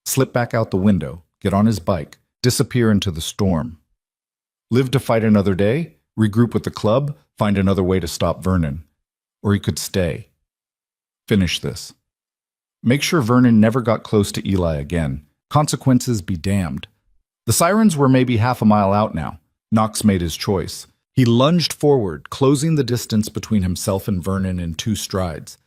[SPEAKER 1] slip back out the window, get on his bike, disappear into the storm. Live to fight another day, regroup with the club, find another way to stop Vernon. Or he could stay. Finish this. Make sure Vernon never got close to Eli again. Consequences be damned. The sirens were maybe half a mile out now. Knox made his choice. He lunged forward, closing the distance between himself and Vernon in 2 strides.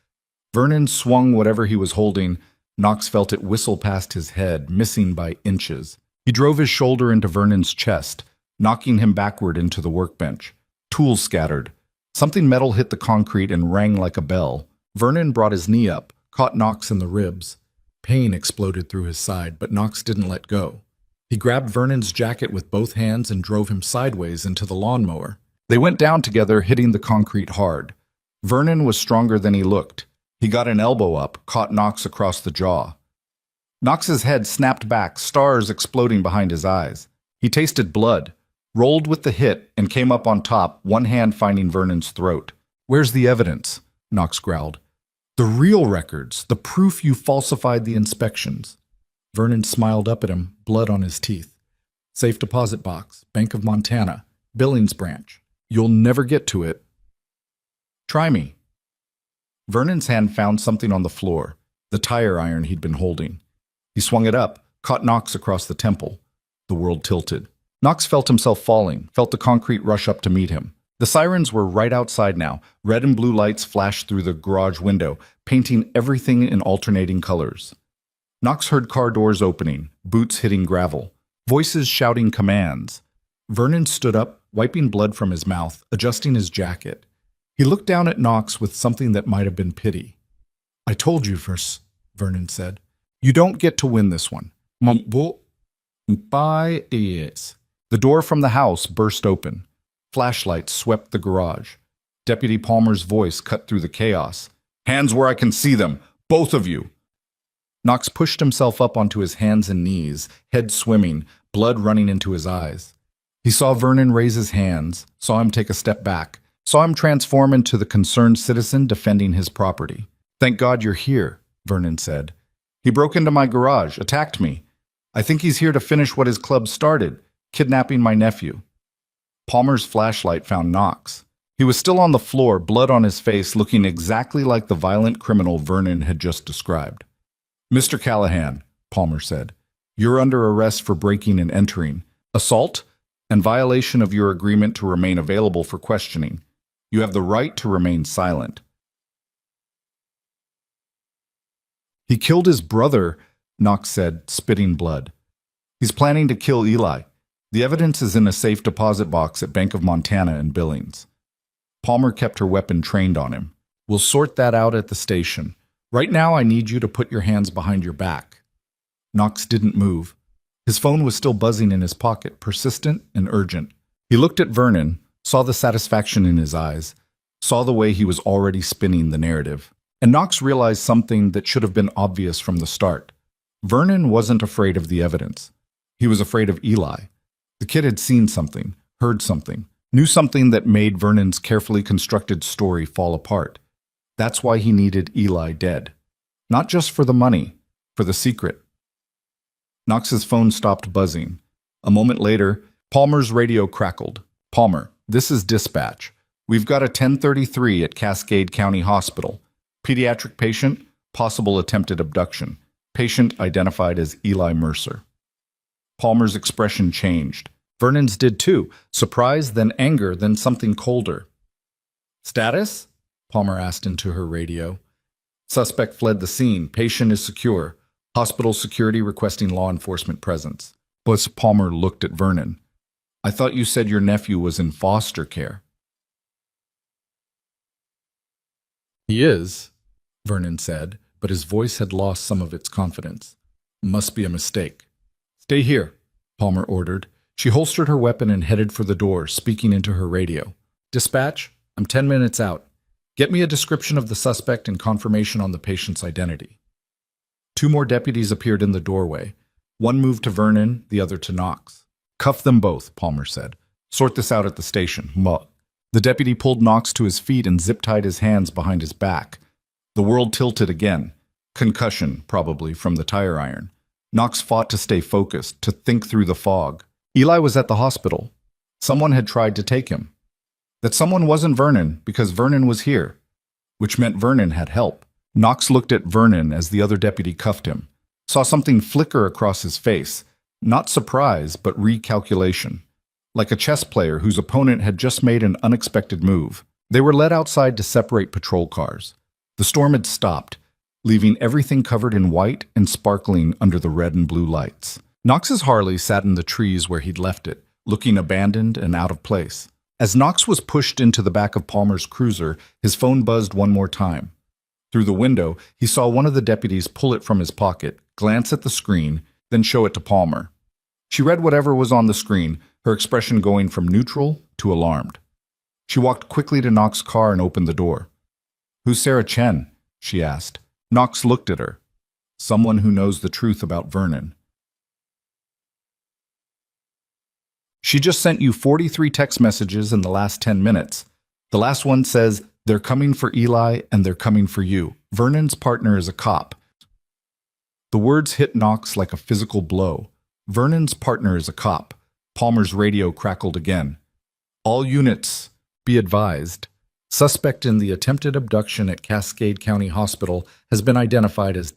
[SPEAKER 1] Vernon swung whatever he was holding. Knox felt it whistle past his head, missing by inches. He drove his shoulder into Vernon's chest, knocking him backward into the workbench. Tools scattered. Something metal hit the concrete and rang like a bell. Vernon brought his knee up, caught Knox in the ribs. Pain exploded through his side, but Knox didn't let go. He grabbed Vernon's jacket with both hands and drove him sideways into the lawnmower. They went down together, hitting the concrete hard. Vernon was stronger than he looked. He got an elbow up, caught Knox across the jaw. Knox's head snapped back, stars exploding behind his eyes. He tasted blood, rolled with the hit, and came up on top, one hand finding Vernon's throat. "Where's the evidence?" Knox growled. "The real records, the proof you falsified the inspections." Vernon smiled up at him, blood on his teeth. "Safe deposit box, Bank of Montana, Billings branch. You'll never get to it." "Try me." Vernon's hand found something on the floor, the tire iron he'd been holding. He swung it up, caught Knox across the temple. The world tilted. Knox felt himself falling, felt the concrete rush up to meet him. The sirens were right outside now. Red and blue lights flashed through the garage window, painting everything in alternating colors. Knox heard car doors opening, boots hitting gravel, voices shouting commands. Vernon stood up, wiping blood from his mouth, adjusting his jacket. He looked down at Knox with something that might have been pity. "I told you, Vernon said. "You don't get to win this one." By is. The door from the house burst open. Flashlights swept the garage. Deputy Palmer's voice cut through the chaos. "Hands where I can see them, both of you." Knox pushed himself up onto his hands and knees, head swimming, blood running into his eyes. He saw Vernon raise his hands, saw him take a step back, saw him transform into the concerned citizen defending his property. "Thank God you're here," Vernon said. "He broke into my garage, attacked me. I think he's here to finish what his club started, kidnapping my nephew." Palmer's flashlight found Knox. He was still on the floor, blood on his face, looking exactly like the violent criminal Vernon had just described. "Mr. Callahan," Palmer said, "you're under arrest for breaking and entering, assault, and violation of your agreement to remain available for questioning. You have the right to remain silent." "He killed his brother," Knox said, spitting blood. "He's planning to kill Eli. The evidence is in a safe deposit box at Bank of Montana in Billings." Palmer kept her weapon trained on him. "We'll sort that out at the station. Right now I need you to put your hands behind your back." Knox didn't move. His phone was still buzzing in his pocket, persistent and urgent. He looked at Vernon, saw the satisfaction in his eyes, saw the way he was already spinning the narrative. And Knox realized something that should have been obvious from the start. Vernon wasn't afraid of the evidence. He was afraid of Eli. The kid had seen something, heard something, knew something that made Vernon's carefully constructed story fall apart. That's why he needed Eli dead. Not just for the money, for the secret. Knox's phone stopped buzzing. A moment later, Palmer's radio crackled. "Palmer, this is dispatch. We've got a 1033 at Cascade County Hospital. Pediatric patient, possible attempted abduction. Patient identified as Eli Mercer." Palmer's expression changed. Vernon's did too. Surprise, then anger, then something colder. "Status?" Palmer asked into her radio. "Suspect fled the scene. Patient is secure. Hospital security requesting law enforcement presence." But Palmer looked at Vernon. "I thought you said your nephew was in foster care." "He is," Vernon said, but his voice had lost some of its confidence. "Must be a mistake." "Stay here," Palmer ordered. She holstered her weapon and headed for the door, speaking into her radio. "Dispatch, I'm 10 minutes out. Get me a description of the suspect and confirmation on the patient's identity. Two more deputies appeared in the doorway. One moved to Vernon, the other to Knox. Cuff them both, Palmer said. Sort this out at the station. The deputy pulled Knox to his feet and zip-tied his hands behind his back. The world tilted again. Concussion, probably, from the tire iron. Knox fought to stay focused, to think through the fog. Eli was at the hospital. Someone had tried to take him. That someone wasn't Vernon, because Vernon was here, which meant Vernon had help. Knox looked at Vernon as the other deputy cuffed him, saw something flicker across his face, not surprise, but recalculation, like a chess player whose opponent had just made an unexpected move. They were led outside to separate patrol cars. The storm had stopped, leaving everything covered in white and sparkling under the red and blue lights. Knox's Harley sat in the trees where he'd left it, looking abandoned and out of place. As Knox was pushed into the back of Palmer's cruiser, his phone buzzed one more time. Through the window, he saw one of the deputies pull it from his pocket, glance at the screen, then show it to Palmer. She read whatever was on the screen, her expression going from neutral to alarmed. She walked quickly to Knox's car and opened the door. "Who's Sarah Chen?" she asked. Knox looked at her. "Someone who knows the truth about Vernon." "She just sent you 43 text messages in the last 10 minutes. The last one says, 'They're coming for Eli and they're coming for you. Vernon's partner is a cop.'" The words hit Knox like a physical blow. "Vernon's partner is a cop." Palmer's radio crackled again. "All units, be advised. Suspect in the attempted abduction at Cascade County Hospital has been identified as